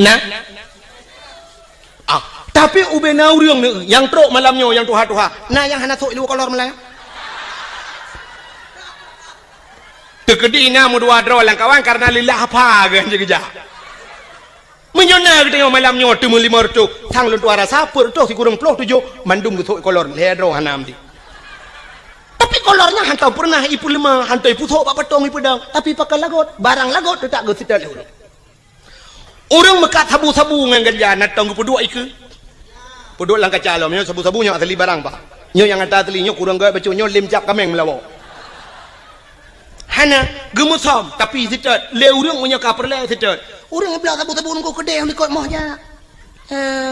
[SPEAKER 1] nah tapi ubena urang ni yang trok malamnya yang tuha-tuha nah yang hana sok ilu kolor malam tegedina mu dua dro lang kawan karena lillah apa gan jegeja menyona kita malamnya tu 5 tu sang lu tuara sapur tu si kurang 7 mandum tu sok kolor le dro hanam di tapi kolornya hantau pernah ipu 5 hantau ipu sok patong ipu dang tapi pakai lagot barang lagot tu tak gesita le urang mekat sabu-sabu ngan ganja natong ku dua iku podok lang kacalom nyo sabu-sabunya atali barang pa nyo yang ata atali nyo kurang gaya baca nyo limjak kameng melawo hana gemusom tapi sitet le urang punya kaperle sitet urang belah sabu-sabu nunggu kedai yang dikot mohnya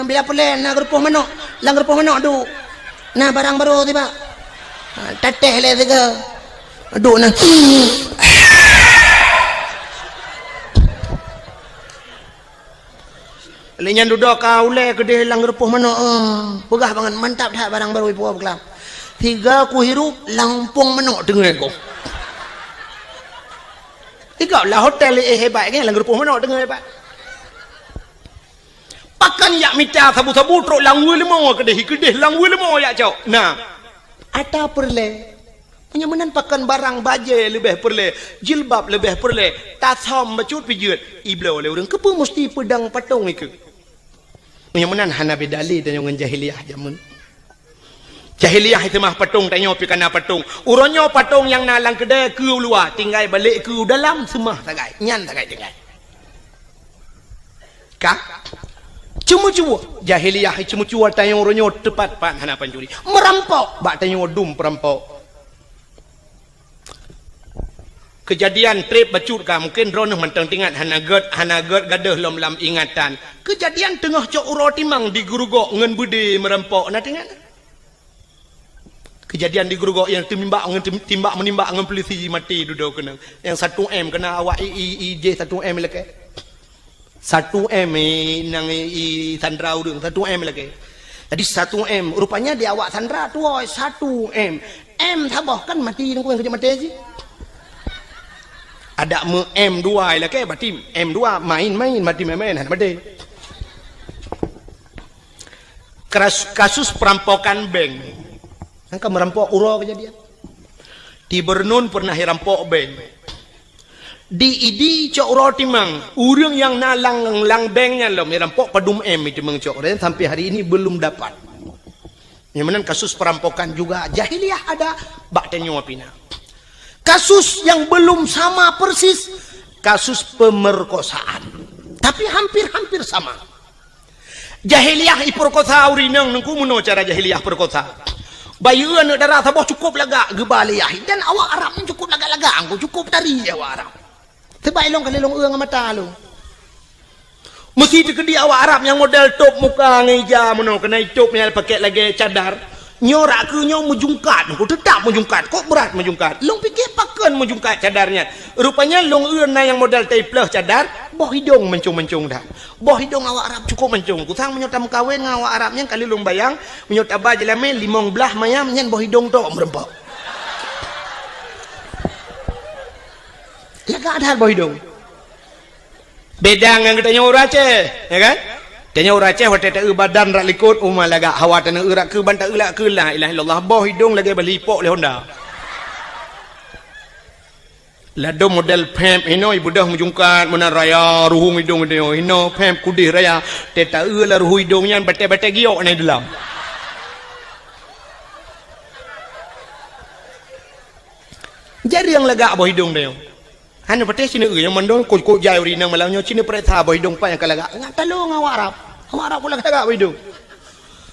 [SPEAKER 1] biar perle na gerpoh manok lang gerpoh manok du na barang baru tiba teteh le tiga du na lenyan duduk kau le kedai lang repuh mana pegah banget mantap dah barang baru ibu berkelam 3 ku hirup lampung mana dengar kau 3 lah hotel hebat kan lang repuh mana dengar hebat pakan yak mita sabu-sabu truk lang wul mau kedai lang wul mau yak cok nah ata perle penyamanan pakan barang bajai lebih perle jilbab lebih perle tasom bacut pijut iblau le urang kepu mesti pedang patung iku menyamanan hana bedali dan yang jahiliyah jamun jahiliyah itu mah patung tanya pi kana patung uronyo patung yang nalang kedai ke luar tinggal balik ke dalam semah tagai nyan tagai tinggal ka cemu-cemu jahiliyah cemu-cemu tanya uronyo tepat pan hana pancuri merampok bak tanya dum perampok kejadian trip bacut ka mungkin drone mentang tingat hana ged gadah lam ingatan kejadian tengah cok uro timang di gurugok ngen budi merampok na tingat kejadian di gurugok yang timbak menimbak ngen polisi mati duduk kena yang 1M kena awak IJ 1M leke 1M nang sandra urang 1M leke tadi 1M rupanya di awak sandra tu 1M M tabah kan mati nang kerja mati sih
[SPEAKER 2] Ada M2 lah ke berarti M2 main-main berarti main-main berarti. Kasus perampokan bank. Angka merampok uro kejadian. Di Bernun pernah rampok bank. Di idi cok uro timang. Urang yang nalang lang banknya lo merampok padum M itu mengcok. Dan sampai hari ini belum dapat. Yang mana kasus perampokan juga jahiliyah ada baktenyo apina. Kasus yang belum sama persis kasus pemerkosaan. Tapi hampir-hampir sama. Jahiliyah iperkosa urinang nengku muno cara jahiliyah perkosa. Bayu anu darah sabah cukup laga gebaliyah dan awak Arab cukup laga-laga angku cukup tari awak Arab. Tebai long kalilong eung mata lu. Mesti dikedi awak Arab yang model top muka ngeja muno kena top yang pakai lagi cadar. Nyorak ke nyo mejungkat, kau tetap mejungkat, kok berat mejungkat. Long pikir pakan mejungkat cadarnya. Rupanya long euna yang model teplah cadar, boh hidung mencung-mencung dah. Boh hidung awak Arab cukup mencung. Kusang menyotam kawin dengan awak Arabnya kali long bayang, menyot abah jelame limong belah mayam nyen boh hidung tok merempok. Laga ada boh hidung. Beda dengan kita nyorah Aceh, ya kan? Tanya orang Aceh waktu tak badan rak likut umah laga hawa tanah urak ke bantak ulak ke la ilaha illallah boh hidung lagi berlipok le Honda. Lado model pem ino ibu dah menjungkat mana raya ruhung hidung dia ino pem kudih raya teta la ruhu hidungnya bate-bate giok ni dalam. Jadi yang lega boh hidung dia. Hanya pati sini yang mandong kok jai urinang malangnya sini perintah boh hidung pa yang kalaga. Enggak talong awak Arab. Awak Arab pula kalaga boh hidung.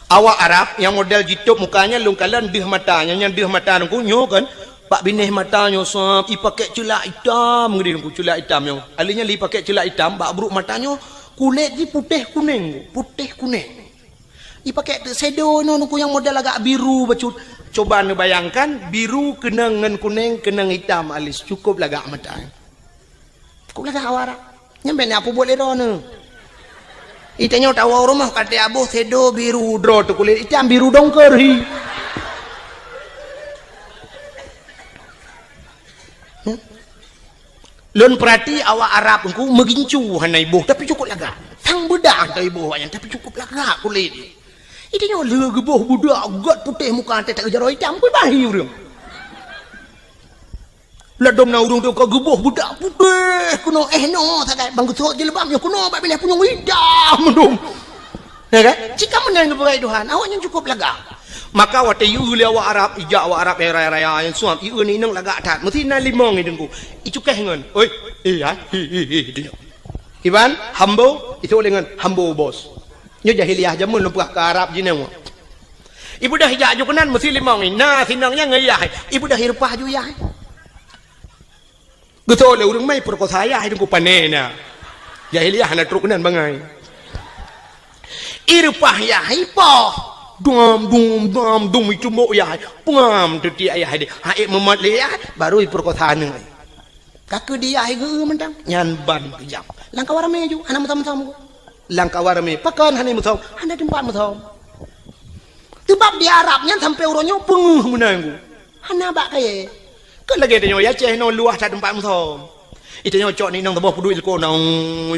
[SPEAKER 2] Awak Arab yang model jitup mukanya lungkalan dih matanya yang dih mata nungku nyo kan. Pak binih matanya sop i pakai celak hitam ngedi nungku celak hitamnya. Alinya li pakai celak hitam bak buruk matanya kulit di putih kuning. I pakai shadow nungku yang model agak biru bacut. Coba anda bayangkan biru kena dengan kuning kena hitam alis cukup lagak mata. Kau lagak awak Arab. Nyampe ni apa boleh dah ni. Itanya tahu rumah kata abu sedo biru draw tu kulit hitam biru dongker hi. Lon perhati awak Arab engkau megincu hanai ibu tapi cukup lagak. Sang budak hantar ibu awaknya tapi cukup lagak kulit. Itanya lega boh budak gat putih muka tak jaro hitam pun bahi urang. Ladom na urung tu kau geboh budak putih kuno no tak bang gusok jilbabnya kuno bak pilih punya hitam mendung. Ya kan? Jika menang kepada Tuhan awaknya cukup lega. Maka waktu iu li awak Arab ijak awak Arab raya yang suam iu ni nang lega tat mesti na limong ni dengku. Icukeh ngan. Oi, ya. Iban hambo itu dengan hambo bos. Nyo jahiliyah jamun lumpah ke Arab jinang. Ibu dah hijak jukenan mesti limong ni. Nah sinangnya ngayah. Ibu dah hirpah ju yah. Betul le urang mai perkosa ayah hidung ku panena. Jahiliyah na trukenan bangai. Irpah ya hipo. Dum itu mo ya. Pengam tu ti ayah dia. Haik memat le ya baru perkosa nang. Kaku dia ge mentang nyan ban kejam. Langkah warame ju anak mutam-mutam. Langkah warame pakan hani mutam. Hana tempat mutam. Sebab di Arabnya sampai uronyo penguh menanggu. Hana bak kaya. Kan lagi tanya ya Aceh no luah kat tempat mutam. Itu nyo cok ni nang tebah pedui ko nang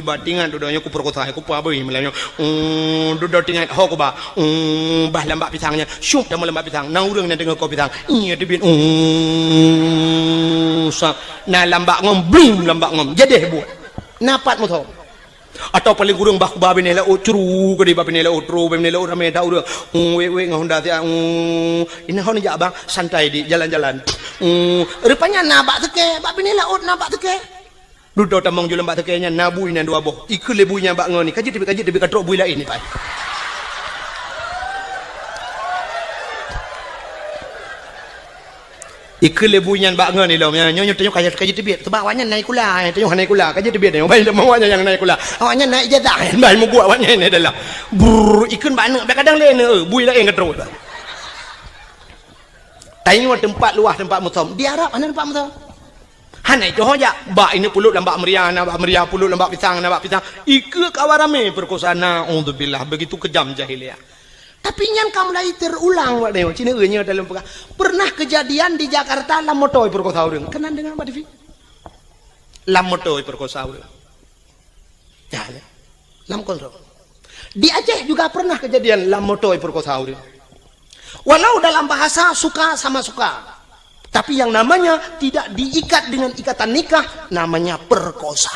[SPEAKER 2] batingan do nyo ku perkosa ku pa beuy melanyo. Do tingan ho ko ba. Bah lambak pisangnya. Syuk dah lambak pisang. Nang urang nak dengar ko pisang. Iya debin. Na lambak ngom blum lambak ngom. Jadi buat. Napat mutam. Atau paling kurang bah ba benela o curu ke di ba benela o tru benela o rame dah urang. We ngahonda tia. Ini hon ja bang santai di jalan-jalan. Rupanya nabak teke bak benela o nabak teke. Duduk tamang jual mbak tekenya nabui nan dua boh. Ikut lebunya mbak ngoni. Kaji tapi katrok bui lain ni pai. Ikut lebunya mbak ngoni lo. Nyonya tanya kaji tebet. Sebab awaknya naik kula. Tanya naik kula. Kaji tebet ni. Baik awaknya yang naik kula. Awaknya naik jatah. Baik mau buat awaknya ni adalah. Ikut mbak nak. Kadang lain. Bui lain katrok. Tanya tempat luah tempat mutam. Di Arab mana tempat mutam? Hana itu hoja bak ini pulut lambak meriah pulut lambak pisang ike kawarame perkosana alhamdulillah begitu kejam jahiliyah. Tapi nyan kamu lagi terulang wak deo cina eunya dalam pernah kejadian di Jakarta lam motoy perkosa urang kenan dengan Mbak Devi. lam motoi perkosa urang. Ya, lam kontrol. Di Aceh juga pernah kejadian lam motoi perkosa urang. Walau dalam bahasa suka sama suka, tapi yang namanya tidak diikat dengan ikatan nikah namanya perkosa.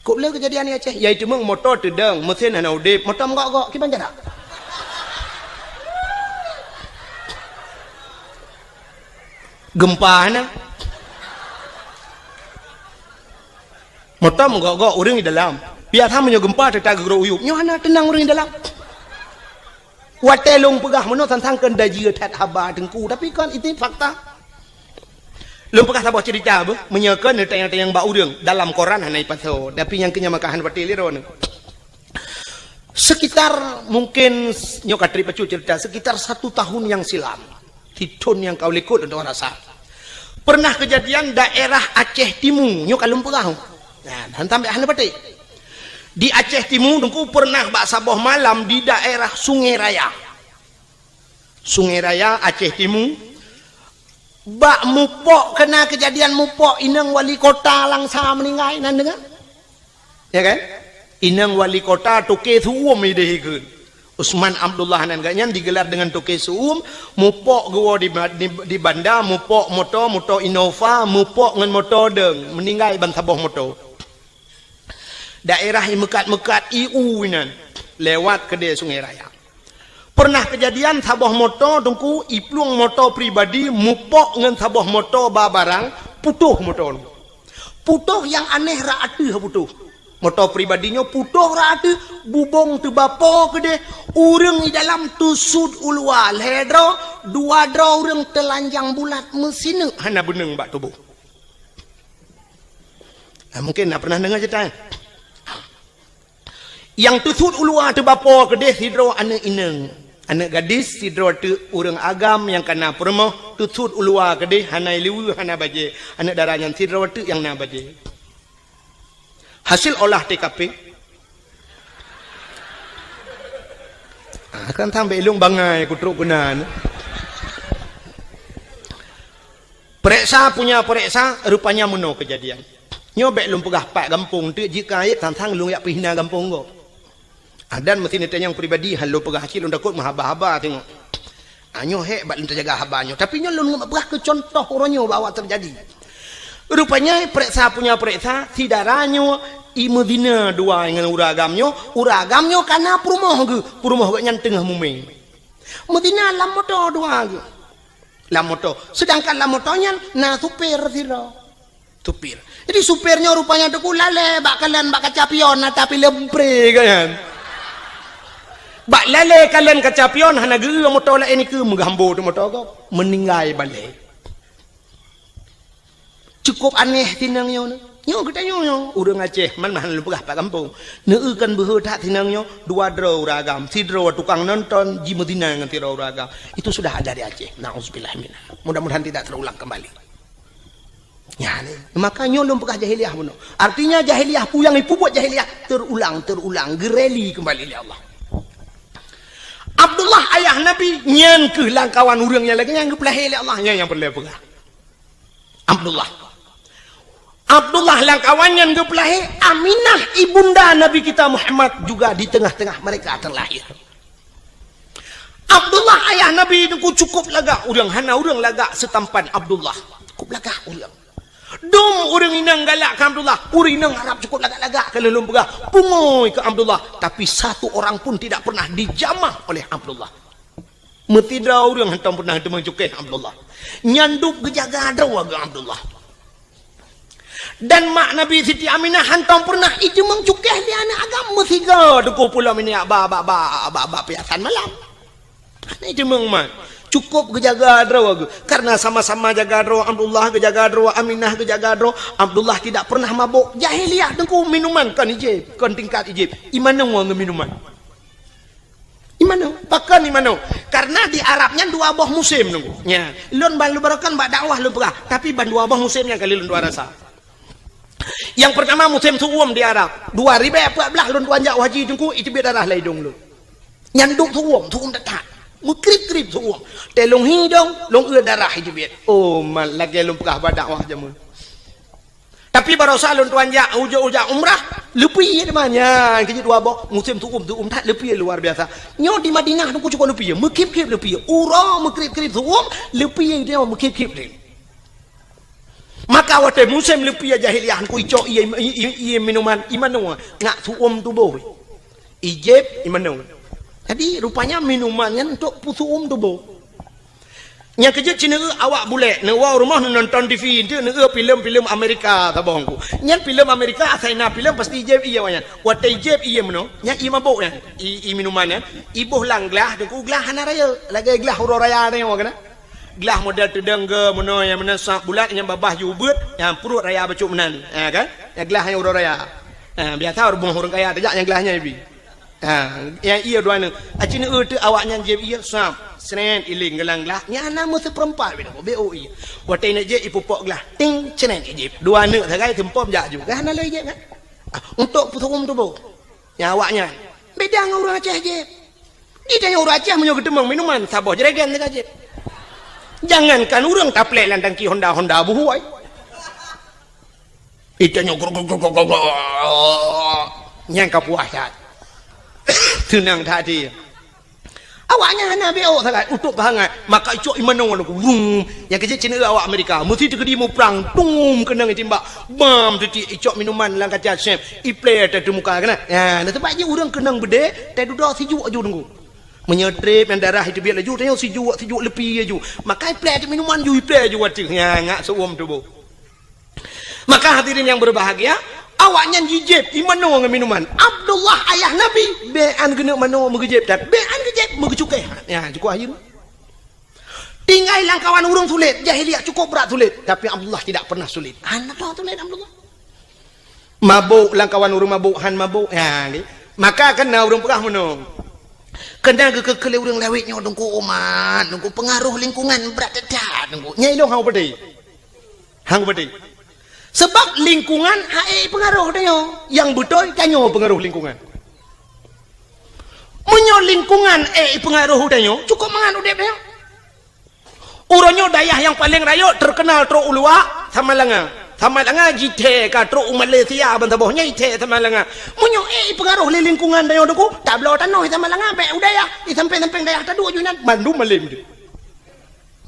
[SPEAKER 2] Kok boleh kejadian di Aceh? Yaitu meng motor tedang, mesin hana udip, motor gok-gok, kita jarak. Gempa hana. Motor gok-gok orang di dalam. Biar hamnya gempa tetap gerak uyup. Nyo hana tenang orang di dalam. Watelong pegah mano tentang kendajia tat haba tengku, tapi kan itu fakta. Lom pegah sabah cerita apa? Menyekan tayang-tayang bau urang dalam koran hanai paso, tapi yang kenya makahan pati liron. Sekitar mungkin nyo katri pacu cerita sekitar 1 tahun yang silam. Tidun yang kau likut untuk rasa. Pernah kejadian daerah Aceh Timur, nyo kalum pegah. Nah, hantam hanai pati. Di Aceh Timur, aku pernah bak sabah malam di daerah Sungai Raya. Sungai Raya, Aceh Timur. Bak mupok, kena kejadian mupok, inang wali kota langsa meninggal, nan dengar? Ya kan? Inang wali kota Toke Suum idehikan. Usman Abdullah nan ganyan digelar dengan Toke Suum, mupok gua di bandar, mupok motor Innova, mupok ngan motor deng, meninggal ban sabah motor. Daerah yang mekat-mekat IU inan lewat ke Sungai Raya. Pernah kejadian sabah motor tungku iplung motor pribadi mupok ngan sabah motor barang putuh motor. Putuh yang aneh raatu putuh. Motor pribadinya putuh raatu bubong tu bapo ke de urang di dalam tusud ulwa ledro dua dro urang telanjang bulat mesin hana beneng bak tubuh. Nah, mungkin nak pernah dengar cerita. Yang tusud ulua tu bapa kedeh sidro anak ineng. Anak gadis sidro tu orang agam yang kena permoh tusud ulua kedeh hanai liwu hana baje. Anak darahnya sidro tu yang na baje. Hasil olah TKP. Kan sampai ilung bangai kutruk kunan. Periksa punya periksa rupanya meno kejadian. Nyobek lum pegah pak kampung tu jika ayat tantang lung yak pihina kampung go. Dan mesti neta yang pribadi halu pegah kecil undakut mahaba-haba tengok. Anyo hek bak lun terjaga habanyo, tapi nyo lun pegah ke contoh oronyo bawa terjadi. Rupanya periksa punya periksa sidaranyo imedina dua dengan uragamnya karena perumoh gak yang tengah muming. Medina lam motor dua ge. Lam motor. Sedangkan lam motornya na supir sira. Supir. Jadi supirnya rupanya tu lale bak kalian bak kacapion tapi lempre kan. Bak lale kalian kacapion hana geu motor la ini ke menggambo tu motor kau meninggal balik. Cukup aneh tinangnya ni. Nyo kita nyo urang Aceh man mahan lu pegah pak kampung. Neukan behe tak tinangnya dua dro uragam, sidro tukang nonton di Medina dengan tiro uragam. Itu sudah ada di Aceh. Nauzubillah minna. Mudah-mudahan tidak terulang kembali. Ya, makanya belum pegah jahiliyah benar. Artinya jahiliyah puyang ipu buat jahiliyah terulang, gereli kembali oleh Allah. Abdullah ayah Nabi nyan ke langkawan urangnya lagi yang kepelahi oleh Allah yang perlu pegah. Abdullah langkawannya kepelahi Aminah ibunda Nabi kita Muhammad juga di tengah-tengah mereka terlahir. Abdullah ayah Nabi itu cukup lagak urang hana urang lagak setampan Abdullah. Cukup lagak urang. Dom orang inang galak ke Abdullah, orang inang harap cukup lagak-lagak kalau belum pegah pungoy ke Abdullah, tapi satu orang pun tidak pernah dijamah oleh Abdullah. Metida orang hantam pernah demang cukai Abdullah. Nyanduk gejaga dawa ke Abdullah. Dan mak Nabi Siti Aminah hantam pernah itu mengcukai dia anak agama tiga duku pulau ini abah piasan malam. Ini demang cukup gejaga draw karena sama-sama jaga draw Abdullah gejaga draw Aminah gejaga draw Abdullah tidak pernah mabuk jahiliyah dengku minuman kan ijib kan tingkat ijib imana wang minuman imana pakan imana karena di Arabnya dua buah musim nunggu nya lon balu barakan bak dakwah lu pegah tapi ban dua buah musimnya kali lon dua rasa yang pertama musim suum di Arab 2014 lon wanjak haji dengku itu beda darah laidung lu nyanduk suum dekat mukrip-krip semua. Telung hidung, long darah itu biar. Oh, mal lagi long pegah dakwah jamun. Tapi baru salun tuan jak ujak umrah lebih namanya kerja dua boh musim tu tak lebih luar biasa. Nyo di Madinah tu cukup lebih mekip lebih ura mekrip tu lebih dia mekip dia. Maka waktu musim lebih jahiliah ku icok iya minuman imanu ngak tu tu boh. Ijeb imanu. Jadi rupanya minumannya untuk putu tu boh. Yang kerja Cina awak boleh nawa rumah nonton TV itu filem Amerika tabongku. Yang filem Amerika asaina filem pasti jeb iya wanyan. Watai jeb iya meno. Yang i mabuk yan. I minumannya. Ibuh lang gelah dengku gelah hana raya. Lagi gelah huru raya ni awak kena. Gelah model tedeng ke meno yang mena sak bulat yang babah jubut yang perut raya bacuk menan. Kan? Yang gelah yang huru raya. Biasa orang kaya tajak yang gelahnya ibi. Yang iya dua ni. Cina tu awaknya jeb iya sam. Senen iling gelang gelah nya nama seperempat beda BOI watai nak je ipupok gelah ting senen ijib dua anak sagai tempom jak juga hana lagi je kan untuk putum tu bo nya awaknya beda dengan orang Aceh je dia orang Aceh menyo gedemang minuman sabah jeregan dekat je jangankan orang taplek lan tangki Honda buhuai itu nyo nyang kapuasat tenang tadi awaknya hana BO sangat untuk bahangat maka icok imano wung yang kerja Cina awak Amerika mesti terkedi mu perang tum kena timbak bam tadi icok minuman lang kaca chef i play ada muka kena ya nah sebab je orang kenang bede tak duduk sejuk aju tunggu menyetrip yang darah itu biar laju tengok sejuk lebih aju maka i play ada minuman ju i play aju wati ya ngak seuam tu bo maka hadirin yang berbahagia awaknya jijib imano dengan minuman Abdullah ayah Nabi bean kena mano mengejib tak bean kejib mengecukai ya cukup akhir tinggal langkawan urung sulit jahiliah cukup berat sulit tapi Abdullah tidak pernah sulit anak sulit Abdullah mabuk langkawan urung mabuk han mabuk ya maka kena urung perah mano kena kekele urung lawitnya dengku umat dengku pengaruh lingkungan berat dedak dengku nyai lo hang pedih sebab lingkungan hae pengaruh dia yang betul kanyo pengaruh lingkungan menyo lingkungan pengaruh dia cukup mangan udep dia uronyo dayah yang paling rayo terkenal tro ulua sama langa jite ka tro Malaysia bantaboh nyai te sama langa menyo pengaruh lingkungan dia deku tak belo tanoh sama langa be udaya i samping dayah tadu junan Bandung malim dia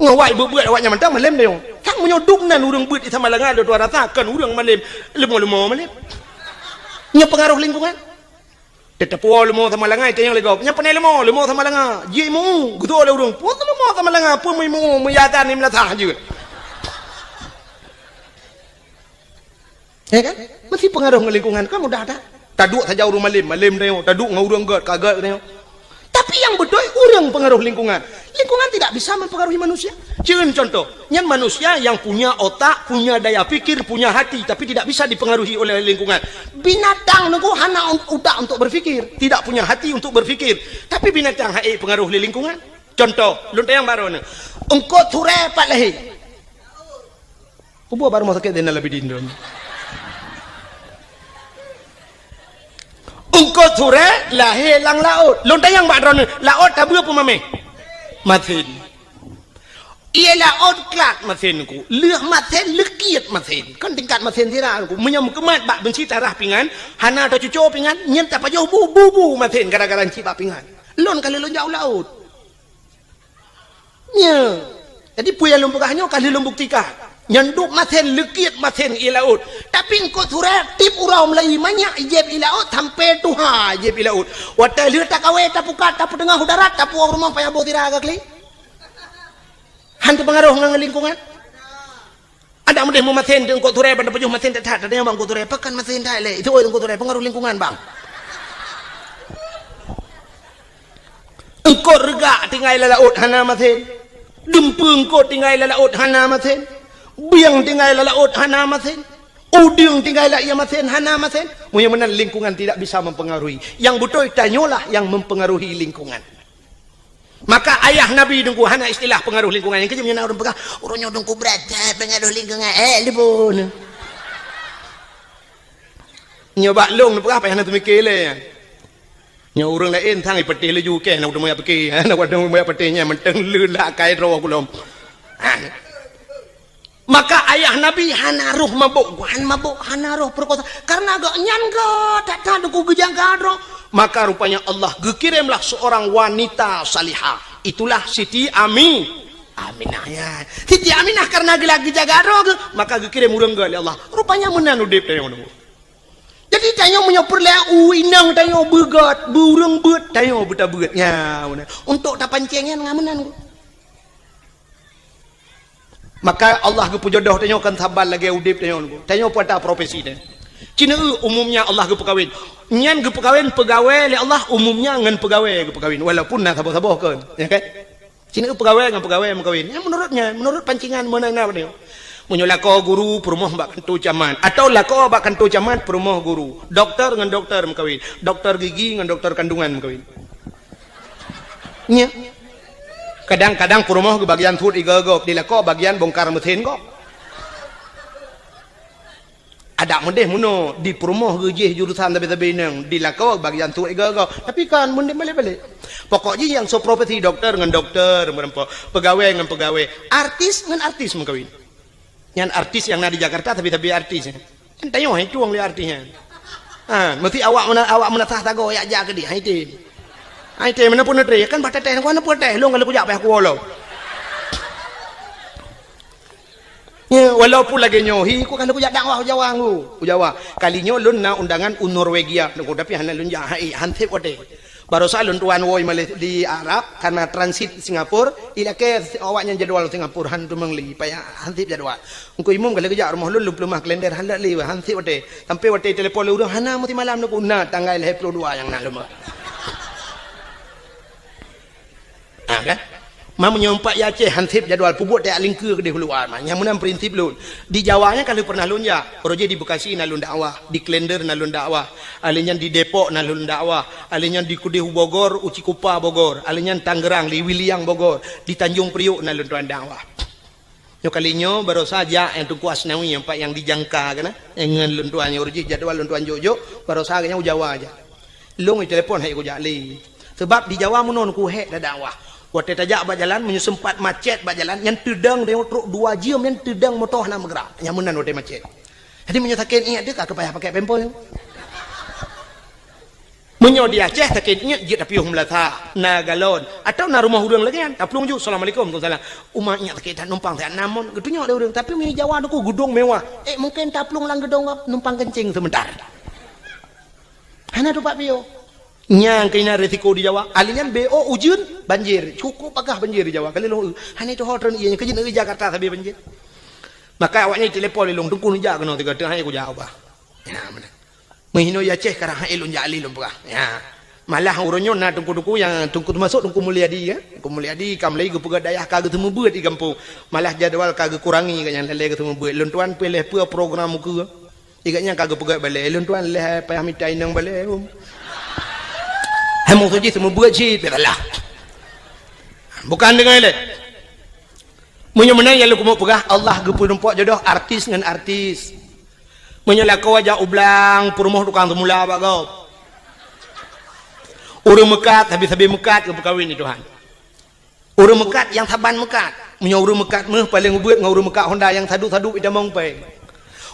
[SPEAKER 2] ngawai buat awaknya mentang malam dia tak menyoduk nan urang buat sama langa ada dua rasakan urang malam lemo malam nya pengaruh lingkungan tetap lemo sama langa itu yang legap nya panai lemo sama langa jimu gitu ada urang pun lemo sama langa pun mu meyatan ni melatah juga ya kan mesti pengaruh lingkungan kan mudah ada taduk saja urang malam dia taduk ngau urang kagat dia tapi yang betul urang pengaruh lingkungan tidak bisa mempengaruhi manusia. Contoh, yang manusia yang punya otak, punya daya pikir, punya hati, tapi tidak bisa dipengaruhi oleh lingkungan. Binatang nunggu hana otak untuk berfikir, tidak punya hati untuk berfikir. Tapi binatang pengaruh lingkungan. Contoh, lunta yang baru ni, engkau ture pak lehi. Ubu baru mau sakit dena lebih dindon. Engkau ture lahir lang laut. Lunta yang baru ni, laut tabu apa mame? Masin ialah outclass masinku leh masin lekiat masin kan tingkat masin sira aku menyam kemat bak benci tarah pingan hana atau cucu pingan nyen tak pajau bubu masin gara-gara ci bak pingan lon kali lon jauh laut nya jadi puya lumbukannya kali lumbuktika nyanduk masin lekiat masin ialah laut tapi engkau surat tip urau Melayu banyak ijeb ialah laut sampai tuha ijeb ialah laut watai leh tak kawe tapukat tapu tengah udarat tapu rumah payah botira agak kali hantu pengaruh dengan lingkungan ada mudah mau masin engkau turai pada pejuh masin tak ada yang bang engkau turai pekan masin tak le itu engkau turai pengaruh lingkungan bang engkau regak tinggal laut hana masin dempung engkau tinggal laut hana masin biang tinggal laut hana masin uding tinggal ia masin hana masin mudah-mudahan lingkungan tidak bisa mempengaruhi yang betul tanyolah yang mempengaruhi lingkungan. Maka ayah Nabi dengku hana istilah pengaruh lingkungan yang kerja menyana orang pegang orangnya dengku berat pengaruh lingkungan libun nyoba long apa yang nanti mikir le nyo orang lain thang ipeti le juke nak udah mau pergi nak udah mau perginya menteng lula kai ro kulom Maka ayah Nabi hanaruh mabuk, hanaruh perkosa. Karena agak nyan ke, tak tahu ku gejang kadro. Maka rupanya Allah gekirimlah seorang wanita salihah. Itulah Siti Aminah ya. Siti Aminah karena gelagi jaga kadro, maka gekirim urang gali Allah. Rupanya menanu dep tayong nunggu. Jadi tayong menyopur le inang tayong begat, burung bet tayong buta begatnya. Untuk tapancengan ngamenan. Maka Allah ke jodoh tanya kan sabar lagi udip tanya pada profesi dia. Cina umumnya Allah ke pekawin. Nyan ke pekawin pegawai le Allah umumnya ngan pegawai ke pekawin walaupun nak sabar-sabar kan. Ya kan? Cina pegawai ngan pegawai mengkawin. Ya menurut pancingan mana dia. Munyo lako guru perumah bak kantu caman atau lako bak kantu caman perumah guru. Dokter ngan dokter mengkawin. Dokter gigi ngan dokter kandungan mengkawin. Nya. Kadang-kadang perumah ke bagian tut igagop di lako bagian bongkar mesin kok. Ada mendeh muno di perumah ke jurusan tapi nang di lako bagian tut igagop. Tapi kan mendeh balik-balik. Pokoknya yang so profesi dokter dengan dokter, pegawai dengan pegawai, artis dengan artis mengkawin. Yang artis yang ada di Jakarta tapi artis. Kan tanya itu orang lihat artisnya. Mesti awak menatah tago ya jaga dia itu. Ai teh mana pun teh kan bata teh kan pun teh lu kalau kujak payah kuolo. Ya walaupun lagi nyohi ku kalau kujak dakwah Jawa ngu. Jawa kalinya lun na undangan Norwegia ku tapi hana lun ja hai hantep ote. Barosa lun tuan woi di Arab karena transit Singapura ilake awaknya jadwal Singapura hantu mengli payah hantep jadwal. Engko imum kalau kujak rumah lun lumah kalender halak li hantep ote. Sampai ote telepon lu hana mesti malam nu na tanggal 22 yang nak lumah. Kan? Mam menyompak ya Aceh hansip jadwal pubut tak lingkir ke dia keluar. Yang mana prinsip lun. Di Jawanya kalau pernah lun ya, proje di Bekasi nalun dakwah, di Klender nalun dakwah, alinyan di Depok nalun dakwah, alinyan di Kudihu Bogor, Uci Kupa Bogor, alinyan Tangerang, di Wiliang Bogor, di Tanjung Priok nalun tuan dakwah. Yo kalinya baru saja yang tunggu asnawi yang pak yang dijangka kan, yang lun tuan yang urji jadwal lun tuan Jojo, baru saja yang Jawa aja. Lung telepon hai ku jali. Sebab di Jawa munon ku hek dakwah. Waktu tajak berjalan menyusempat macet berjalan yang tedang dia truk 2 jam yang tedang motor nak bergerak yang menan waktu macet. Jadi menyatakan ingat dia tak payah pakai pempol. Menyo di Aceh takin ingat dia tapi melata na galon atau na rumah urang lagi kan. Taplung ju assalamualaikum waalaikumsalam. Umatnya takin numpang tak namun getunya ada urang tapi di Jawa aku gedung mewah. Mungkin taplung lang gedung numpang kencing sebentar. Hana tu Pak Pio. Yang kena resiko di Jawa alinyan BO ujun banjir cukup agak banjir di Jawa kali lo hanya itu hotel ianya kerja di Jakarta tapi banjir maka awaknya telepon lelong tunggu nujak kena tiga tengah aku jawab ya mana menghino ya Aceh karena elon jali lo buka ya malah uronyo na tunggu yang tunggu masuk tunggu Mulyadi ya tunggu Mulyadi kam lagi ke dayah kagak temu buat di kampung malah jadwal kagak kurangi kan yang lele ketemu buat lon tuan pilih program ke igaknya kagak pegat balik lon tuan leh payah mitai nang balik Hemu saja semua buat je, betul. Bukan dengan ini. Menyemana yang lu mau pegah Allah gepul nampak jodoh artis dengan artis. Menyala kau aja ublang perumah tukang semula apa kau. Urang mekat habis mekat ke perkawin ni Tuhan. Urang mekat yang taban mekat. Menyala urang mekat meh paling ubet dengan urang mekat Honda yang sadu-sadu ida mong pe.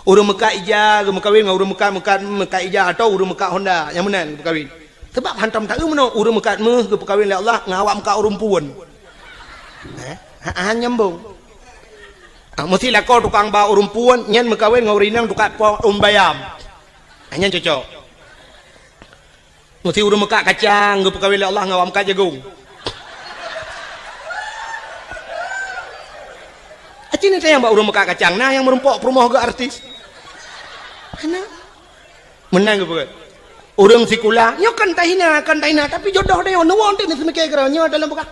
[SPEAKER 2] Urang mekat ija ke perkawin dengan urang mekat ija atau urang mekat Honda yang mana perkawin. Sebab hantam tak mana urang mekat meh ke perkawin oleh Allah ngawak mekat urang puan. Nyambung. Mesti lah kau tukang bawa urang puan nyan mekawin ngau rinang tukang bayam. Nyan cocok. Mesti urang mekat kacang ke perkawin oleh Allah ngawak mekat jagung. Acin ni yang bawa urang mekat kacang nah yang merumpok perumah ke artis. Mana? Menang ke perkawin. Urang sikula, nyo kan tahina tapi jodoh dia nuwon teh semeke keranya dalam buka.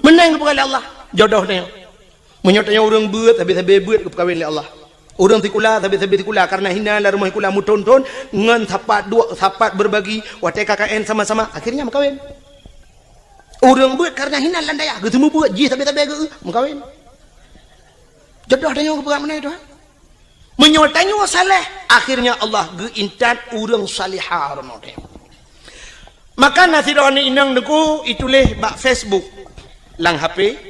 [SPEAKER 2] Menang kepada Allah, jodoh dia. Menyotanya urang beut habis beut ke kawin Allah. Urang sikula habis sikula karena hina la rumah kula muton-ton ngan sapat berbagi watai KKN sama-sama akhirnya mengkawin. Urang beut karena hina landaya ge semua beut ji habis ge mengkawin. Jodoh dia kepada mana itu? Menyotanya saleh akhirnya Allah geintat urang salihah ronote. Maka nasirani inang deku ituleh bak Facebook lang HP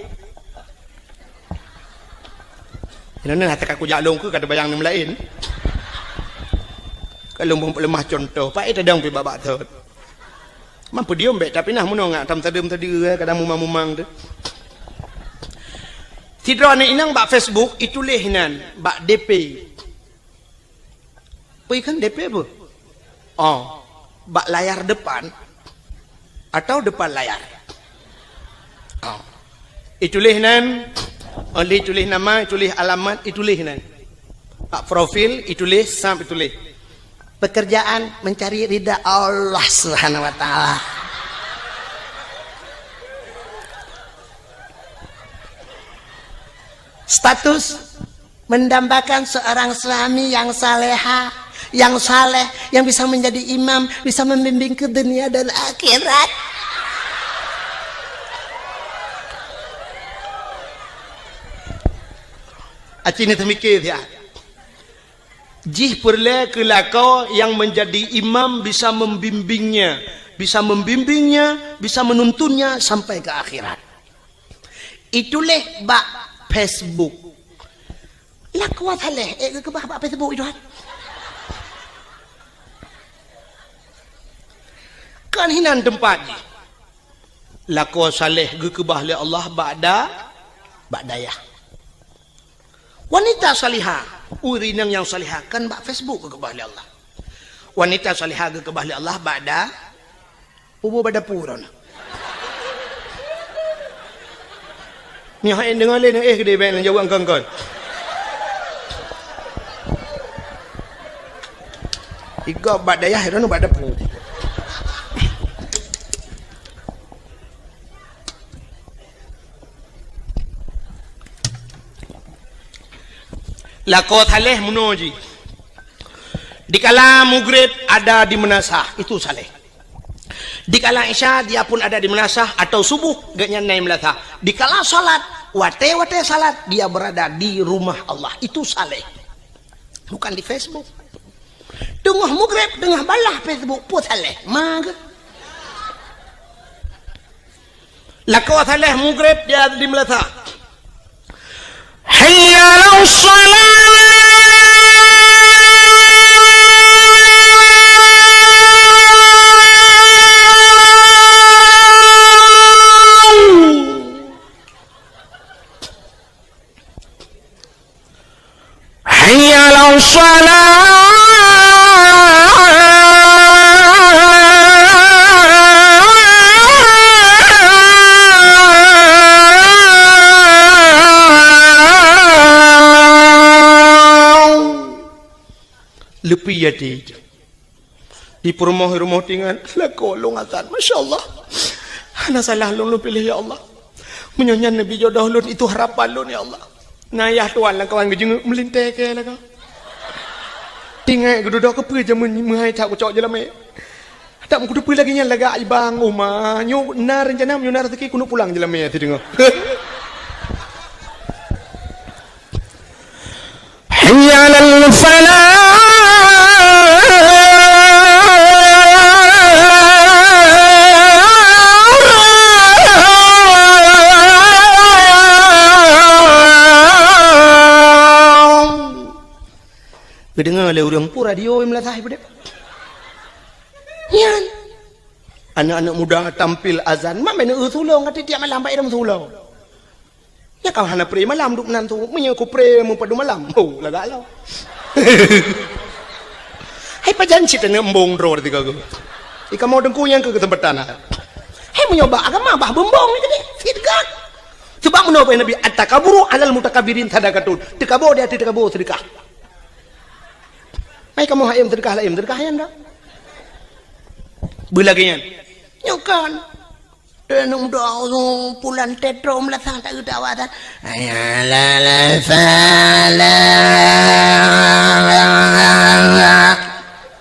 [SPEAKER 2] Ini nak aku jalung ke kata bayang nem lain. Kalau lemah contoh, pak itu dong pi babak tu. Mampu dia mbek tapi nah muno ngak tam tadem tadi kadang mumang-mumang tu. Tidra ni inang bak Facebook itu lehinan bak DP. Pi kan DP apa? Oh, bak layar depan atau depan layar. Oh. Itu lehinan oleh tulis nama, tulis alamat, tulis nan. Pak profil, tulis sampai tulis. Pekerjaan mencari ridha Allah Subhanahu wa taala. Status mendambakan seorang suami yang saleha, yang saleh, yang bisa menjadi imam, bisa membimbing ke dunia dan akhirat. Acini temikir ya. Jih perle kelakau yang menjadi imam bisa membimbingnya, bisa menuntunnya sampai ke akhirat. Itulah bak Facebook. Lakuat haleh, ke bak Facebook itu. Kan hinan tempat ni. Lakuat saleh ke bahli Allah ba'dayah. Wanita salihah, urinang yang salihah kan bak Facebook ke bahli Allah. Wanita salihah ke bahli Allah ba'da puron. Ni hak dengar lain gede ben jawab kangkon. Iga ba'dayah itu ba'da pu. Lakot haleh munoji. Dikala maghrib ada di menasah, itu saleh. Dikala isya dia pun ada di menasah atau subuh gaknya naik melatah. Dikala salat, wate salat dia berada di rumah Allah, itu saleh. Bukan di Facebook. Tengah maghrib, tengah balah Facebook pun saleh. Mag. Lakot haleh maghrib dia di melatah. Hayya 'alas shalah. Hayya 'alas shalah. Lepi ya di rumah tinggal lah kolong azan, masya Allah. Anak salah lu pilih ya Allah. Menyanyian Nabi jodoh lu itu harapan lu ya Allah. Nayah tuan lah kawan gejeng melintai ke lah kau. Tinggal geduduk ke pe jamun menghai tak ucap je lah me. Tak kudu pe lagi yang laga ibang rumah. Nyu nar rencana nyu nar rezeki kuno pulang je lah me ti dengar. Hayya 'alal falah. Dengar le orang pun radio melatah pada. Yan. Anak-anak muda tampil azan, mak main sulong kata tiap malam baik dalam sulong. Ya kau hana pre malam duk nan tu, menyo ku pre mu padu malam. Oh, lagak lo. Hai pajan cita ne embong ro tiga go. Ika mau dengku yang ke tempatan. Hai menyoba agama bah bembong ni tadi. Sidgak. Coba menapa Nabi at-takaburu alal mutakabirin sadaqatun. Tekabur dia tekabur sedekah. Mai kamu hayam sedekah hayam dah. Belagian. Nyokan. Dan mudah pulan tetro melatang tak ada awatan. Ayalah salah.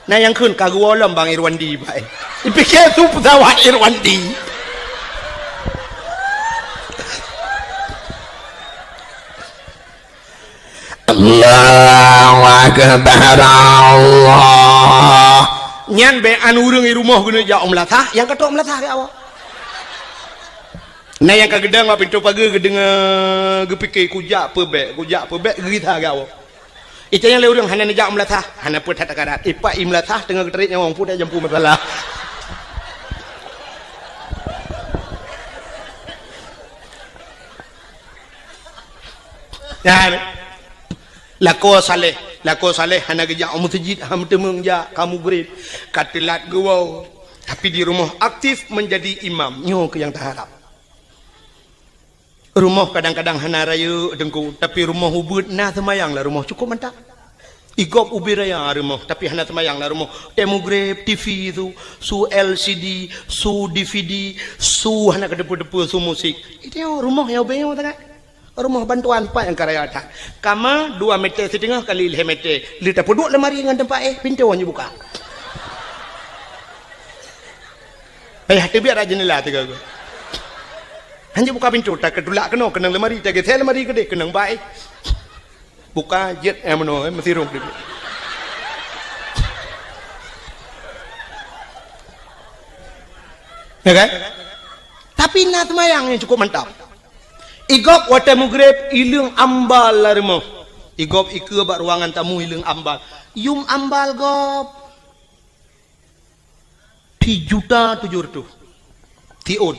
[SPEAKER 2] Nah yang kun kagualam bang Irwandi baik. Dipikir tu pesawat Irwandi. Allahu Akbar Allah. Nyan be anu urang di rumah guna ja melatah, yang kata melatah ke awak. Nah yang kagedang apa pintu pagar kedengar gepikir kujak pebek gerita gawo. Itu yang le urang hana nejak melatah, hana put hata karat. Ipa imlatah tengah keterit yang orang put jampu masalah. Ya, lako saleh hana gejak masjid ham temung ja kamu berit katilat gawau tapi di rumah aktif menjadi imam nyo ke yang terharap. Rumah kadang-kadang hana raya dengku tapi rumah ubud nah semayang lah rumah cukup mantap. Igop ubi raya rumah tapi hana semayang lah rumah. Demograf TV tu su LCD su DVD su hana kedepu-depu su musik. Itu rumah yang ubenya tak. Rumah bantuan pak yang karaya tak. Kama 2 meter setengah kali 5 meter. Lita peduk lemari dengan tempat pintu hanya buka. Payah terbiar aja jendela tu kau. Hanya buka pintu tak ketulak kena kenang lemari tak getel lemari gede kenang baik. Buka jet mano mesti rom dia. Ya kan? Tapi nak semayang yang cukup mantap. Igop wata mugrib ilang ambal lah rumah. Igop ike bak ruangan tamu ilang ambal. Yum ambal gop 3.700.000 tiun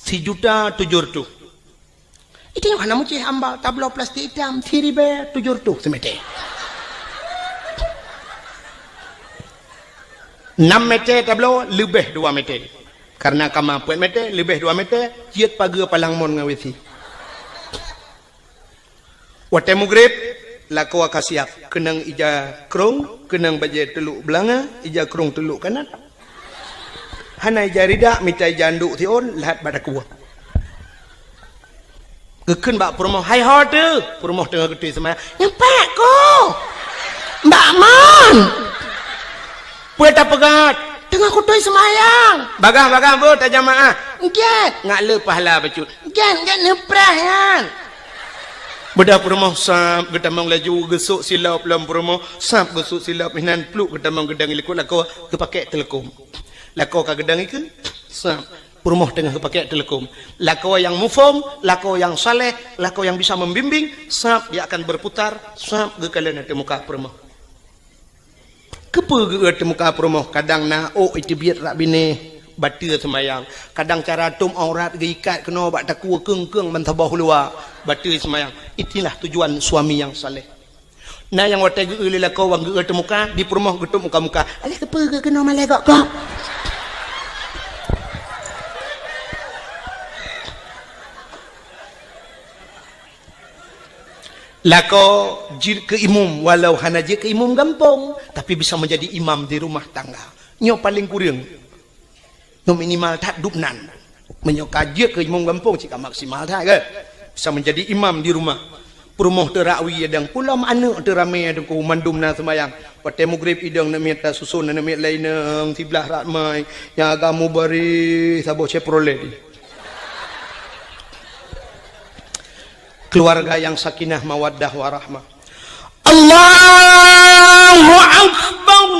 [SPEAKER 2] 3.700.000 itu yang hana mucih ambal tablo plastik hitam 3.700 semete 6 meter tablo lebih 2 meter karena kama 4 meter lebih 2 meter jiat pagar palang mon ngawisi wate mugrib lakwa kasiap kenang ija krong kenang baje teluk belanga ija krong teluk kanan hana ija rida mita ija anduk tion lahat pada kuah keken bak promo hai hote promo tengah gede semaya nyampak ko mbak man pueta pegat tengah kutoi semayang bagang bu tak jamaah nget ngak le pahala bacut nget neprah yan bedah promo sap gedamang laju gesuk silap lam promo sap gesuk silap hinan pluk gedamang gedang ilikut lako kepake telekom lako ka gedang ikan sap promo tengah kepake telekom lako yang mufom lako yang saleh lako yang bisa membimbing sap dia akan berputar sap ge kalian ada muka promo kepe ge ada muka promo kadang na itu biar rak bine batir semayang kadang cara tum aurat ge ikat kena bak takua keung mentabah luar batir semayang itulah tujuan suami yang saleh nah yang wate ge lila kau wang ge temuka di permoh ge muka alih kepe ge kena malai kok lako jir ke imam walau hana je ke imam gampong tapi bisa menjadi imam di rumah tangga nyo paling kurang no minimal tak dupnan menyokajia ke imam gampong jika maksimal tak ke bisa menjadi imam di rumah perumoh terakwi adang pulam anak terame adang ku mandum na semayang pate mugrib idang na meta susun na met lain nang tiblah ratmai yang agamu bari sabo ceprole keluarga yang sakinah mawaddah warahmah Allahu akbar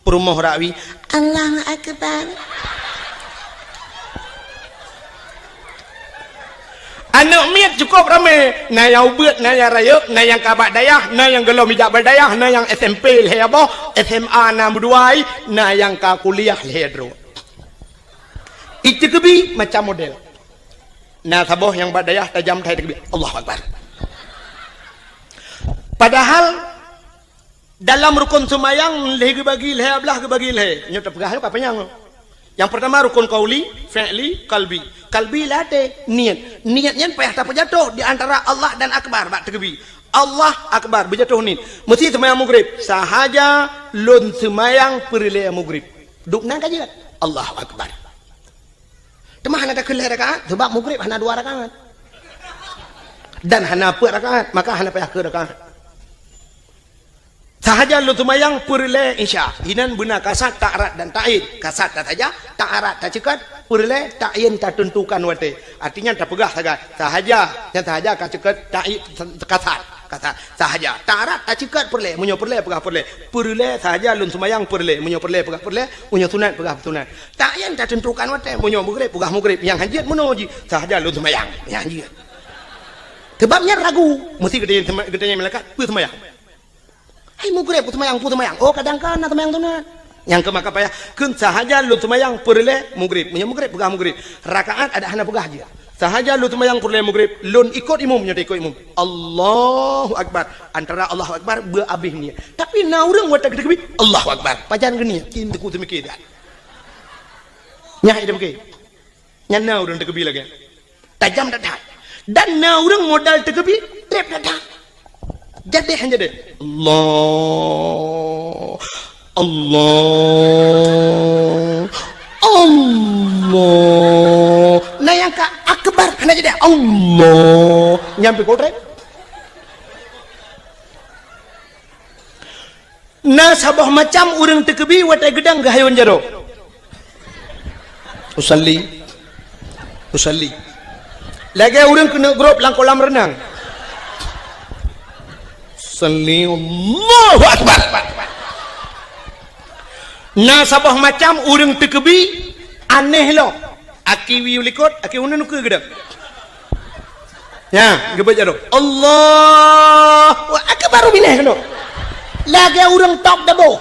[SPEAKER 2] perumoh rakwi Allahu akbar anak miat cukup ramai na yang ubet na yang rayuk na yang kabak dayah na yang gelau mijak berdayah na yang SMP lehaboh SMA na berduai na yang ka kuliah lehadro itu kebi macam model na saboh yang berdayah tajam thai kebi Allahu akbar padahal dalam rukun semayang leh bagi leh ablah bagi leh nyata pegah apa yang pertama rukun qauli fi'li kalbi late niatnya payah tak jatuh di antara Allah dan akbar bak tergebi Allah akbar berjatuh ni mesti semayang maghrib sahaja lun semayang perle maghrib dukna kajian Allahu akbar temah hana tak kelih rakaat sebab maghrib hana 2 rakaat dan hana 4 rakaat maka hana payah ke rakaat sahaja lu semayang perle isya hinan benar kasat ta'arat dan ta'in kasat tak saja ta'arat tak cekat perle ta'in tak tentukan wate artinya tak pegah saja sahaja ka cekat ta'in kasat kata sahaja tarat tak cikat perle munyo perle pegah perle sahaja lun semayang perle munyo perle pegah perle munyo sunat pegah sunat tak yang tak tentukan wate munyo maghrib pegah maghrib yang hajiat munoji sahaja lun semayang yang hajiat sebabnya ragu mesti gedenya malaikat pu semayang hai maghrib pu semayang oh kadang-kadang semayang sunat yang kemaka payah kun sahaja lu semayang perle maghrib munyo maghrib pegah maghrib rakaat ada hana pegah je sahaja lu semayang perle maghrib lun ikut imam nya ikut imam Allahu akbar antara Allahu akbar beabih ni tapi na urang wata gede Allahu akbar pajan geni kin ku temike dah nya ida ke nya na urang tekebi lagi tajam dah dan na urang modal tekebi trep dah jadi hanya deh Allah nah yang ka akbar hanya jadi Allah nyampe kotrek nah sabah macam urang tekebi watai gedang gahayon jaro usalli lagi urang kena grup lang kolam renang salli Allahu akbar na sabah macam urang tekebi aneh lo aki wiulikot aki unan ke gedang ya gebet jaro Allah akbar bineh keno lagi urang top dabo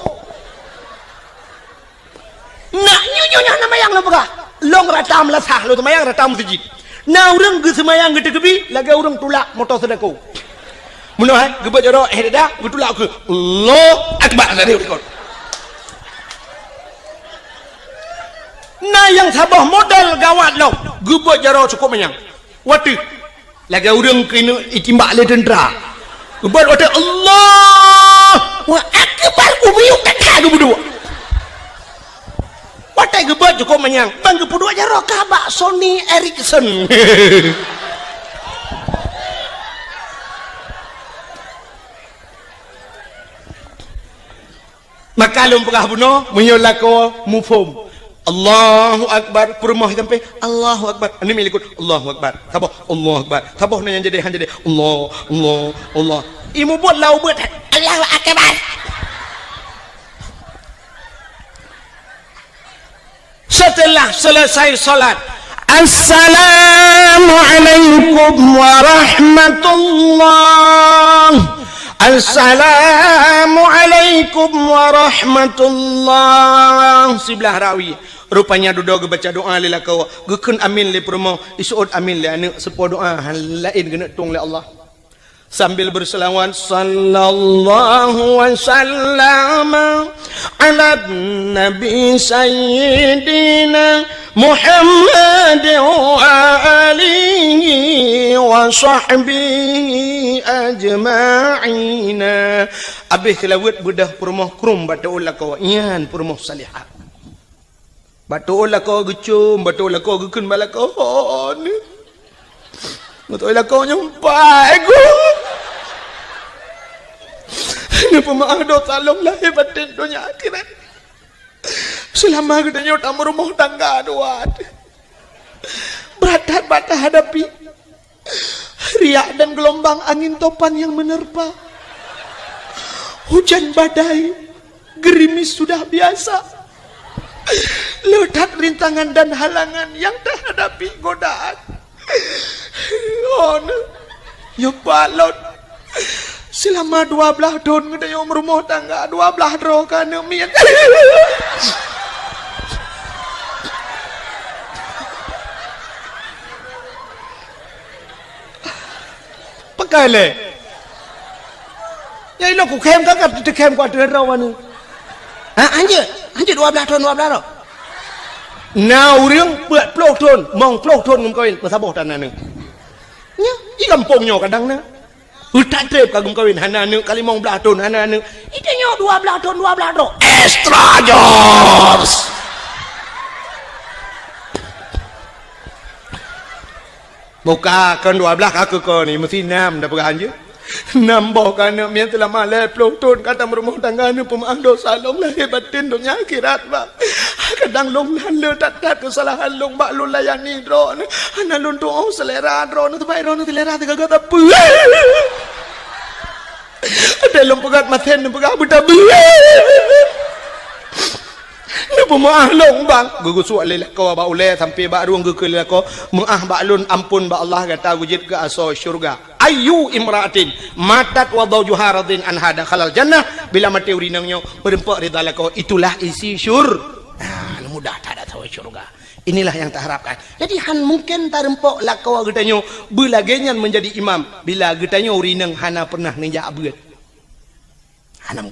[SPEAKER 2] nak nyunyunya nama yang lo pegah long ratam lasah lo temayang ratam masjid na urang ge semayang ge tekebi lagi urang tulak motor sedekau muno gebet jaro dah betulak ke Allah akbar tadi ulikot nah yang sabah modal gawat lo gubot jaro cukup menyang watu lagi urang kena itimbak le tentera gubot watu Allah wa akbar ubiyuk kata gebudua watai gubot cukup menyang bang gebudua jaro kabak Sony Ericsson maka lum pegah buno menyolako mufum Allahu akbar perumah sampai Allahu akbar ini milikut Allahu akbar sabah Allahu akbar sabah yang jadi Allah imu buat lau buat Allahu akbar setelah selesai salat Assalamualaikum warahmatullah Assalamualaikum warahmatullah sebelah rawi rupanya duduk baca doa lila kau gekun amin le promo isuud amin le ane sepo doa lain kena tung le Allah sambil berselawat sallallahu wasallam ala nabi sayyidina Muhammad wa alihi wa sahbihi ajma'ina abih selawat budah permoh krum batu ulah kau ian permoh salihah batu ulah kau gecum batu ulah kau gekun bala kau ni batu ulah kau nyumpai ku ni pemaaf dosa long lahir batin dunia akhirat selama gedenya tamu rumah tangga doa berat bata hadapi riak dan gelombang angin topan yang menerpa hujan badai gerimis sudah biasa ledak rintangan dan halangan yang terhadapi godaan ya balot selama 12 tahun gedenya rumah tangga 12 roh kana mian kale ya ilo ku kem kakak tu kem kuat rawan ni anje 12 tahun roh na urang buat 10 tahun mong 10 tahun ngum kawin pasabah tanah ni nya i kampung nyo kadang na utak trip kagum kawin hana ni kali mong 10 tahun hana ni ite nyo 12 tahun 12 roh extra jobs buka kan 12 aku kau ni mesti 6 dah pegang je 6 boh kan mian telah malah 10 tahun kata berumah tangga ni pemaaf dosa long lahir batin dunia akhirat ba kadang long lalu tak kesalahan long bak lu layani dro ana lun tu selera dro nu baik dro nu selera tiga kata apa Ada lempegat maten lempegat betabi. Ni pemaah long bang. Gugus suat lelak kau ba ulai sampai ba ruang gekel kau maah ba lun ampun ba Allah kata wujud ke aso syurga. Ayu imraatin matat wa zawjuha radin an hada khalal jannah bila mati urinangnya berempak ridha kau itulah isi mudah tak ada tahu syurga. Inilah yang tak harapkan. Jadi han mungkin tak rempok lah kau getanyo belagenyan menjadi imam bila getanyo urinang hana pernah ninja abad. Hana